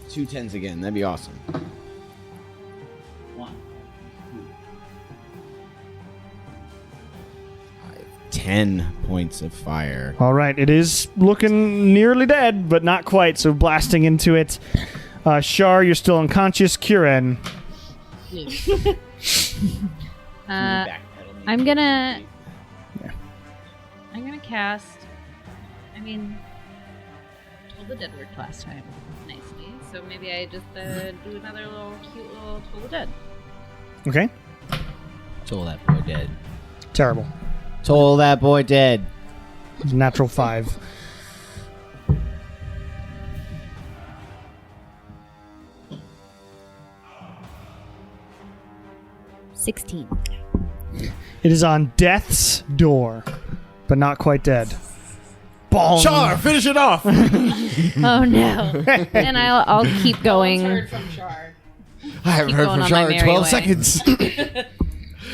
2 10s again. That'd be awesome. 1, 2, 5, 10 points of fire. All right, it is looking nearly dead, but not quite. So blasting into it. Shar, you're still unconscious. Kieran. I'm gonna cast. I mean, Toll the Dead worked last time nicely, so maybe I just do another little cute little Toll the Dead. Okay. Toll that boy dead. Terrible. Toll that boy dead. Natural 5. It is on death's door, but not quite dead. Bong. Char, finish it off. Oh no! And I'll keep going. from Char. I haven't Keep heard going from on Char my in 12 merry seconds.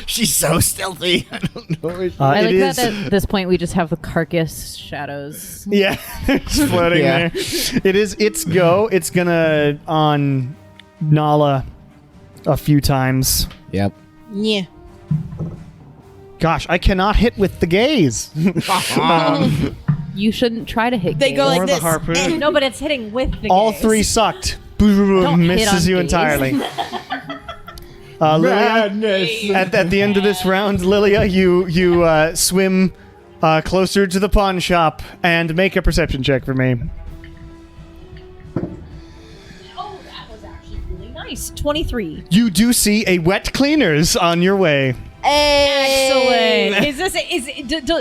She's so stealthy. I don't know where she I it like is. that at this point we just have the carcass shadows. Yeah, it's floating Yeah. there. It is. It's go. It's gonna on Nala a few times. Yep. Yeah. Gosh, I cannot hit with the gaze. You shouldn't try to hit. They go gaze. Or like the this. harpoon. No, but it's hitting with the All gaze. 3 sucked. Don't hit Misses on you gaze. entirely. Lilia, at the end of this round, Lilia, you swim closer to the pawn shop and make a perception check for me. Oh, that was actually really nice. 23. You do see a wet cleaners on your way. Excellent.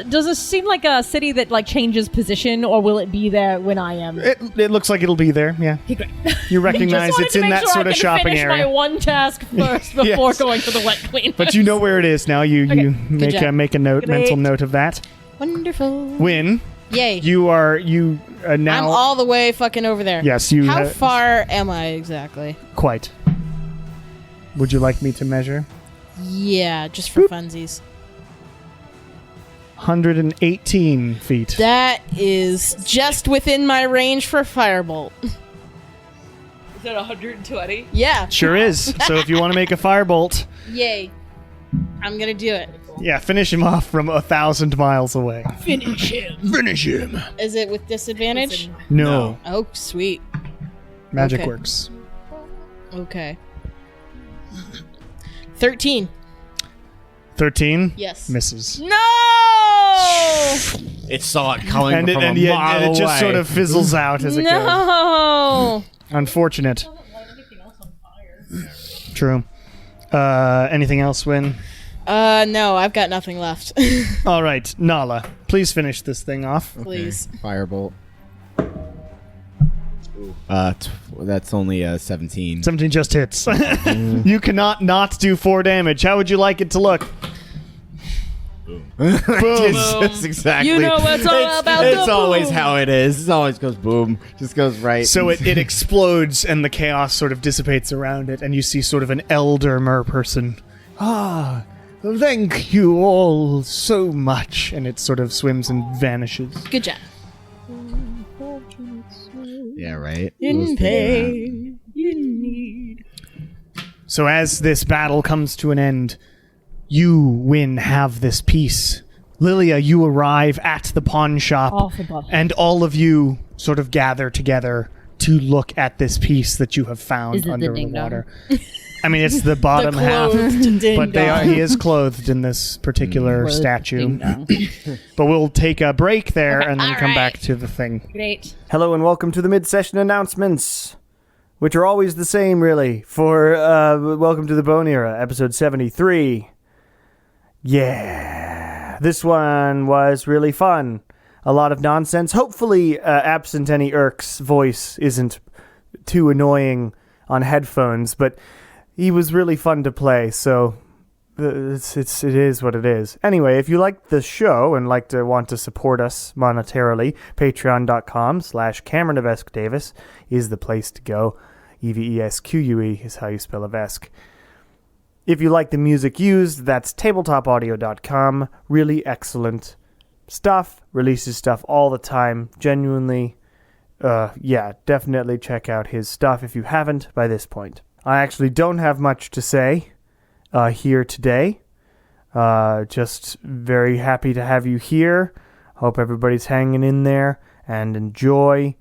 Does this seem like a city that like changes position, or will it be there when I am? It looks like it'll be there. Yeah, Okay, great. you recognize Just wanted it's to in make that sure sort I of can shopping finish area. my one task first before Yes. going for the wet cleaner. But you know where it is now. You make job. make a note, Great. mental note of that. Wonderful. Win. Yay. You now. I'm all the way fucking over there. Yes, you. How ha- far am I exactly? Quite. Would you like me to measure? Yeah, just for funsies. 118 feet. That is just within my range for firebolt. Is that 120? Yeah. Sure is. So if you want to make a firebolt, Yay. I'm gonna do it. yeah, finish him off from 1,000 miles away. Finish him. Is it with disadvantage? No. Oh, sweet. Magic Okay. works. Okay. 13. 13? Yes. Misses. No! It saw it coming And from it, and a yeah, mile and it just away. sort of fizzles out as it goes. No! Unfortunate. True. Anything else, Win? No, I've got nothing left. All right, Nala, please finish this thing off. Please. Firebolt. That's only 17. 17 just hits. You cannot not do 4 damage. How would you like it to look? Boom. That's exactly. You know what's all about It's the always boom. how it is. It always goes boom. Just goes right. So it explodes and the chaos sort of dissipates around it, and you see sort of an elder mer person. Ah, thank you all so much. And it sort of swims and vanishes. Good job. Yeah, right. In pain, you need. So as this battle comes to an end, you, Win, have this piece. Lilia, you arrive at the pawn shop, Oh, for God's sake. and all of you sort of gather together to look at this piece that you have found Is it the under the ding-dong? water. I mean, it's the bottom half, but he is clothed in this particular statue. But we'll take a break there and then come back to the thing. Great. Hello and welcome to the mid-session announcements, which are always the same, really. For Welcome to the Bone Era, episode 73. Yeah, this one was really fun. A lot of nonsense. Hopefully, absent any Irk's voice isn't too annoying on headphones, but he was really fun to play, so it is what it is. Anyway, if you like the show and want to support us monetarily, patreon.com/CameronOfEskDavis is the place to go. EVESQUE is how you spell Avesk. If you like the music used, that's tabletopaudio.com. Really excellent stuff. Releases stuff all the time. Genuinely, definitely check out his stuff if you haven't by this point. I actually don't have much to say here today. Just very happy to have you here. Hope everybody's hanging in there and enjoy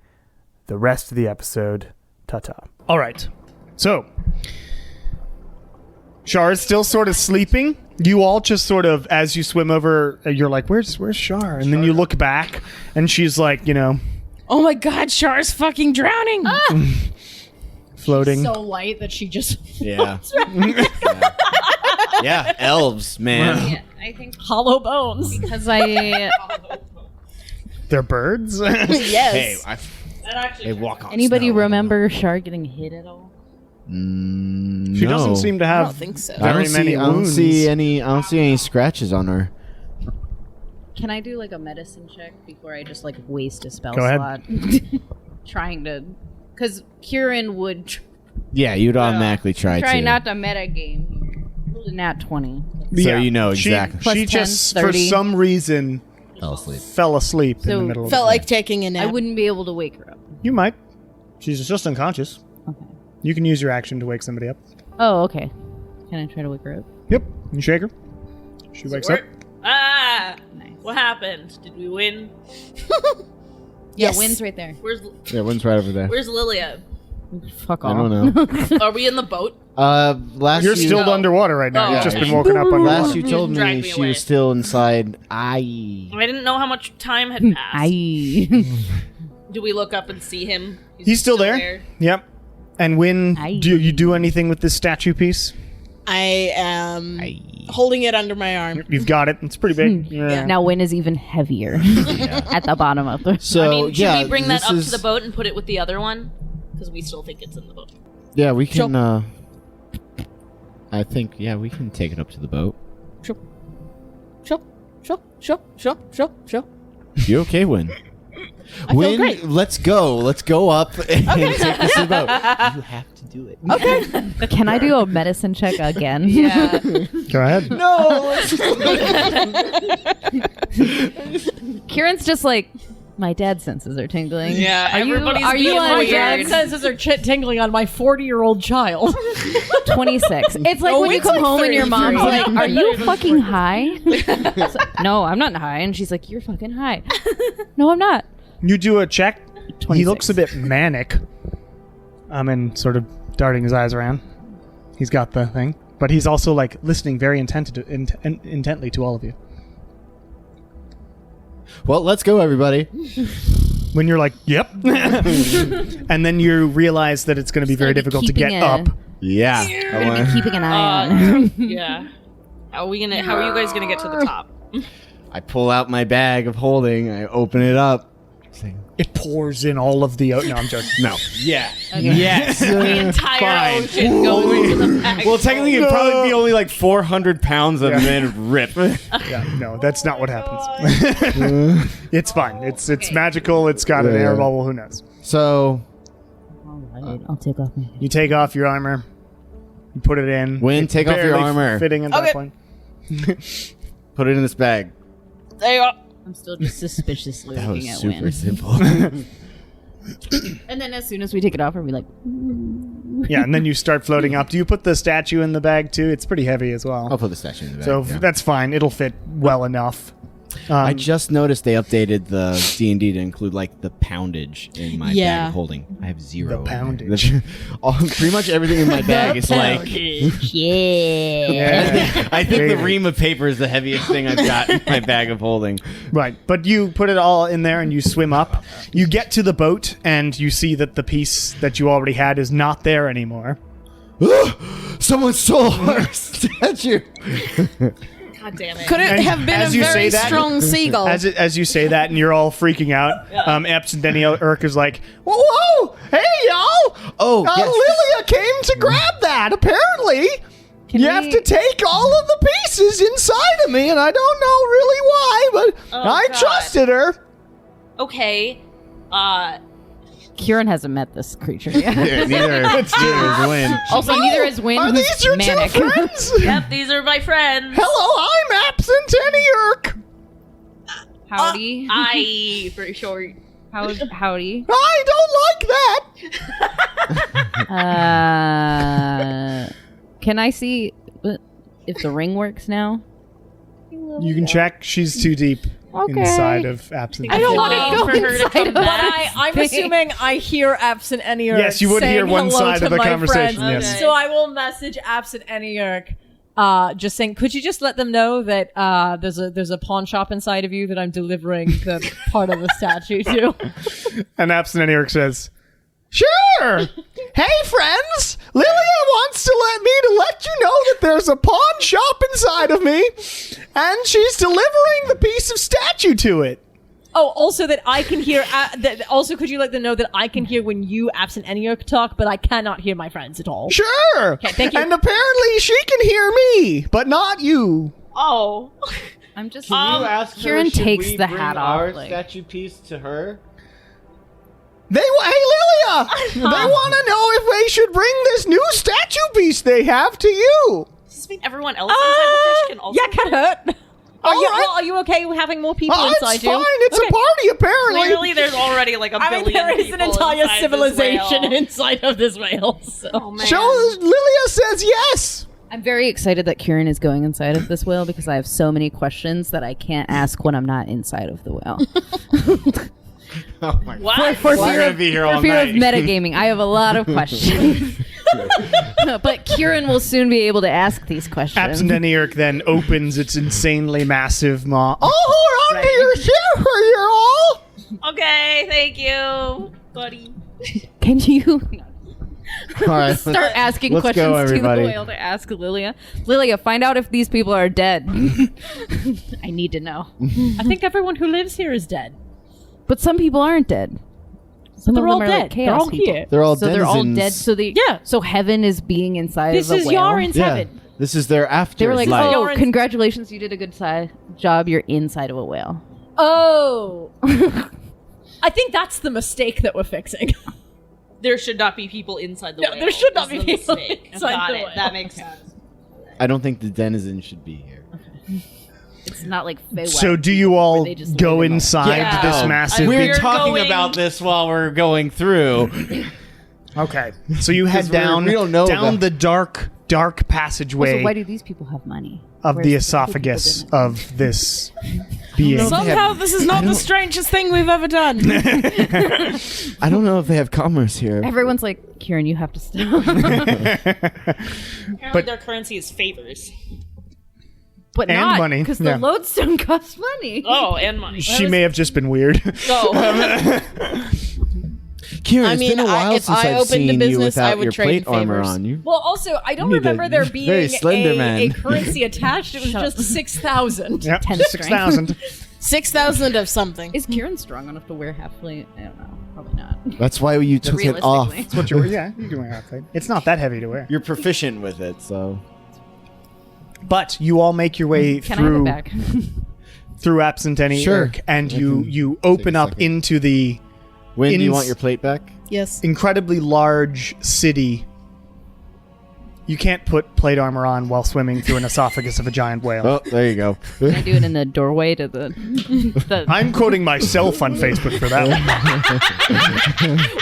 the rest of the episode. Ta-ta. All right. So, Shar is still sort of sleeping. You all just sort of, as you swim over, you're like, where's Shar? And then you look back, and she's like, Oh my god, Char's fucking drowning! floating. So light that she just Yeah. Yeah, elves, man. Yeah, I think hollow bones. because I They're birds? Yes. They walk on anybody snow. remember Shar getting hit at all? She doesn't seem to I have don't think so. very many I don't wounds. see any scratches on her. Can I do like a medicine check before I just like waste a spell Go ahead. slot? Trying to, because Kieran would Yeah, you'd automatically try try to. not to meta game. Rolled a nat 20. So you know exactly. Plus She 10, just, 30. for some reason, Fell asleep. fell asleep in So- the middle of Felt the like taking a nap. I wouldn't be able to wake her up. You might. She's just unconscious. Okay. You can use your action to wake somebody up. Oh, okay. Can I try to wake her up? Yep. You shake her. She wakes up. Ah! Nice. What happened? Did we win? Yes. Yeah, wind's right there. Yeah, one's right over there. Where's Lilia? Fuck I off. don't know. Are we in the boat? Last You're you, still underwater right now. Oh, You've just okay. been woken up underwater. Last you told Drag me me she away. was still inside. I didn't know how much time had passed. Aye. Do we look up and see him? He's still there. Yep. And when Aye. do you do anything with this statue piece? I am holding it under my arm. You've got it. It's pretty big. Yeah. Now wind is even heavier at the bottom of the. So I mean, should yeah, we bring that this up is- to the boat and put it with the other one? Because we still think it's in the boat. Yeah, we can. Sure. I think we can take it up to the boat. Sure. You okay, Win? feel Win, great. let's go. Let's go up and take this to the boat. You have to do it. Can I do a medicine check again? Yeah. Go ahead. No. Kieran's just like My dad's senses are tingling. Yeah, Are you everybody's on being My weird. dad's senses are tingling on my 40-year-old child. 26? It's like when you it's come like home and your mom's 33. like, "Are you fucking high?" It's like, "No, I'm not high." And she's like, "You're fucking high." No, I'm not. You do a check. 26. He looks a bit manic. And sort of darting his eyes around. He's got the thing, but he's also like listening very intently to all of you. Well, let's go, everybody. When you're like, "Yep," and then you realize that it's going to be very gonna be difficult to get keeping a- up. Yeah. I'm gonna be keeping an eye on. Yeah. How are you guys gonna get to the top? I pull out my bag of holding. I open it up. It pours in all of the. No, I'm joking. No. Yeah. Yes. The entire ocean going into the bag. Well, technically, it'd probably be only like 400 pounds of men rip. Yeah, no, that's not what happens. It's fine. It's magical. It's got an air bubble. Who knows? So, I'll take off my. You take off your armor. You put it in. Wynn, It's take off your barely armor. Fitting at that Okay. point. put it in this bag. There you go. I'm still just suspiciously That was looking at super Wynn. simple. And then as soon as we take it off, we'll be like, Yeah, and then you start floating up. Do you put the statue in the bag too? It's pretty heavy as well. I'll put the statue in the bag. So yeah. that's fine. It'll fit well enough. I just noticed they updated the D&D to include like the poundage in my Yeah. bag of holding. I have 0. The poundage. Pretty much everything in my bag is like. "Yeah." I think the Maybe. ream of paper is the heaviest thing I've got in my bag of holding. Right, but you put it all in there and you swim up. You get to the boat and you see that the piece that you already had is not there anymore. Someone stole our statue. God damn it. Could it And have been a as you say very that- strong seagull? As you say that and you're all freaking out, Epps and Denny Urk is like, "Whoa, hey y'all! Oh, yes. Lilia came to grab that. Apparently, you have to take all of the pieces inside of me, and I don't know really why, but I God. trusted her." Okay. Kieran hasn't met this creature yet. Neither is Wynn. Also, neither is Wynn, Are who's these your manic. two friends? Yep, these are my friends. Hello, I'm Epps and Denny Urk. Howdy. I, for short. Howdy. I don't like that. Can I see if the ring works now? You can check. She's too deep Okay. inside of Absent. I don't want Waiting to go for her to inside come of back. I'm thing. assuming I hear Absent Eniurk. Yes, you would hear saying one hello side to of the my conversation, friends. yes. Okay. So I will message Absent Eniurk, just saying, could you just let them know that there's a pawn shop inside of you that I'm delivering the part of the statue to? And Absent Urk says, "Sure. Hey, friends. Lilia wants to let you know that there's a pawn shop inside of me, and she's delivering the piece of statue to it." Oh, also that I can hear. Also, could you let them know that I can hear when you, Absent Eniurk, talk, but I cannot hear my friends at all. Sure. Okay, thank you. And apparently she can hear me, but not you. Oh. I'm just. Kieran takes the hat off, Our like- statue piece to her. Hey, Lilia! They want to know if they should bring this new statue piece they have to you. Does this mean everyone else inside the fish can also? Yeah, can hurt. All right. Are you okay with having more people It's inside fine. you? It's a party, apparently. Clearly, there's already like a I billion mean, there is people an entire inside this civilization whale. inside of this whale. So. Oh, man. Lilia says yes. I'm very excited that Kieran is going inside of this whale because I have so many questions that I can't ask when I'm not inside of the whale. Oh my What? For We're fear gonna of, be here for all fear of night. metagaming, I have a lot of questions. But Kieran will soon be able to ask these questions. Absent Urk then opens its insanely massive maw. Oh, hold on to your shit for you all. Okay, thank you, buddy. Can you All right. start asking let's questions go, to the everybody. whale to ask Lilia? Lilia, find out if these people are dead. I need to know. I think everyone who lives here is dead. But some people aren't dead. Some They're of them all are dead. like chaos They're all people. here. They're all So they're all denizens. dead. So so heaven is being inside This of a is whale. Yarin's Yeah. heaven. This is their after. They were like, life. "Oh, Yarin's- congratulations! You did a good job. You're inside of a whale." Oh. I think that's the mistake that we're fixing. There should not be people inside the No, whale. there should not is be the people mistake. inside Got the it. whale. That makes sense. I don't think the denizens should be here. It's not like Feywild. So do you all where they just go live in the- inside Yeah. this massive? We're We're talking going- about this while we're going through. Okay, so you head 'Cause we're- down we don't know down the- the dark passageway So why do these people have money? of Whereas the other esophagus people didn't? of this being. Somehow this is not the strangest thing we've ever done. I don't know if they have commerce here. Everyone's like, Kieran, you have to stop. Apparently their currency is favors. But And not money, because yeah. the lodestone costs money. Oh, and money. She may have just been weird. Oh. Kieran, I it's mean, been a while if since I I've opened a seen you business, I without would your trade plate armor favors. on you. Well, also, I don't You need a remember there being very slender man. a currency attached. It was just 6,000. Yep, 10 6,000. 6,000 of something. Is Kieran strong enough to wear half plate? I don't know. Probably not. That's why you took it off. Realistically. That's what you're. Yeah, you can wear half plate. It's not that heavy to wear. You're proficient with it, so. But you all make your way Can I have through it back? through Absent Any Sure. Irk, and I you can open take a up second. into the When do you Ins- want your plate back? Yes. incredibly large city. You can't put plate armor on while swimming through an esophagus of a giant whale. Oh, there you go. Can I do it in the doorway to the? I'm quoting myself on Facebook for that one.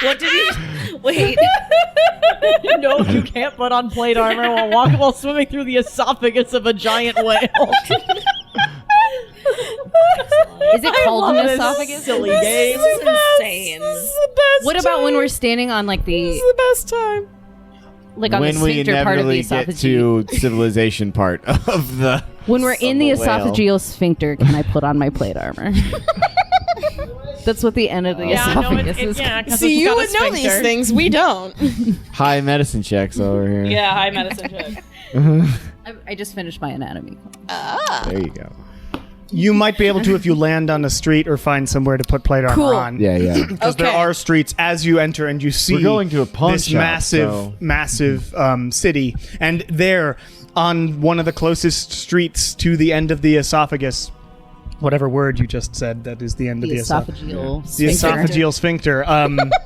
What did you... Wait. No, you can't put on plate armor while swimming through the esophagus of a giant whale. Is it called an esophagus? Silly game. This is insane. What about when we're standing on like the best time. like on When the we sphincter part of the inevitably get esophageal? to civilization part of the. When we're in the of the whale. esophageal sphincter, can I put on my plate armor? That's what the end of the esophagus is. See, you would know these things. We don't. High medicine checks over here. Yeah, high medicine check. I just finished my anatomy. There you go. You might be able to if you land on a street or find somewhere to put plate armor Cool. on. Yeah, yeah. Because there Okay. are streets as you enter and you see We're going to a pawn this shop, massive, so- massive city. And there, on one of the closest streets to the end of the esophagus, whatever word you just said, that is the end The of the esophagus. esophageal The sphincter. esophageal sphincter.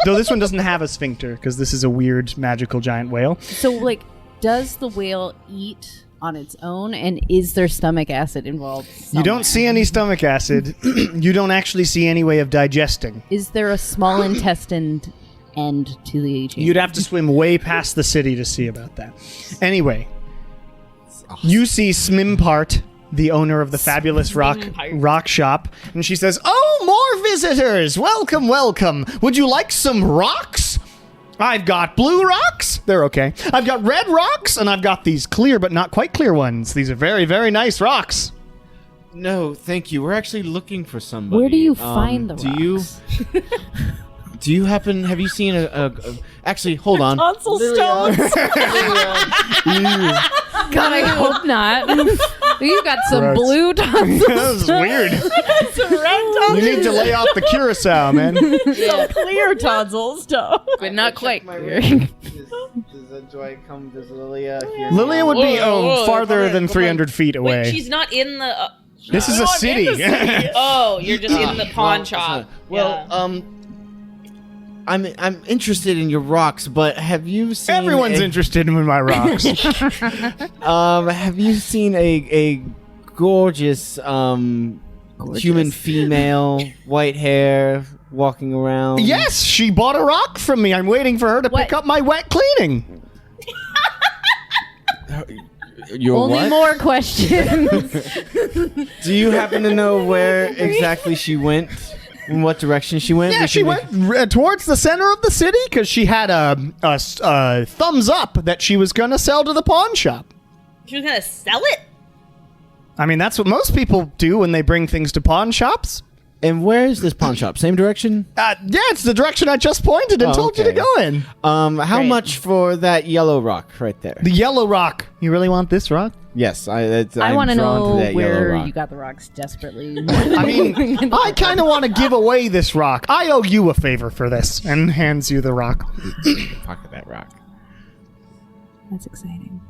Though this one doesn't have a sphincter because this is a weird magical giant whale. So, like, does the whale eat on its own, and is there stomach acid involved? You don't somewhere? see any stomach acid. You don't actually see any way of digesting. Is there a small intestine end to the chamber? You'd have to swim way past the city to see about that. Anyway, you see Smimpart, the owner of the fabulous rock shop, and she says, "Oh, more visitors! Welcome, welcome. Would you like some rocks? I've got blue rocks. They're okay. I've got red rocks, and I've got these clear but not quite clear ones. These are very, very nice rocks." No, thank you. We're actually looking for somebody. Where do you find the do rocks? Do you happen? Have you seen a actually, hold on. Tonsil stones. God, I hope not. You got some Gross. blue tonsils. That was weird. Some red You tonsils. need to lay off the curacao, man. Some clear tonsil stones. But not quite. Do I come? Does Lilia hear me? Lilia would be Whoa, farther come than on. 300 feet away. Wait, she's not in the... This is a city. Oh, you're just in the pawn shop. Well, Yeah. I'm interested in your rocks, but have you seen? Everyone's interested in my rocks. Have you seen a gorgeous human female, white hair, walking around? Yes, she bought a rock from me. I'm waiting for her to pick up my wet cleaning. Your Only what? more questions. Do you happen to know where exactly she went? In what direction she went? Yeah, We she can went make- towards the center of the city because she had a thumbs up that she was going to sell to the pawn shop. She was gonna sell it? Uh, I mean, that's what most people do when they bring things to pawn shops. And where is this pawn shop? Same direction? Yeah, it's the direction I just pointed and Oh, told you to okay. go in. How Great. much for that yellow rock right there? The yellow rock. You really want this rock? Yes, I I'm want to drawn know that yellow where rock. you got the rocks desperately. I mean, I kind of want to give away this rock. I owe you a favor for this. And hands you the rock. Pocket that rock. That's exciting.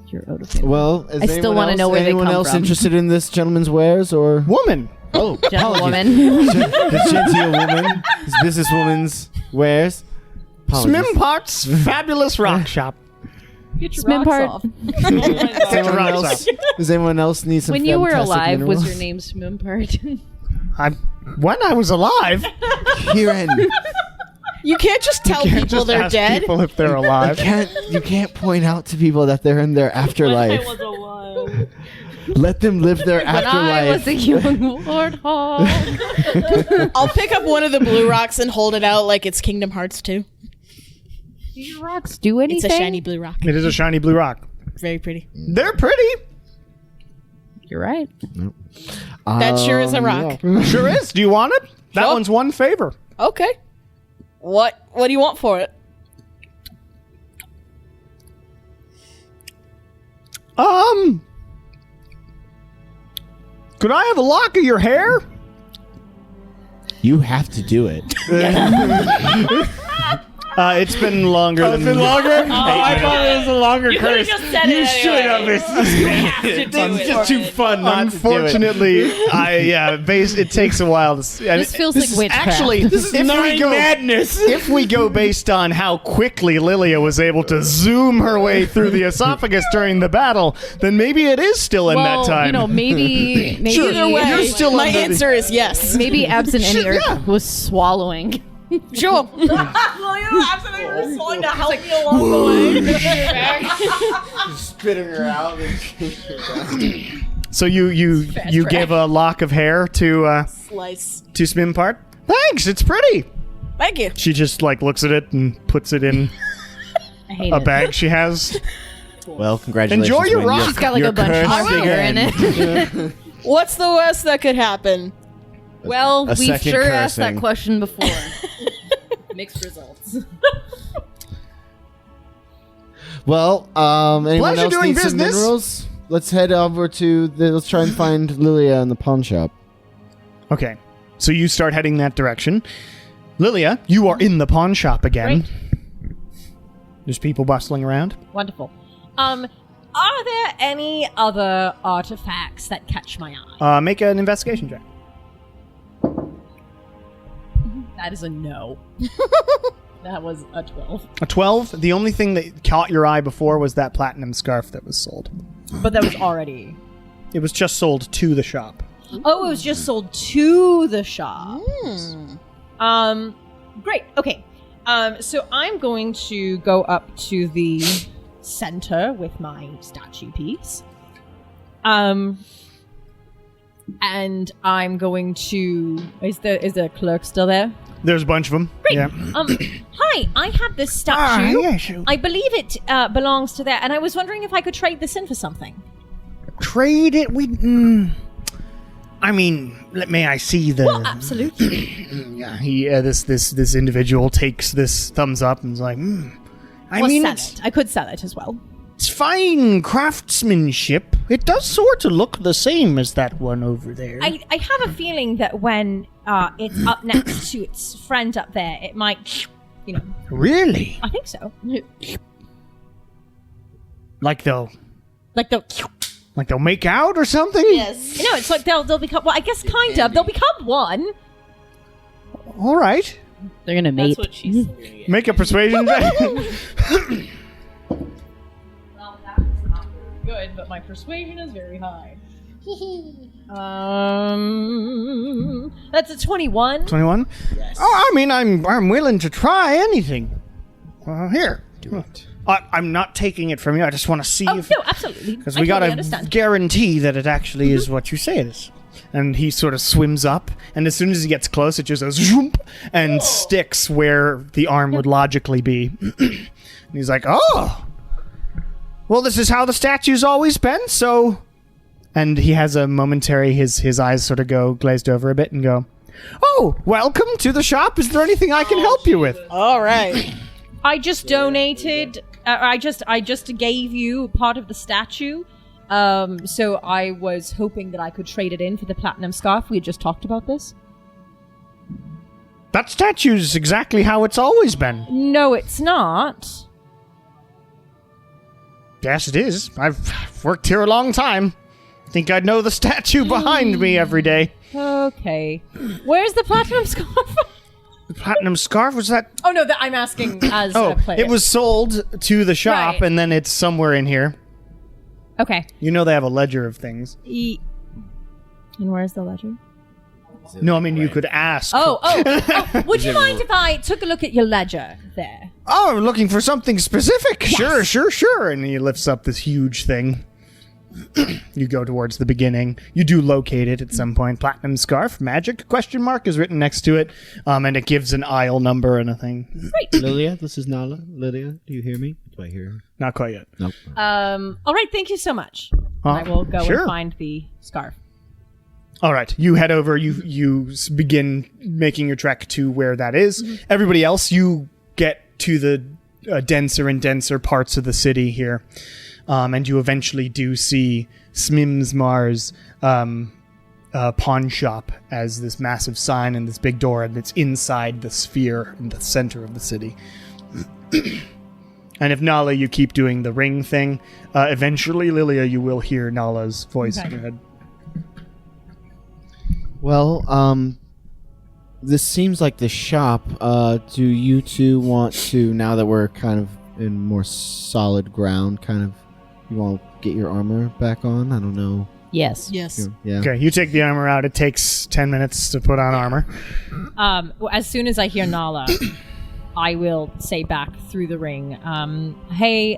You're owed a favor. Well, is I still want to know where they anyone come else from. interested in this gentleman's wares or? Woman. Oh, Gentlewoman. this genteel woman, this businesswoman's wares. Apologies. Smimpart's fabulous rock shop. Get your Spin rocks part. off. Does anyone else need some When you were fantastic alive, was minerals? your name Smimpart? When I was alive, Kieran, You can't just tell can't people just they're ask dead. people if they're alive. you can't point out to people that they're in their afterlife. I was alive. Let them live their When I was afterlife. a young warthog. I'll pick up one of the blue rocks and hold it out like it's Kingdom Hearts 2. Do your rocks do anything? It's a shiny blue rock. It is a shiny blue rock. Very pretty. They're pretty. You're right. That sure is a rock. Sure is. Do you want it? That Sure. one's one favor. Okay. What do you want for it? Could I have a lock of your hair? You have to do it. It's been longer than. It's been longer? I thought it was a longer You could have curse. just said it anyway. Have to do It's it just too for it. fun not Unfortunately, it takes a while to. This feels like witchcraft. Actually, This is madness. If we go based on how quickly Lilia was able to zoom her way through the esophagus during the battle, then maybe it is still in Well, that time. you know, maybe Either way, You're still my under the- answer is yes. maybe absent any Shit, earth yeah. was swallowing. Sure. Going to help me along the way. Spitting her out. So you gave a lock of hair to Slice. Smimpart? Thanks, it's pretty. Thank you. She just loks at it and puts it in I hate a it. bag she has. Well, congratulations. Enjoy your man. rock. It's got like You're a bunch of cursed sugar in it. What's the worst that could happen? Well, A we've second sure asked that cursing. question before. Mixed results. Well, anyone Pleasure else doing need some business. minerals? Let's head over to let's try and find Lilia in the pawn shop. Okay, so you start heading that direction. Lilia, you are in the pawn shop again. Great. There's people bustling around. Wonderful. Are there any other artifacts that catch my eye? Make an investigation check. That is a no. That was a 12. A 12. The only thing that caught your eye before was that platinum scarf that was sold. But that was already. It was just sold to the shop. Oh, it was just sold to the shop. Great. Okay. So I'm going to go up to the center with my statue piece. And I'm going to. Is the clerk still there? There's a bunch of them. Great. Yeah. Hi. I have this statue. yes. I believe it belongs to there, and I was wondering if I could trade this in for something. Trade it. I mean, may I see the? Well, absolutely. Yeah. He. This individual takes this thumbs up and is like, I Or mean, sell it's it. I could sell it as well. fine craftsmanship. It does sort of look the same as that one over there. I have a feeling that when it's up next to its friend up there, it might, Really? I think so. Like they'll make out or something? Yes. It's like they'll become. Well, I guess kind of. They'll become one. All right. They're gonna mate. That's what she said. Make a persuasion check. Well, that is not very good, but my persuasion is very high. That's a 21. 21. Yes. Oh, I mean, I'm willing to try anything. Here. Do it. I'm not taking it from you. I just want to see Oh, if. no, absolutely. Because I we totally gotta understand. guarantee that it actually is what you say it is. And he sort of swims up, and as soon as he gets close, it just goes zoom and sticks where the arm would logically be. And he's like, "Oh, well, this is how the statue's always been." So, and he has a momentary his eyes sort of go glazed over a bit and go, "Oh, welcome to the shop. Is there anything I can help you with?" All right. I just donated. I just gave you part of the statue. So I was hoping that I could trade it in for the platinum scarf. We had just talked about this. That statue's exactly how it's always been. No, it's not. Yes, it is. I've worked here a long time. Think I'd know the statue behind me every day. Okay. Where's the platinum scarf? Platinum scarf? Was that? Oh no, I'm asking as a player. It was sold to the shop, Right. and then it's somewhere in here. Okay. You know they have a ledger of things. And where's the ledger? No, I mean you could ask. Oh, would you mind if I took a look at your ledger there? Oh, we're looking for something specific. Sure. And he lifts up this huge thing. You go towards the beginning. You do locate it at some point. Platinum scarf, magic, ? Is written next to it. And it gives an aisle number and a thing. Lilia, this is Nala. Lilia, do you hear me? Do I hear her? Not quite yet. Nope. All right, thank you so much. I will go and find the scarf. All right, you head over. You begin making your trek to where that is. Everybody else, you get to the denser and denser parts of the city here, and you eventually do see Smimsmar's pawn shop as this massive sign and this big door, and it's inside the sphere in the center of the city. And if Nala, you keep doing the ring thing, eventually, Lilia, you will hear Nala's voice in your head. Well, this seems like the shop. Do you two want to, now that we're kind of in more solid ground, you want to get your armor back on? I don't know. Yes. Yes. Yeah. Okay, you take the armor out. It takes 10 minutes to put on armor. As soon as I hear Nala, I will say back through the ring, hey,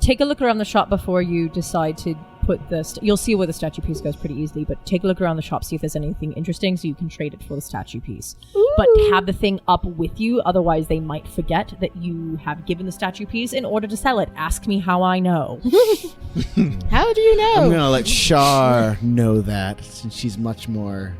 take a look around the shop before you decide to put the... you'll see where the statue piece goes pretty easily, but take a look around the shop, see if there's anything interesting so you can trade it for the statue piece. Ooh. But have the thing up with you, otherwise they might forget that you have given the statue piece in order to sell it. Ask me how I know. How do you know? I'm going to let Shar know that, since she's much more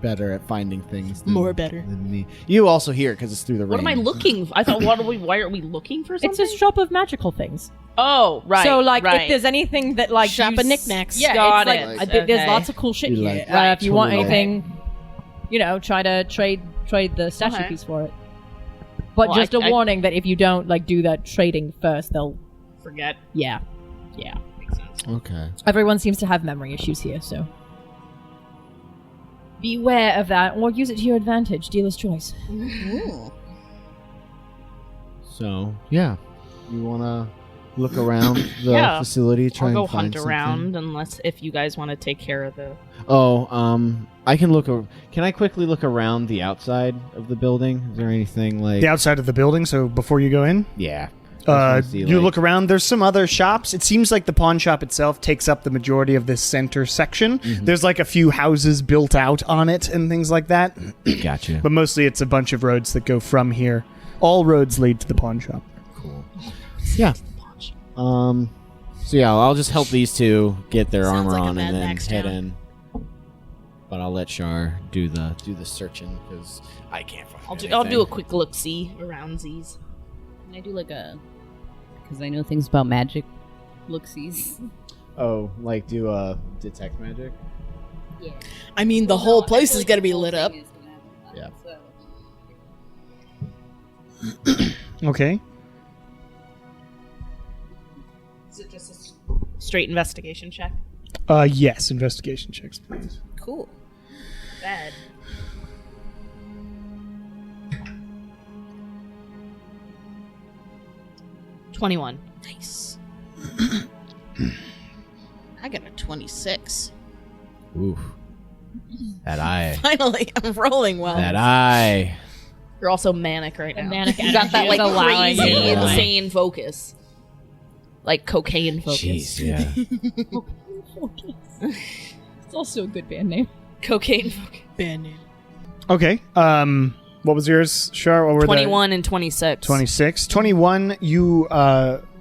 better at finding things than me. You also hear it because it's through the ring. What am I looking for? I thought, why are we looking for something? It's a shop of magical things. Oh, right. So, like, right. if there's anything that, like, Shop of knickknacks. Yeah, Got it's it. like, Okay. there's lots of cool shit You here. like- If you want Totally. anything, try to trade the statue Okay. piece for it. But Well, just a I- warning that if you don't, like, do that trading first, they'll... Forget. Yeah. Makes sense. Okay. Everyone seems to have memory issues here, so... Beware of that, or use it to your advantage. Dealer's choice. Ooh. So, yeah. You want to look around the Yeah. facility, try I'll go and find hunt something? around, unless if you guys want to take care of the... I can look. Can I quickly look around the outside of the building? Is there anything like? The outside of the building, so before you go in? Yeah. I just wanna see, You look around. There's some other shops. It seems like the pawn shop itself takes up the majority of this center section. There's like a few houses built out on it and things like that. Gotcha. But mostly it's a bunch of roads that go from here. All roads lead to the pawn shop. Cool. Yeah. So yeah, I'll just help these two get their Sounds armor like a on Mad and then Max head town. in. But I'll let Shar do the searching because I can't find. I'll do a anything. quick look-see around these. Can I do like a... Because I know things about magic. Look-sees. Oh, like do detect magic. Yeah. I mean, the whole place is going to be lit up. Yeah. Okay. Is it just a straight investigation check? Yes, investigation checks, please. Cool. Bad. $21. Nice. I got a 26. Oof. That eye. Finally, I'm rolling well. That eye. You're also manic right now. manic You got that energy like is allowing crazy, you to, like- insane focus, like cocaine focus. Jeez, yeah. It's also a good band name. Cocaine focus. Band name. Okay. What was yours, Shar? What were 21 and 26. 26. 21, you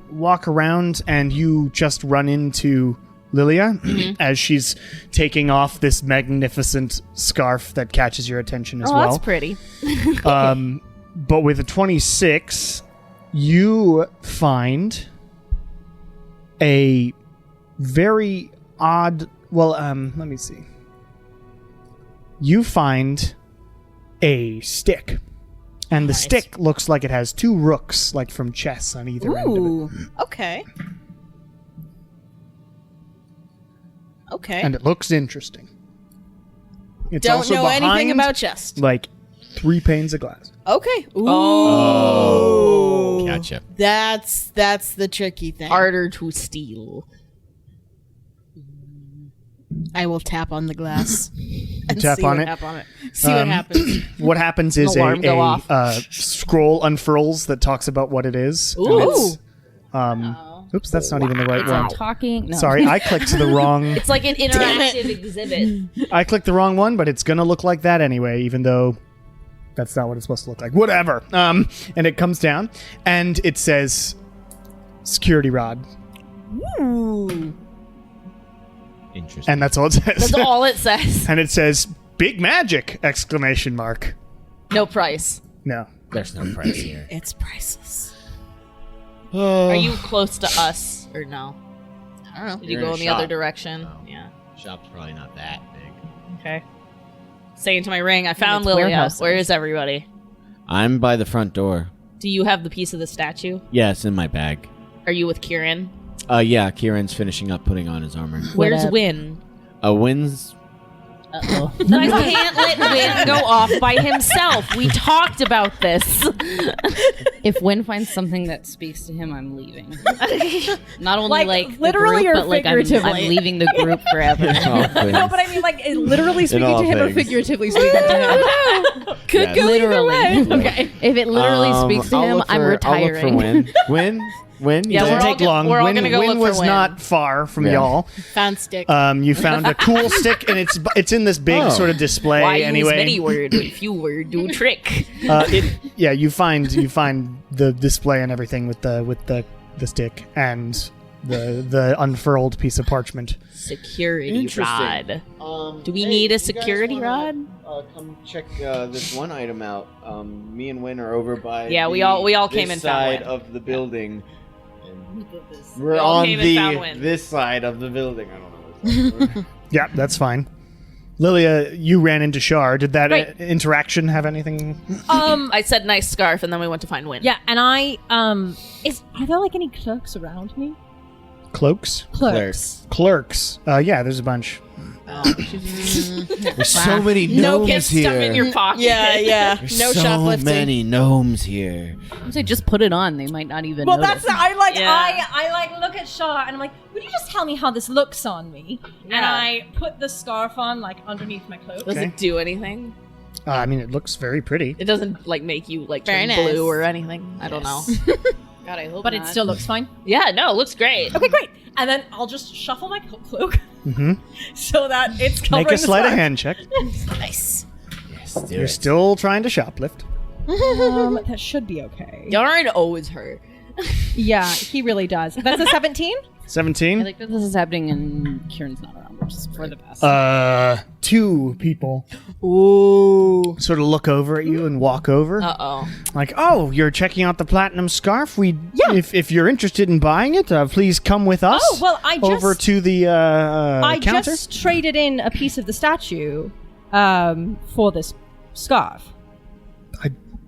walk around and you just run into Lilia as she's taking off this magnificent scarf that catches your attention as Oh, well. that's pretty. But with a 26, you find a very odd... Well, let me see. You find a stick. And the stick looks like it has two rooks, like from chess on either end of it. Ooh. Okay. Okay. And it looks interesting. It's Don't also know anything behind, about chest. like 3 panes of glass. Okay. Ooh. Oh, gotcha. That's the tricky thing. Harder to steal. I will tap on the glass. And Tap see on what it. Tap on it. See what happens. What happens is Alarm go off. scroll unfurls that talks about what it is. and it's, oops, that's not even the right one. Talking. No. Sorry, I clicked the wrong. It's like an interactive exhibit. I clicked the wrong one, but it's gonna look like that anyway, even though that's not what it's supposed to look like. Whatever. And it comes down, and it says security rod, Ooh. Interesting. and that's all it says. That's all it says. And it says big magic! Exclamation mark. No price. No. There's no price here. It's priceless. Oh. Are you close to us or no? I don't know. Did you You're go in in a the other shop. direction? No. Yeah. Shop's probably not that big. Okay. Saying to my ring, I found it's Lilia. warehouses. Where is everybody? I'm by the front door. Do you have the piece of the statue? Yeah, it's in my bag. Are you with Kieran? Yeah, Kieran's finishing up putting on his armor. Where's up? Win? Wynn's. Uh-oh. I can't let Win go off by himself. We talked about this. If Wynn finds something that speaks to him, I'm leaving. Not only Like, like the literally group, or but like I'm figuratively? leaving the group forever. No, but I mean, like, it literally speaking all to him or things. figuratively speaking to him. Could go Literally. Okay. If it literally speaks to him, I'm retiring. I'll look for Wynn. Wynn? Yeah, you Doesn't we're all take go- long. we're all Win, gonna go Win look for was Win. not far from Yeah. y'all. Found stick. You found a cool stick, and it's in this big Oh. sort of display. Why anyway, use many word when few word do trick? You find the display and everything with the stick and the unfurled piece of parchment. Security Interesting. rod. Do we need a security rod? Come check this one item out. Me and Wynn are over by. Yeah, we all came and found side Wynn. of the building. And We we're all on came and found Wynn. this side of the building. I don't know. What's Yeah, that's fine. Lilia, you ran into Shar. Did that Right. interaction have anything? I said nice scarf, and then we went to find Win. Yeah, and are there like any clerks around me? Cloaks? Clerks. Clerks. Yeah, there's a bunch. There's so many No, gnomes Get here. stuff in your pocket. Yeah. There's No so shoplifting. many gnomes here. I'm saying just put it on. They might not even Well, notice. that's I like Yeah. I like look at Shar and I'm like, would you just tell me how this looks on me? And Yeah. I put the scarf on like underneath my cloak. Does Okay. it do anything? I mean, it looks very pretty. It doesn't like make you like Very turn nice. blue or anything. I don't know. God, I hope But not. it still looks fine. Yeah, no, it looks great. Okay, great. And then I'll just shuffle my cloak Mm-hmm. so that it's covering Make a the sleight of scarf. hand check. Nice. Yes, do You're it. still trying to shoplift. That should be okay. Yarin owes her. Yeah, he really does. That's a 17? 17. I like that this is happening and Kieran's not around, which is for the best. 2 people Ooh. sort of look over at you and walk over. Uh-oh. Like, oh, you're checking out the platinum scarf. Yeah. If you're interested in buying it, please come with us. Oh, well, I just over to the I counter. just traded in a piece of the statue for this scarf.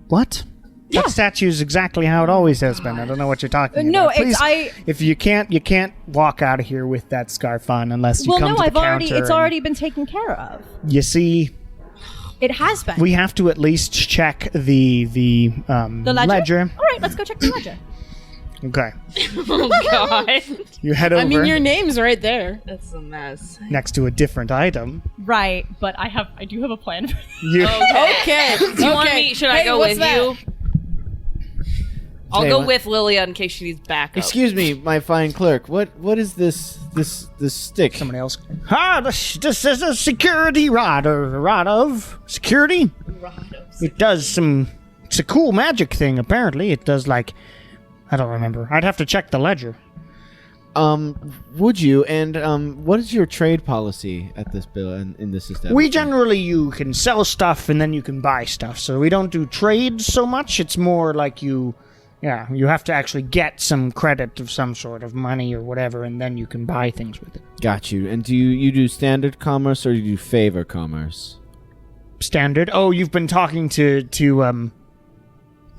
What? Yeah. That statue is exactly how it always has been. I don't know what you're talking No, about. Please, it's if you can't walk out of here with that scarf on unless you well, come no, to the I've already counter. it's and- already been taken care of. You see, It has been. we have to at least check the the ledger? All right, let's go check the ledger. Okay, Oh, God. you head I over mean, your name's right there. That's a mess. next to a different item. Right, but I do have a plan for You Okay. Do you want me? Should I Hey, go what's with that? you? I'll Hey, go what- with Lilia in case she needs backup. Excuse me, my fine clerk. What is this stick? somebody else. This is a security rod, or a rod of security. It does some. It's a cool magic thing. Apparently, it does like. I don't remember. I'd have to check the ledger. Would you? And what is your trade policy at this bill in this establishment? We generally you can sell stuff and then you can buy stuff. So we don't do trades so much. It's more like you have to actually get some credit of some sort of money or whatever, and then you can buy things with it. Got you. And do you do standard commerce or do you do favor commerce? Standard. Oh, you've been talking to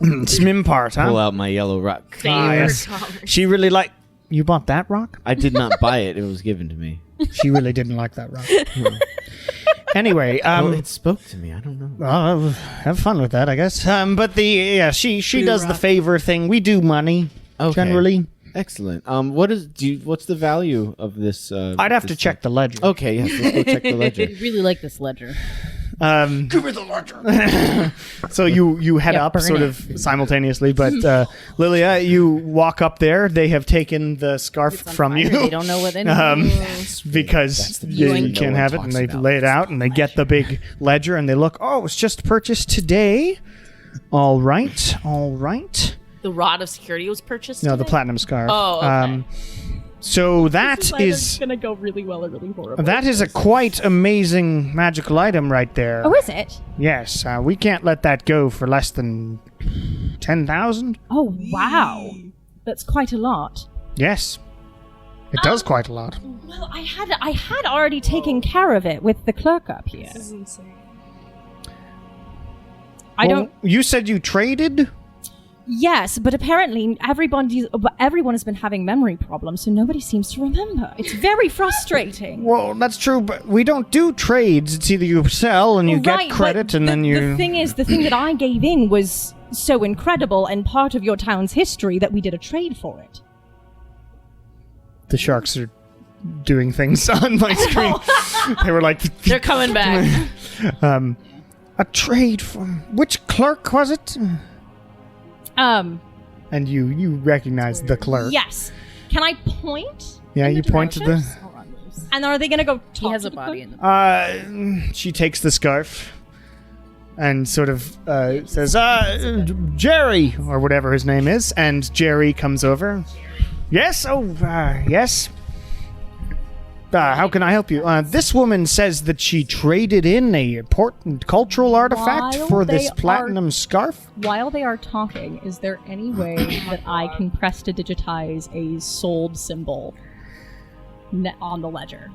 Smimpart, huh? Pull out my yellow rock. Favor yes. commerce. She really liked. You bought that rock? I did not buy it. It was given to me. She really didn't like that rock. Anyway, it spoke to me. I don't know. have fun with that, I guess. But she does the favor thing. We do money generally. Excellent. What's the value of this? I'd have to check the ledger. Okay, yes, let's go check the ledger. I really like this ledger. Give me the ledger. So you head up burn sort it. of simultaneously, but Lilia, you walk up there. They have taken the scarf from you. They don't know what anything because you you can't have it, and they lay it out, and they get the big ledger, and they look. Oh, it's just purchased today. All right. The rod of security was purchased. No, the today? platinum scarf. Oh, okay. So that is gonna go really well or really horrible. that is a quite amazing magical item right there. Oh, is it? Yes, we can't let that go for less than 10,000. Oh, wow. That's quite a lot. Yes, it does quite a lot. Well, I had already taken care of it with the clerk up here. This is insane. Well, You said you traded. Yes, but apparently everyone has been having memory problems, so nobody seems to remember. It's very frustrating. Well, that's true, but we don't do trades. It's either you sell and you Right, get credit, but and then you. The thing is, the thing that I gave in was so incredible and part of your town's history that we did a trade for it. The sharks are doing things on my screen. They were like, They're coming back. a trade from which clerk was it? And you recognize the clerk. Yes. Can I point? Yeah, in the you point to the. directions? And are they going to go talk He has to a the body clerk? in the She takes the scarf and sort of says, Jerry, or whatever his name is. And Jerry comes over. Yes? Oh, yes. How can I help you? This woman says that she traded in a important cultural artifact While for this they platinum scarf. While they are talking, is there any way that I can prestidigitize a sold symbol on the ledger?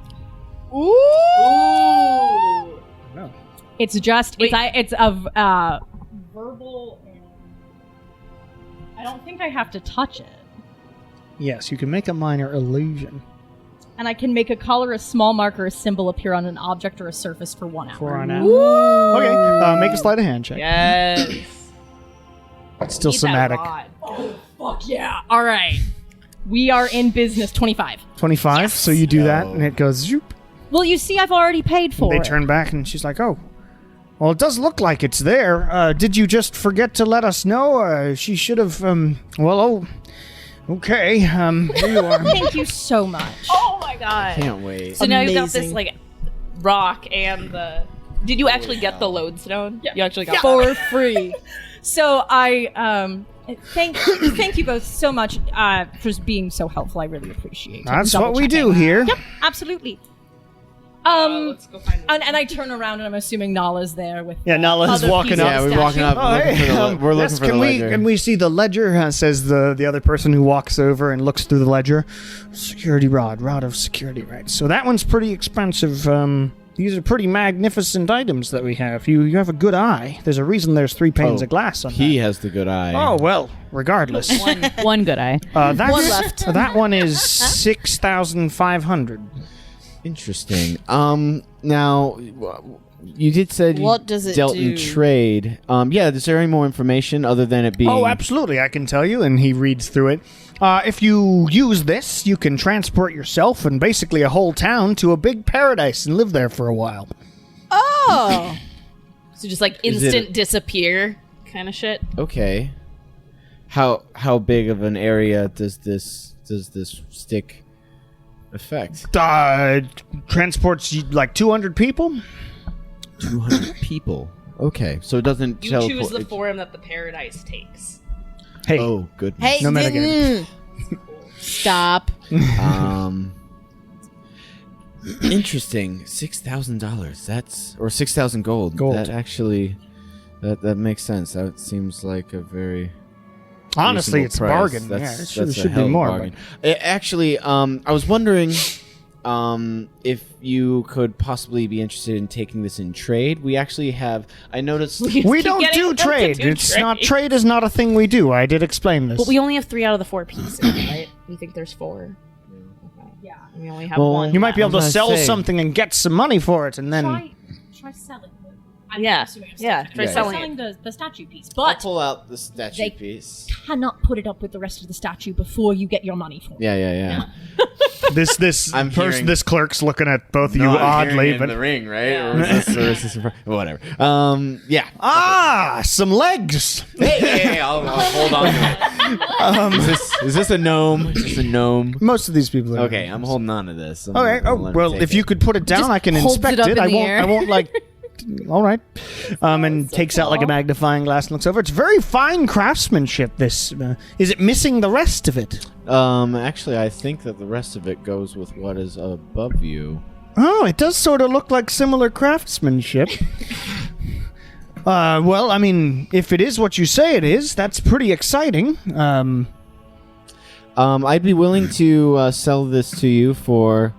Ooh. No. It's just Wait. it's of verbal. I don't think I have to touch it, Yes, you can make a minor illusion. and I can make a color, a small marker, a symbol appear on an object or a surface for 1 hour. For an hour. Okay, make a sleight of hand check. Yes. It's still Need that somatic. rod. Fuck yeah! All right, we are in business. 25. 25, so you do that, and it goes zoop. Well, you see, I've already paid for They it. turn back, and she's like, oh. Well, it does look like it's there. Did you just forget to let us know? She should have, okay, here you are. Thank you so much. Oh my god. Can't wait. So now you've got this Amazing. like rock and the. Did you actually get the lodestone? Yeah. You actually got For free. So I thank you both so much for being so helpful. I really appreciate it. That's Double what we do checking. here. Yep, absolutely. Let's go find And I turn around and I'm assuming Nala's there with. Yeah, Nala is other walking pieces up. Yeah, of we're walking statue. up. We're looking for the ledger. Can we see the ledger? Says the other person who walks over and looks through the ledger. Security rod of security, right? So that one's pretty expensive. These are pretty magnificent items that we have. You have a good eye. There's a reason there's 3 panes of glass on He that. has the good eye. Oh well, regardless. one good eye. One left. That one is 6,500. Interesting. Now you did said you What does it dealt in do? trade. Yeah. Is there any more information other than it being? Oh, absolutely, I can tell you. And he reads through it. If you use this, you can transport yourself and basically a whole town to a big paradise and live there for a while. Oh. So just like Is it instant disappear kind of shit. Okay. How big of an area does this stick affect? Transports like 200 people. 200 people. Okay, so it doesn't You teleport. choose the form that the paradise takes. Hey, Oh, goodness. Hey, No metagame. Stop. Interesting. $6,000. That's or 6,000 gold. Gold. That actually, that makes sense. That seems like a very honestly, reasonable it's a price. bargain. That's, Yeah, it should, that's a should hell be of a more. bargain. Actually, I was wondering if you could possibly be interested in taking this in trade. We actually have. I noticed. We Keep don't getting do them to trade. do It's not trade. trade is not a thing we do. I did explain this. But we only have 3 out of the 4 pieces, right? You think there's 4? Yeah. We only have Well, 1. you might be able to I was sell gonna say- something and get some money for it, and then try selling them. Yeah, yeah, Try for selling the statue piece. I'll But pull out the statue They- piece. cannot put it up with the rest of the statue before you get your money for it. Yeah. This I'm hearing- this clerk's looking at both of you No, I'm oddly, hearing but in the ring, right? Yeah. Or is this whatever. Yeah. some legs. Hey, I'll hold on to it. Is this a gnome? Is this a gnome? Most of these people. Are Okay, I'm holding on to this. I'm Okay. gonna Oh let him well, take if it. you could put it down, Just I can holds inspect it up it. in I the won't. air. I won't like. All right. And takes out like a magnifying glass and looks over. It's very fine craftsmanship. This is it missing the rest of it? Actually, I think that the rest of it goes with what is above you. Oh, it does sort of look like similar craftsmanship. Well, I mean, if it is what you say it is, that's pretty exciting. I'd be willing to sell this to you for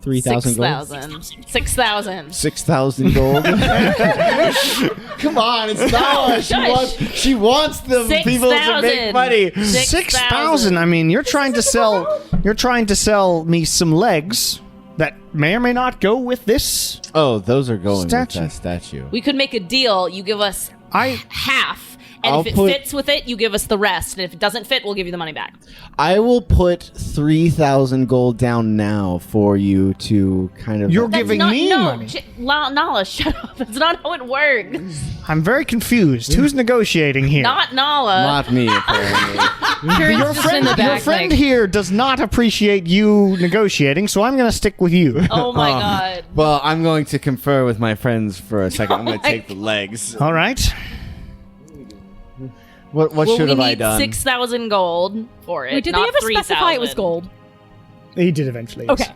3,000 gold. 6,000. 6,000 gold. Come on, it's Nala. She wants the people to make 6,000. money. 6,000. I mean, you're trying to sell me some legs that may or may not go with this. Oh, those are going Statue. with that statue. We could make a deal. You give us half, and I'll if it put- fits with it, you give us the rest. And if it doesn't fit, we'll give you the money back. I will put 3,000 gold down now for you to kind of. You're giving me money. Nala, shut up. That's not how it works. I'm very confused. Who's negotiating here? Not Nala. Not me, apparently. Your friend here does not appreciate you negotiating, so I'm going to stick with you. Oh my god. Well, I'm going to confer with my friends for a second. I'm going to take the legs. All right. What Well, should we have I need done? 6,000 gold for it. Wait, did not they ever 3,000. specify it was gold? He did eventually. yes. Okay.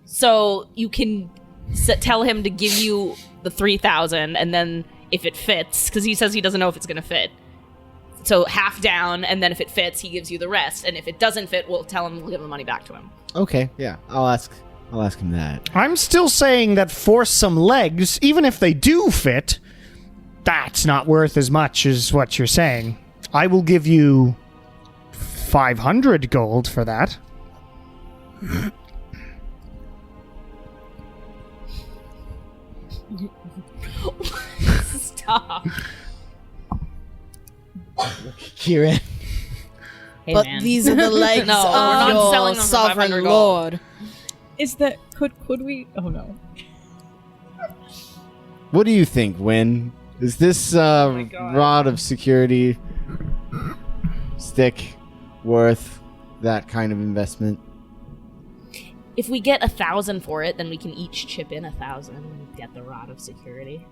So you can tell him to give you the 3,000, and then if it fits, because he says he doesn't know if it's going to fit. So half down, and then if it fits, he gives you the rest. And if it doesn't fit, we'll tell him we'll give the money back to him. Okay, yeah. I'll ask him that. I'm still saying that for some legs, even if they do fit, that's not worth as much as what you're saying. I will give you 500 gold for that. Stop. Kieran. Hey, But man. these are the legs No, of we're not your selling them for sovereign 500 gold. lord. Is that could we? Oh no. What do you think, Win? Is this rod of security stick worth that kind of investment? If we get 1,000 for it, then we can each chip in 1,000 and get the rod of security.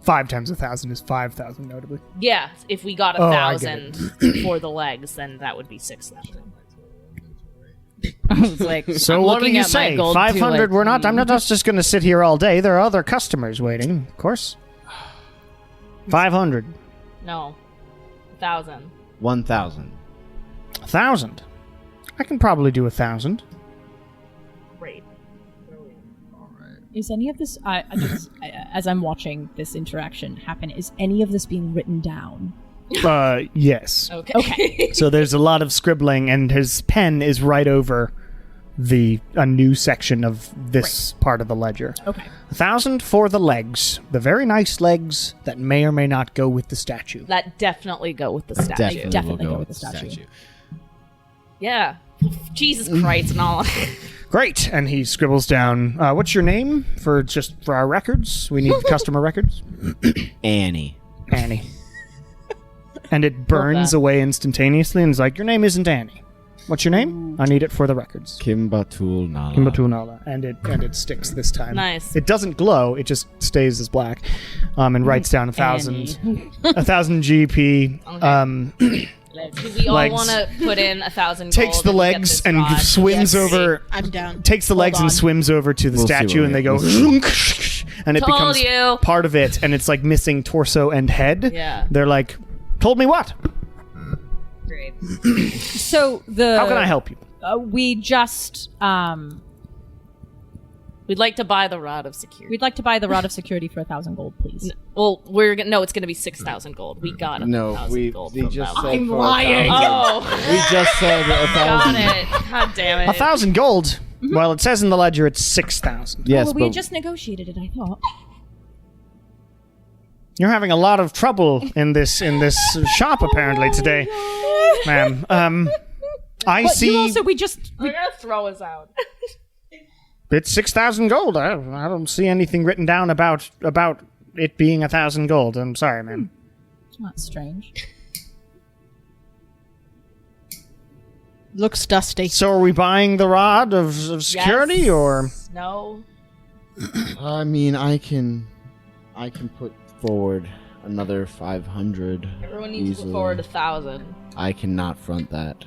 Five times 1,000 is 5,000, notably. Yeah, if we got Oh, I get 1,000 for the legs, then that would be 6,000. I was like, So I'm what do looking you at my say? gold, too, 500? like, We're not. I'm not just going to sit here all day. There are other customers waiting, of course. 500. No, 1,000. 1,000. 1,000. I can probably do 1,000. Great. Is any of this? As I'm watching this interaction happen, is any of this being written down? Yes. Okay. So there's a lot of scribbling, and his pen is right over a new section of this part of the ledger. Okay. 1,000 for the legs, the very nice legs that may or may not go with the statue. That definitely go with the statue. Definitely will go with the statue. Yeah. Jesus Christ and all. Great, and he scribbles down. What's your name for our records? We need customer records. Annie. Annie. And it burns that. away instantaneously, and is like, your name isn't Annie. What's your name? I need it for the records. Kimbatul Nala. Kimbatunala, and it sticks this time. Nice. It doesn't glow; it just stays as black, and writes down 1,000, 1,000 GP. Do we all Legs. want to put in 1,000 gold? Takes the and get legs this and rod? swims Yes. over. I'm down. Takes the legs on. and swims over to the We'll see statue, what and they go, we- and it Told becomes you. part of it, and it's like missing torso and head. Yeah. They're like, told me what? Great. So the How can I help you? We just We'd like to buy the Rod of Security. We'd like to buy the Rod of Security for 1,000 gold, please. Well, it's going to be 6,000 gold. We got it. No, 1,000 we gold. just from said them. for 1,000. Oh, We just said got 1,000. it. God damn it. 1,000 gold. Well, it says in the ledger it's 6,000. Yes, Well, we but just negotiated it, I thought. You're having a lot of trouble in this shop apparently today, ma'am. I But see. you also, They're going to throw us out. It's 6,000 gold. I don't see anything written down about it being 1,000 gold. I'm sorry, ma'am. That's strange. Looks dusty. So are we buying the Rod of Security, Yes. or? No. I mean, I can put forward another 500. Everyone needs to easily. put forward 1,000. I cannot front that.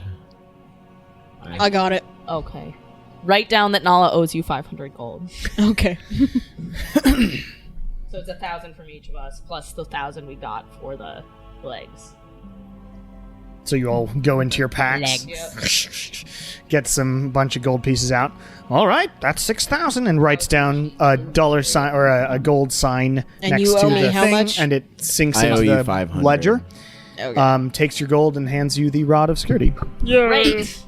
I got it. Okay. Write down that Nala owes you 500 gold. Okay. So it's 1,000 from each of us, plus the 1,000 we got for the legs. So you all go into your packs, get some bunch of gold pieces out. All right, that's 6,000, and writes down a dollar sign or a gold sign And next you to owe me the how thing, much? and it sinks I owe into you the 500. ledger. Okay. Takes your gold and hands you the Rod of Security. Great!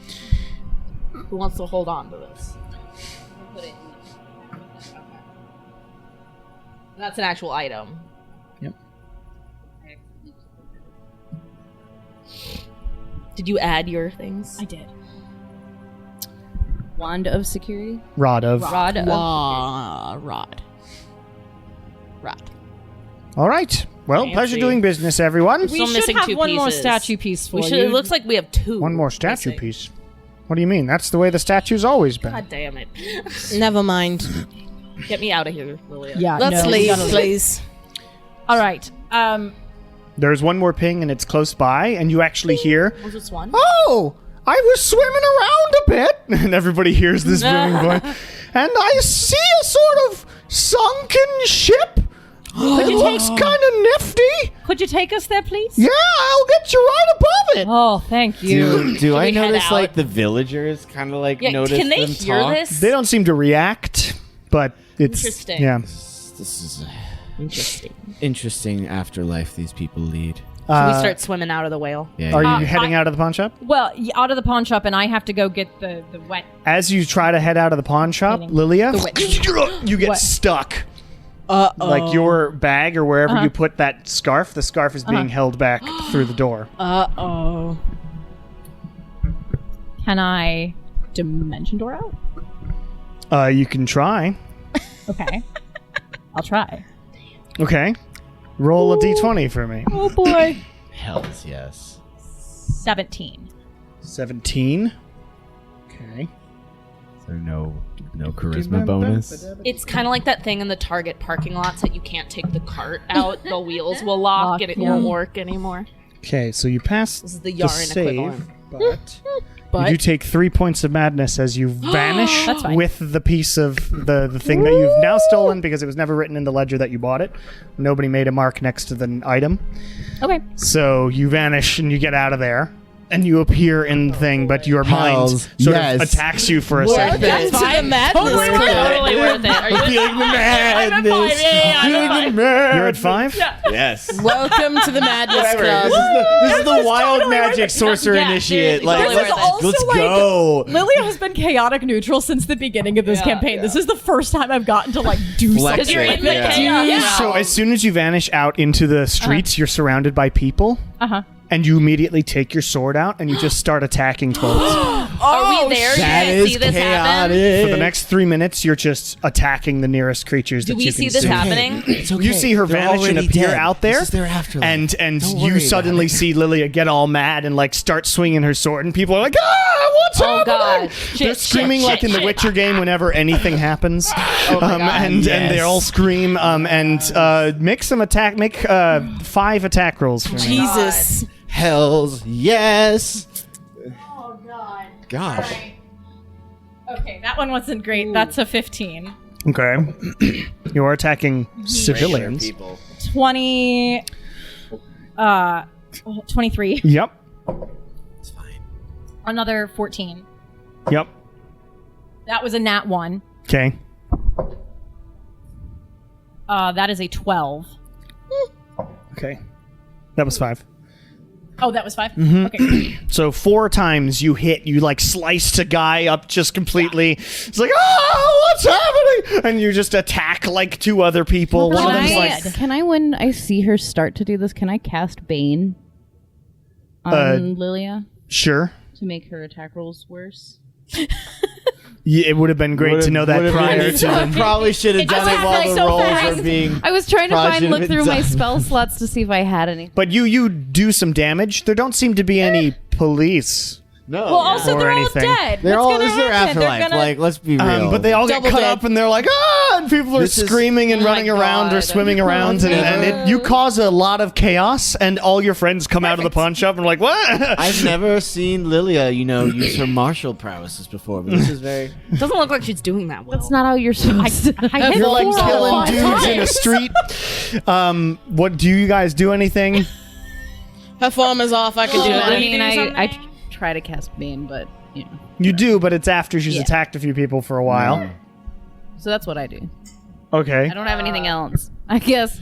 Who wants to hold on to this? Put it in. Okay. That's an actual item. Yep. Did you add your things? I did. Wand of security? Rod of. Rod of Rod. All right. Well, Fancy. pleasure doing business, everyone. We Still should missing have 2 one more pieces. statue piece for We should. you. It looks like we have 2. One more statue missing. piece. What do you mean? That's the way the statue's always been. God damn it! Never mind. Get me out of here, Lilia. Yeah, Let's no, we leave, gotta leave. please. All right. There's one more ping, and it's close by, and you actually hear, Was this one? "Oh, I was swimming around a bit," and everybody hears this booming voice, and I see a sort of sunken ship. It looks kind of nifty. Could you take us there, please? Yeah, I'll get you right above it. Oh, thank you. Do I we head notice out? like the villagers kind of like Yeah, notice can they them hear talk? this? They don't seem to react, but it's Interesting. Yeah. This is Interesting. interesting afterlife these people lead. Should we start swimming out of the whale? Yeah. Are yeah. you heading out of the pawn shop? Well, out of the pawn shop, and I have to go get the wet. As you try to head out of the pawn shop, Meaning Lilia, the wet- you get What? stuck. Uh-oh. Like your bag or wherever you put that scarf, the scarf is being held back through the door. Uh-oh. Can I dimension door out? You can try. Okay. I'll try. Okay. Roll a d20 for me. Oh, boy. Hells yes. 17. 17. Okay. Is there no charisma bonus? It's kind of like that thing in the Target parking lots that you can't take the cart out. The wheels will lock and it yeah. won't work anymore. Okay, so you pass This is the the Yarin save, equivalent. but But you do take 3 points of madness as you vanish That's fine. with the piece of the thing that you've now stolen because it was never written in the ledger that you bought it. Nobody made a mark next to the item. Okay. So you vanish and you get out of there. And you appear in the thing, but your mind Hells, sort yes. of attacks you for a second. welcome to the madness club. Totally worth it. Are you Feeling the madness. I'm at You're at 5? Yes. Welcome to the madness Whatever. club. This is the wild magic sorcerer Yeah, initiate. dude, Like, totally worth it. also let's like- go. Lilia has been chaotic neutral since the beginning of this campaign. This is the first time I've gotten to like do Flex something. Because you're in the Yeah. chaos. Yeah. So as soon as you vanish out into the streets, you're surrounded by people. Uh-huh. And you immediately take your sword out and you just start attacking folks. Are we there That to is see this happen? chaotic. For the next 3 minutes, you're just attacking the nearest creatures Do that we you see can this see. happening? It's okay. You see her They're vanish and already appear dead. out there, This is their afterlife. and Don't worry you about suddenly it. see Lilia get all mad and like start swinging her sword, and people are like, what's Oh, happening?" God. They're Shit, screaming shit, like in the shit. Witcher game whenever anything happens, and they Yes. all scream make 5 attack rolls for me. Jesus. Hells yes. Gosh. Okay, that one wasn't great. That's a 15. Okay, you are attacking civilians. People. 20... 23. Yep, It's fine. Another 14. yep. That was a nat 1. Okay, That is a 12. Okay. That was 5. Oh, that was 5? Okay. So 4 times you hit, you like sliced a guy up just completely. It's like, oh, what's happening? And you just attack like 2 other people. One of them's like, Can I, when I see her start to do this, can I cast Bane on Lilia sure. to make her attack rolls worse? Yeah, it would have been great to know that prior to them. Probably should have done it while the rolls were being. I was trying to look through my done. spell slots to see if I had any. But you do some damage. There don't seem to be any police. No. Well, also, Or they're anything. all dead. They're What's all. gonna This is their happen? They're afterlife. gonna- Like, let's be real. But they all get Double cut dead. up and they're like, ah! And people are This is- screaming and Oh my running around or God. swimming around. And you cause a lot of chaos. And all your friends come out of the pawn shop and are like, what? I've never seen Lilia, use her martial prowesses before, but this is very. Doesn't look like she's doing that well. That's not how you're supposed to. I hit You're like 4 killing all dudes in a times. street. What do you guys do anything? Her form is off. I can do I it. mean, do I something? try to cast Bane, but You do, but it's after she's attacked a few people for a while. so that's what I do. Okay. I don't have anything else. I guess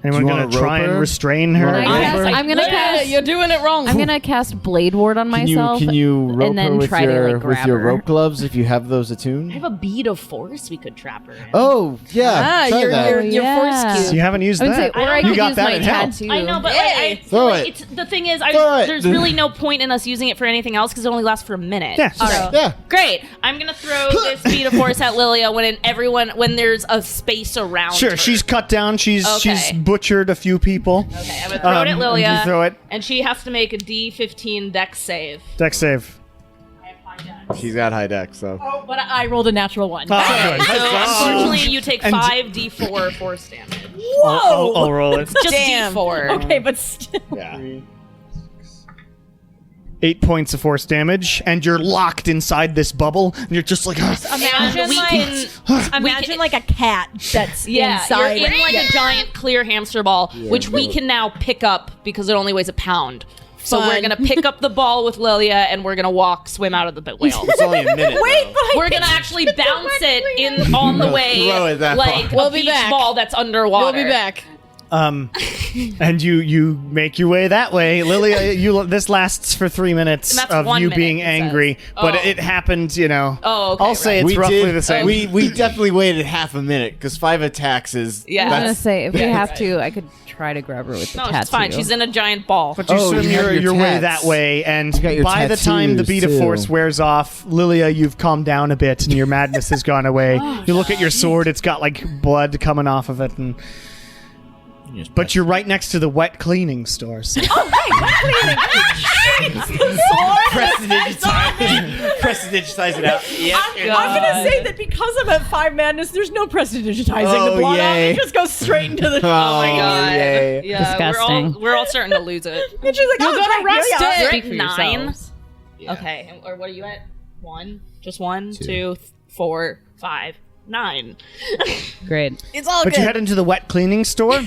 Anyone Do you gonna wanna try rope and her? restrain her? I guess I'm gonna Yeah, cast. you're doing it wrong. I'm gonna cast Blade Ward on myself. Can you rope and then her with try to, your like, grab your her. rope gloves if you have those I attuned? have a bead of force we could trap her in. Oh yeah, try your that. your force Yeah. cube. So you haven't used I would say, that. or I You could got use that my in hell. tattoo. I know, but Yay. I Throw feel like it. it's the thing is, Throw it. there's really no point in us using it for anything else because it only lasts for a minute. Yeah. So, Yeah. great. I'm gonna throw this bead of force at Lilia when there's a space around. Sure, her. she's cut down. She's Okay. butchered a few people. Okay, I'm gonna throw it at Lilia. You throw it. And she has to make a D15 dex save. Dex save. I have high dex. She's got high deck, so. Oh, but I rolled a natural 1. Ah, good. So unfortunately, you take And- 5d4 force damage. I'll roll it. Just Damn. d4. Okay, but still. Yeah. 8 points of force damage, and you're locked inside this bubble, and you're just like, Imagine we like can- imagine like a cat that's Yeah, inside. you're in like a giant clear hamster ball, which we can now pick up because it only weighs a pound. So Fun. we're gonna pick up the ball with Lilia, and we're gonna swim out of the whale. It's only a minute. Wait, but We're gonna actually bounce it in on the way, Throw it that like far. a We'll be beach back. ball that's underwater. We'll be back. and you make your way that way. Lilia, this lasts for 3 minutes And that's of 1 you minute, being it angry, says. but Oh. it happened, you know. Oh, okay, I'll say right. it's roughly the same. We definitely waited half a minute because 5 attacks is. Yeah. I was gonna That's, say if we Yeah, have right. to, I could try to grab her with the No, tattoo. it's fine. She's in a giant ball. But you Oh, swim you have your your way tats. that way, and got your by the time the tattoos, beat of too. force wears off, Lilia, you've calmed down a bit, and your madness has gone away. You look at your sword; it's got like blood coming off of it, and but you're right next to the wet cleaning store. So. Prestidigitize it out. I'm gonna say that because I'm at 5 madness, there's no prestidigitizing Oh, the blood on yay. it. Just goes straight into the. Oh my God. Yay. Yeah, Disgusting. we're all starting to lose it. And she's like, You're oh, gonna great, rest yeah, yeah. it. You're at for 9. yourselves. Okay, or what are you at? 1? Just 1, 2, 4, 5, 9. Great. It's all But good. you head into the wet cleaning store.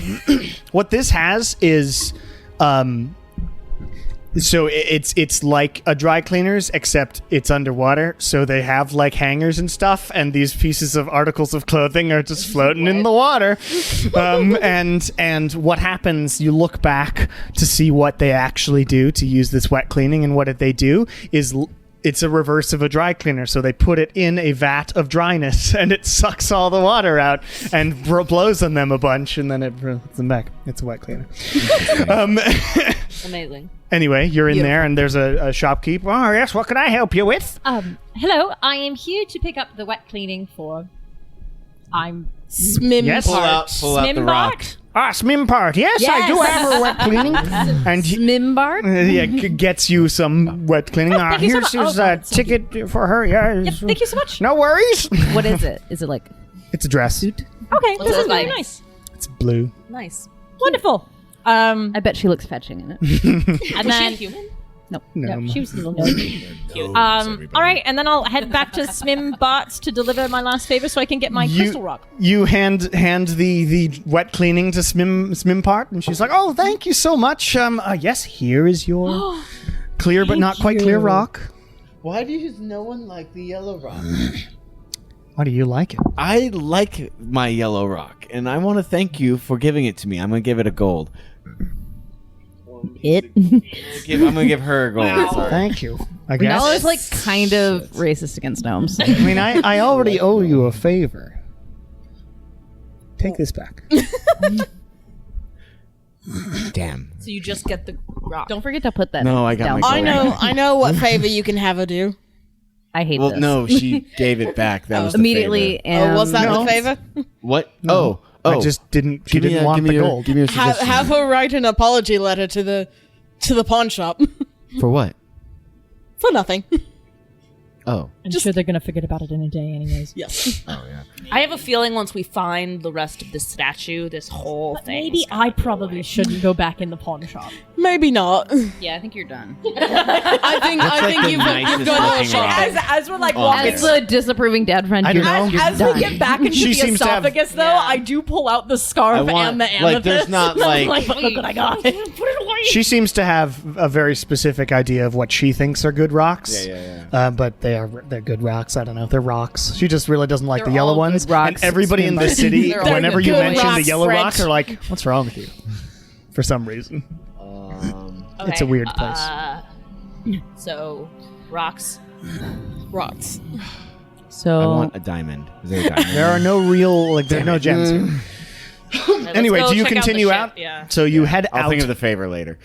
What this has is, so it's like a dry cleaners, except it's underwater. So they have like hangers and stuff, and these pieces of articles of clothing are just floating in the water. And what happens? You look back to see what they actually do to use this wet cleaning, and what did they do is. It's a reverse of a dry cleaner, so they put it in a vat of dryness, and it sucks all the water out and blows on them a bunch, and then it puts them back. It's a wet cleaner. Amazing. Anyway, you're in there, and there's a shopkeeper. Oh, yes, what can I help you with? Hello, I am here to pick up the wet cleaning for. I'm Smim Yes. Pull out the rock. Smimbart. Ah, Smimpart. Yes, I do have a wet cleaning. And Mimbart? gets you some wet cleaning. thank you so Here's much. his Oh, thank ticket for her. Yeah, Yep, thank you so much. No worries. What is it? Is it like It's a dress. suit? Okay, What's this it is very like? nice. It's blue. Nice. Wonderful. I bet she looks fetching in it. And then human? No. No. she was a little all right, and then I'll head back to Smimbart's to deliver my last favor so I can get my crystal rock. You hand the wet cleaning to Smimpart, and she's like, "Oh, thank you so much. Yes, here is your clear but not quite clear rock. Why does no one like the yellow rock? Why do you like it? I like my yellow rock, and I want to thank you for giving it to me. I'm gonna give it a gold. It. I'm gonna give her a gold. Sorry. Thank you. I guess. Rinaldo's like kind of racist against gnomes. I mean, I already owe you a favor. Take this back. Damn. So you just get the rock. Don't forget to put that. No, I got down. my gold. I know what favor you can have her do. I hate Well, this. no, she gave it back. That was the Immediately. favor. Was that the favor? What? Oh, I just didn't. She didn't want the gold. Give me your suggestion. Have her write an apology letter to the pawn shop For what? for nothing. Oh. I'm sure they're gonna forget about it in a day, anyways. Yes. Oh yeah. I have a feeling once we find the rest of this statue, this whole thing. Maybe I probably shouldn't go back in the pawn shop. Maybe not. Yeah, I think you're done. I think the you've nicest got looking shopping. rock. As we're like Oh, walking, yeah. As a disapproving dad friend, I you're, don't know. you're as done. we get back into She the seems to have- esophagus, though, I do pull out the scarf I want- and the like, amethyst. there's not, I'm like- look what I got. Put it away. She seems to have a very specific idea of what she thinks are good rocks. Yeah. But they're good rocks. I don't know. They're rocks. She just really doesn't like They're the yellow all ones. good rocks. And everybody in the city, They're all whenever good you mention the rocks, yellow Fred. rock, are like, "What's wrong with you?" For some reason, it's a weird place. So, rocks. Rocks. So I want a diamond. Is there a diamond? There are no real there are no gems here. Let's Anyway, go do you check out the continue ship, out? Yeah. So you head I'll out. think of the favor later.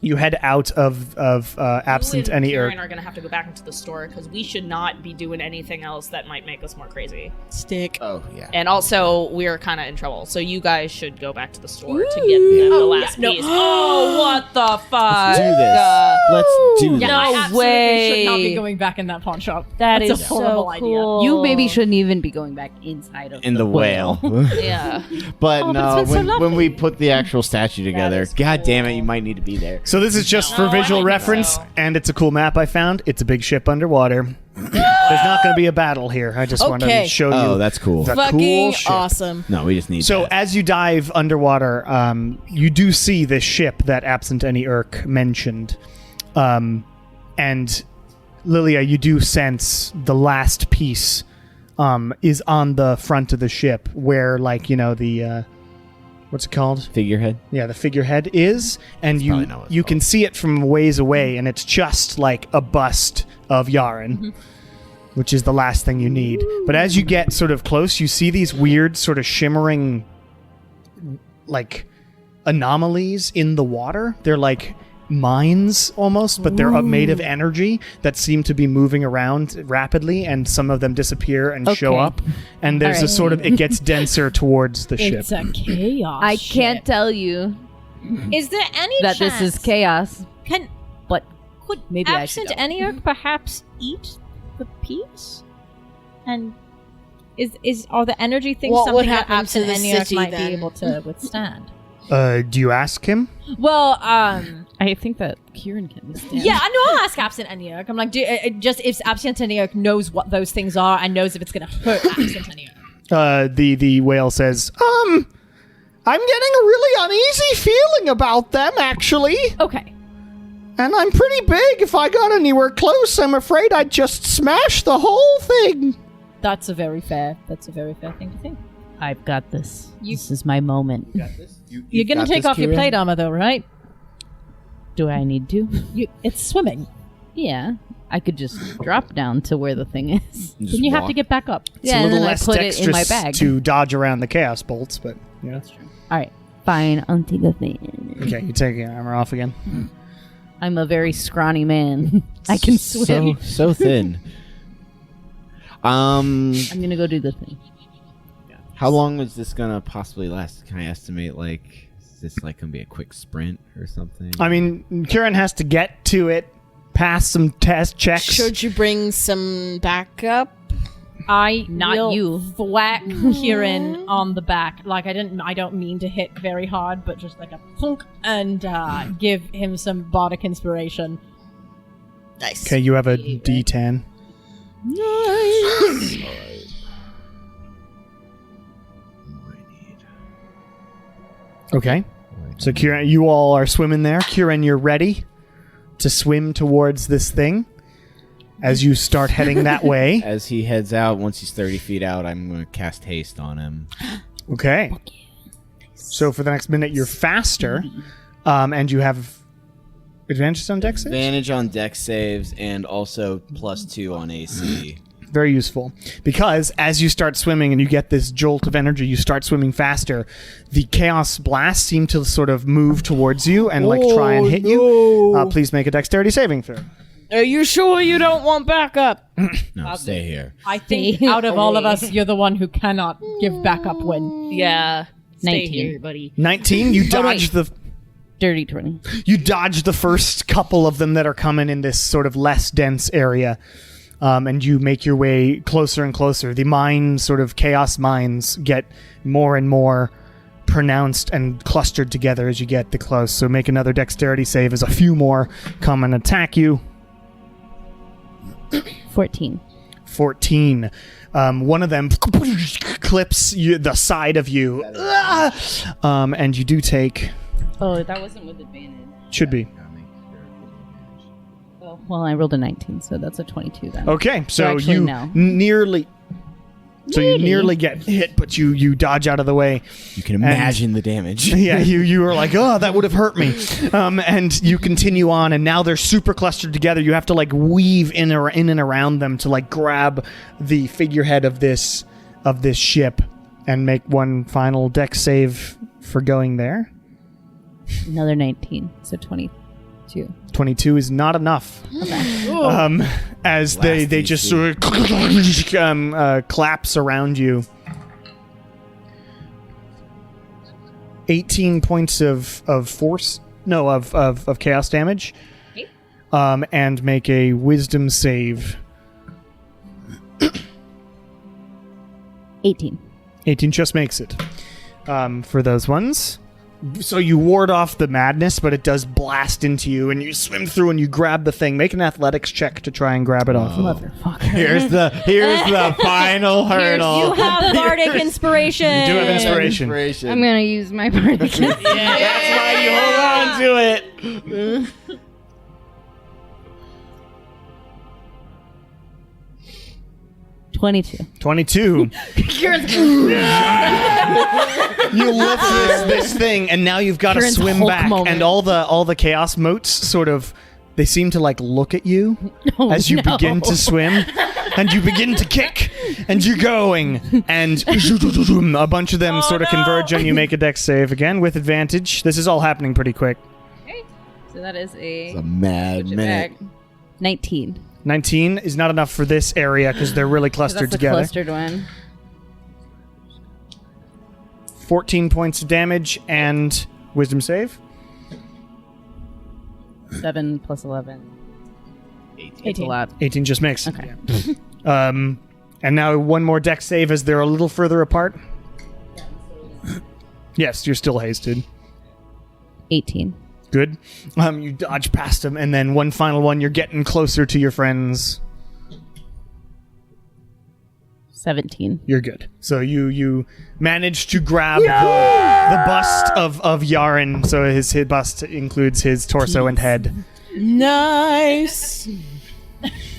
You head out of absent You and any Kieran Urk. are going to have to go back into the store because we should not be doing anything else that might make us more crazy. Stick. Oh yeah. And also, we're kind of in trouble, so you guys should go back to the store to get the last piece. Oh, what the fuck? Do this. Let's do this. Yeah, No I absolutely should not be way. going back in that pawn shop. That That's is a horrible so idea. cool. you maybe shouldn't even be going back inside of In the whale. Yeah. But Oh, but no, it's been so when we put the actual statue together, is god damn it, cool. you might need to be there. So this is just for No, I visual think reference, so. and it's a cool map I found. It's a big ship underwater. There's not going to be a battle here. I just wanted to Okay. show you. Oh, that's cool. the Fucking cool ship. awesome. No, we just need So that. as you dive underwater, you do see this ship that Absent Any Urk mentioned. And Lilia, you do sense the last piece is on the front of the ship where, like, you know, the... what's it called? Figurehead. Yeah, the figurehead is, and probably not what it's you can see it from ways away, and it's just like a bust of Yarin, which is the last thing you need. But as you get sort of close, you see these weird sort of shimmering, like, anomalies in the water. They're like mines almost, but they're made of energy that seem to be moving around rapidly, and some of them disappear and show Okay. up. And there's a Alright. sort of, it gets denser towards the ship. It's a chaos. I can't tell you Is there any that chance this is chaos, Can but could maybe I should absent go. Eniarch perhaps eat the piece? And are the energy things What would something that happen to absent the Eniarch city might then? be able to withstand? Do you ask him? Well, I think that Kieran can withstand. yeah, I know. I'll ask absent Eniarch. I'm like, just if absent Eniarch knows what those things are and knows if it's going to hurt absent Eniarch. The whale says, I'm getting a really uneasy feeling about them, actually. Okay. And I'm pretty big. If I got anywhere close, I'm afraid I'd just smash the whole thing. That's a very fair thing to think. I've got this. You- This is my moment. You're going to take off your plate armor, though, right? Do I need to? It's swimming. Yeah, I could just drop down to where the thing is. Then you have to get back up. It's Yeah, a and little then I less put it in my dexterous bag. to dodge around the chaos bolts, but yeah. All right, fine. I'll take the thing. Okay, you take your armor off again. I'm a very scrawny man. I can swim. So thin. I'm gonna go do the thing. How long is this gonna possibly last? Can I estimate, like, is this like gonna be a quick sprint or something? I mean, Kieran has to get to it, pass some test checks. Should you bring some backup? I Not will you. thwack Kieran on the back. Like I don't mean to hit very hard, but just like a thunk and give him some bardic inspiration. Nice. Okay, you have a D10. Okay. So Kieran, you all are swimming there. Kieran, you're ready to swim towards this thing as you start heading that way. As he heads out, once he's 30 feet out, I'm gonna cast haste on him. Okay. So for the next minute, you're faster, and you have advantage on dex saves? Advantage on dex saves and also +2 on AC. Very useful. Because as you start swimming and you get this jolt of energy, you start swimming faster. The chaos blasts seem to sort of move towards you and try and hit you. Please make a dexterity saving throw. Are you sure you don't want backup? No, stay here. I think out of all of us, you're the one who cannot give backup when. Yeah. Stay 19. here, buddy. 19. You dodge the. Dirty 20. You dodge the first couple of them that are coming in this sort of less dense area. And you make your way closer and closer. The mine, sort of chaos mines, get more and more pronounced and clustered together as you get the close. So make another dexterity save as a few more come and attack you. 14. 14. One of them clips the side of you. And you do take... Oh, that wasn't with advantage. Should be. Oh, well, I rolled a 19, so that's a 22 then. Okay, so actually, you no. nearly... So you nearly get hit, but you dodge out of the way. You can imagine the damage. Yeah, you were like, oh, that would have hurt me. And you continue on, and now they're super clustered together. You have to like weave in and around them to like grab the figurehead of this ship and make one final dex save for going there. Another 19, so 22. 22 is not enough. As they just sort of collapse around you. 18 points of force, no, of chaos damage. And make a wisdom save. 18. 18 just makes it for those ones. So you ward off the madness, but it does blast into you, and you swim through and you grab the thing. Make an athletics check to try and grab it off. Motherfucker. Here's the final hurdle. You have bardic inspiration. You do have inspiration. I'm going to use my bardic. That's why you hold on to it. 22. 22. You lift this thing, and now you've got to Kieran's swim Hulk back, moment. and all the chaos motes sort of, they seem to like look at you Oh, as you no. begin to swim, and you begin to kick, and you're going, and a bunch of them sort of converge on you. Make a dex save again with advantage. This is all happening pretty quick. Okay. So that is It's a mad switch it minute. back. 19. 19 is not enough for this area because they're really clustered That's the together. clustered one. 14 points of damage and wisdom save. 7 plus 11. 18. It's a lot. 18 just makes. Okay. Yeah. And now one more dex save as they're a little further apart. Yes, you're still hasted. 18. Good. You dodge past them, and then one final one. You're getting closer to your friends. 17. You're good. So you manage to grab the bust of Yarin. So his bust includes his torso and head. Nice.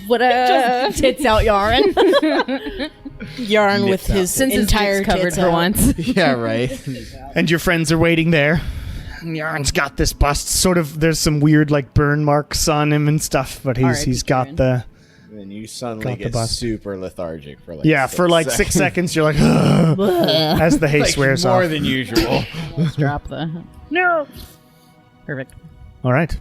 What Just tits out Yarin. Yarn with his Since his entire dick's covered tits for out. once. Yeah, right. And your friends are waiting there. And Yarin's got this bust. Sort of, there's some weird like burn marks on him and stuff, but he's got Yarin. the... And you suddenly Got the get bust. super lethargic for like for like 6 seconds, you're like, as the haste wears more off. than usual. Let's drop the... No. Perfect. All right.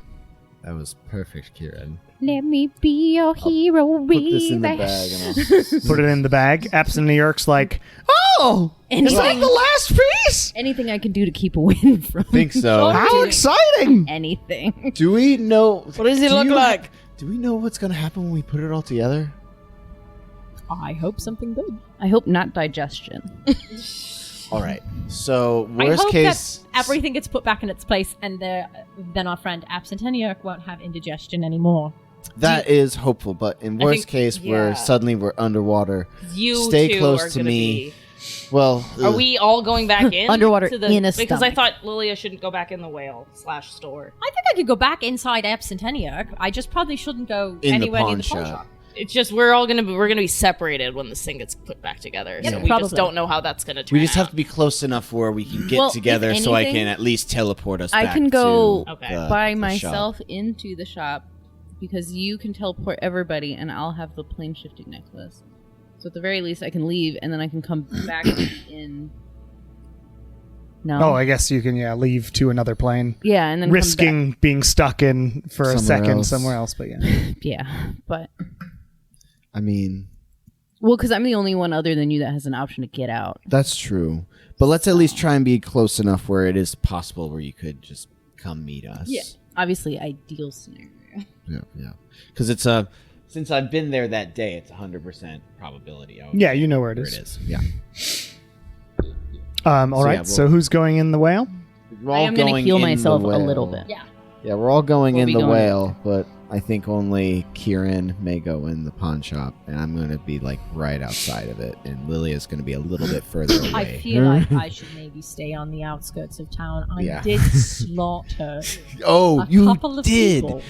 That was perfect, Kieran. Let me be your hero, Put this in the baby. bag and Put it in the bag. Absent New York's like, oh, is that Anything, the last piece? anything I can do to keep a win from I think so. How exciting! anything. Do we know? What does he look like? Do we know what's gonna happen when we put it all together? I hope something good. I hope not digestion. All right. So I worst hope case, that everything gets put back in its place, and then our friend Absenteniac won't have indigestion anymore. that is hopeful. But in worst think- case, yeah. we're underwater. You Stay two close are to gonna me. be. Well, Are we all going back in Underwater to the, in a because I stomach. thought Lilia shouldn't go back in the whale/store. I think I could go back inside Absenteniac. I just probably shouldn't go In the anywhere near pawn the pawn shop. shop. It's just we're gonna be separated when this thing gets put back together. So we just don't know how that's gonna turn. We just have out. to be close enough where we can get Well, together, if so I anything, can at least teleport us. I back can go to Okay. by the myself shop. into the shop because you can teleport everybody, and I'll have the plane shifting necklace. So at the very least, I can leave, and then I can come back in. No. Oh, I guess you can leave to another plane, yeah, and then risking being stuck in for a Somewhere second else. somewhere else. But yeah, come back. Yeah, but I mean, well, because I'm the only one other than you that has an option to get out. that's true. But let's at least try and be close enough where it is possible where you could just come meet us. Yeah, obviously, ideal scenario. Yeah. Because it's since I've been there that day, it's 100% probability. yeah, you know where it Where is. it is. Yeah. All So, right. yeah, so we'll- who's going in the whale? We're I all am going to going heal in the myself a whale. little bit. Yeah, we're all going We'll in be the going- whale, but I think only Kieran may go in the pawn shop, and I'm going to be like right outside of it, and Lilia's going to be a little bit further away. I feel like I should maybe stay on the outskirts of town. I Yeah. did slaughter Oh, a you couple of did! people.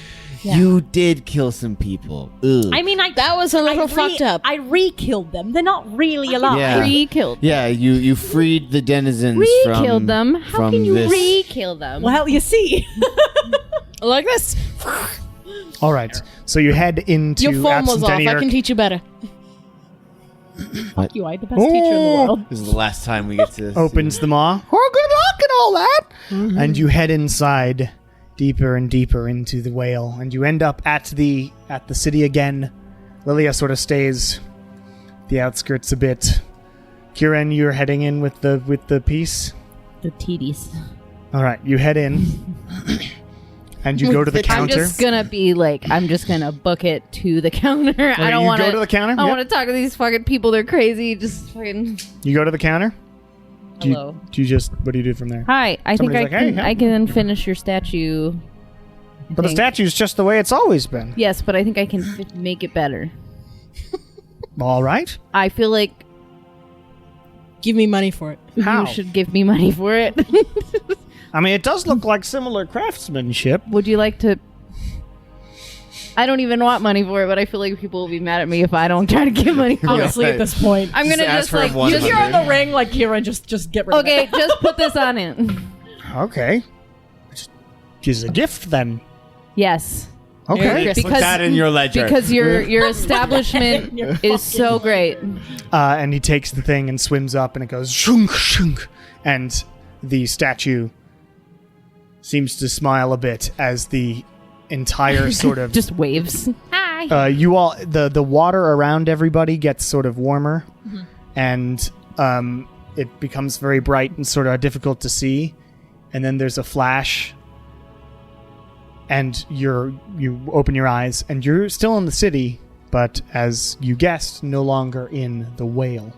Yeah. You did kill some people. Ugh. I mean, That was a little fucked up. I re-killed them. They're not really alive. Yeah. Re-killed. Yeah, you freed the denizens Re-killed from them. How from can you this. re-kill them? Well, you see. Like this. All right. So you head into Your form was off. I Absentenier. can teach you better. You are the best teacher in the world. This is the last time we get to Opens the maw. Oh, good luck and all that. And you head inside, deeper and deeper into the whale, and you end up at the city again. Lilia sort of stays the outskirts a bit. Kieran, you're heading in with the piece. The tedious. All right, you head in, and you go to the I'm counter. just gonna be like, I'm just gonna book it to the counter. I don't you want go to the counter. I Yep. want to talk to these fucking people. They're crazy. Just fucking. You go to the counter. Do Hello. you just what do you do from there? Hi. I think Somebody's I like, "Hey, can. hey." I can finish your statue. But the statue's just the way it's always been. Yes, but I think I can make it better. All right. I feel like Give me money for it. How? you should give me money for it. I mean, it does look like similar craftsmanship. Would you like to? I don't even want money for it, but I feel like people will be mad at me if I don't try to give money for it. Honestly, at this point. I'm gonna ask just for like one If just, you're on the ring like Kieran, just get rid of okay, it. just put this on it. Okay. Just a gift then. Yes, Okay. Chris. Put that in your ledger. because your establishment is so great. And he takes the thing and swims up, and it goes shunk shunk, and the statue seems to smile a bit as the entire sort of Just waves. Hi. you all the water around everybody gets sort of warmer, and it becomes very bright and sort of difficult to see, and then there's a flash, and you open your eyes, and you're still in the city, but as you guessed, no longer in the whale.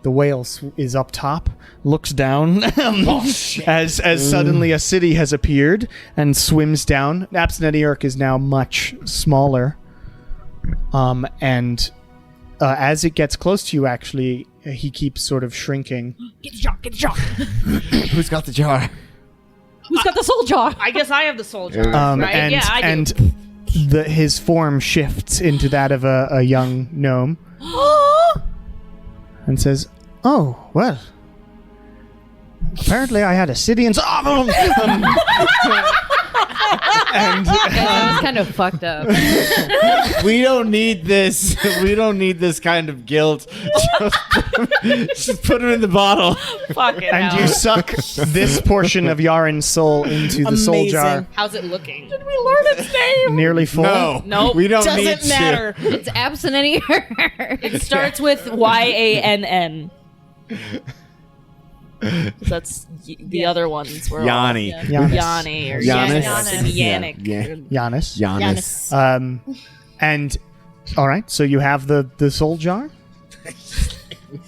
The whale is up top, looks down as suddenly a city has appeared and swims down. Absentenier is now much smaller, and as it gets close to you, actually, he keeps sort of shrinking. Get the jar, get the jar. Who's got the jar? Who's got the soul jar? I guess I have the soul jar. right? And Yeah, I do. and his form shifts into that of a young gnome and says, "Oh, well, apparently I had a city and and That was kind of fucked up. We don't need this. We don't need this kind of guilt. Just put him in the bottle. Fucking and hell. you suck this portion of Yarin's soul into the soul jar, Amazing. How's it looking? We learned its name. nearly full. No, Nope. we don't need Doesn't matter. It's absentenier. It starts with YANN. That's the other ones were all- Yanni. Yeah. Giannis. Yanni or Giannis. Yannick. Giannis. Giannis. And all right, so you have the soul jar.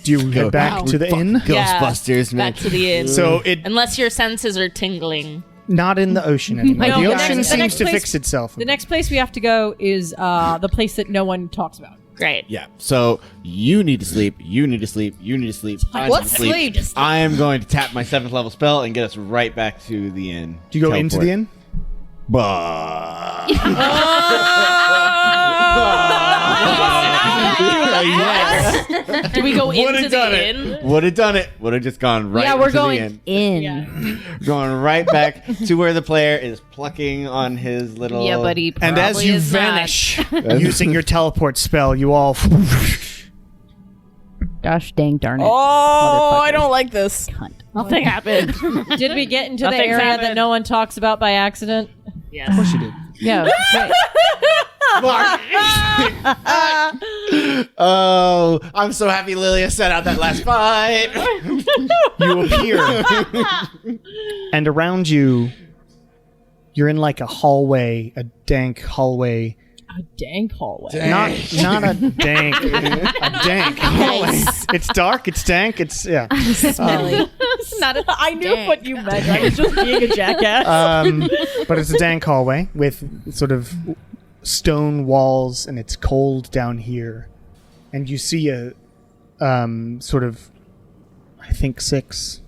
Do you head back to the inn? Yeah, Ghostbusters, man. Back to the inn. So it Unless your senses are tingling. not in the ocean anymore. No, the the ocean next- the seems next to place- fix itself. The next place we have to go is the place that no one talks about. Great. Yeah. So you need to sleep. You need to sleep. You need to sleep. I need to sleep. I am going to tap my 7th level spell and get us right back to the inn. Do you go into the inn? Bah. Yes. Do we go Would into have done the it. inn? Would have done it. Would have just gone right Yeah, we're into the going inn. in. Going right back to where the player is plucking on his little. Yeah, buddy. And as probably you is not. vanish using your teleport spell, you all Gosh dang darn it. Oh, I don't like this. Cunt. Nothing happened. Did we get into the Nothing's area that happened. no one talks about by accident? Yes. Of course you did. Yeah. Wait. Oh, I'm so happy Lilia set out that last fight. You appear, and around you, you're in like a hallway, a dank hallway. A dank hallway. Not a dank, a dank hallway. It's dark. It's dank. It's yeah. Smelly. Not a, I knew what you meant. I was just being a jackass. But it's a dank hallway with sort of stone walls, and it's cold down here. And you see a sort of, I think 6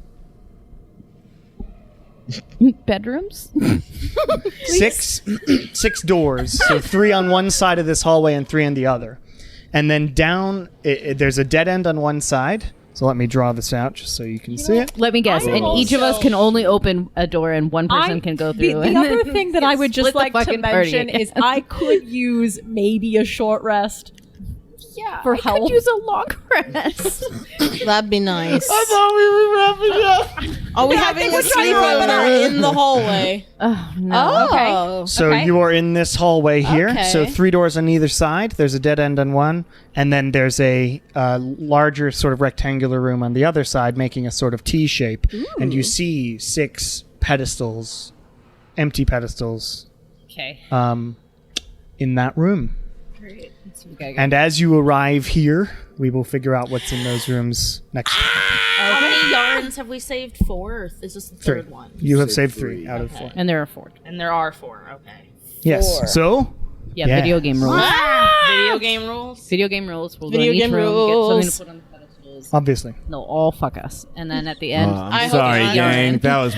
Bedrooms? six doors. So 3 on one side of this hallway and 3 on the other. And then down, there's a dead end on one side. So let me draw this out just so you can see it. Let me guess. And each of us can only open a door and one person can go through. The and other then thing that I would just split the like to fucking party mention again. is I could use maybe a short rest. Yeah, for I help. could use a long rest. That'd be nice. I thought we were wrapping up. Are we having a sleepover in the hallway? Oh no. Okay. So you are in this hallway here. Okay. So 3 doors on either side. There's a dead end on one, and then there's a larger sort of rectangular room on the other side, making a sort of T shape. And you see 6 pedestals, empty pedestals, Okay. in that room. And as you arrive here, we will figure out what's in those rooms next time. How many yarns have we saved? 4? Or is this the 3rd one? You have saved 3 out of 4. And there are 4. And there are 4. Okay. Yes. So Yeah, Yeah. video game rules. Video game rules. Video game rules. We'll Video go in each game room, rules. get something to put on the pedestals. obviously. They'll all fuck us. And then at the end, I'm I hope sorry, not. gang. That was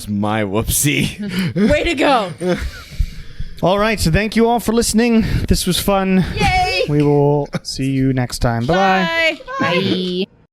my whoopsie. Way to go. All right. So thank you all for listening. This was fun. Yay. We will see you next time. Bye-bye. Bye. bye.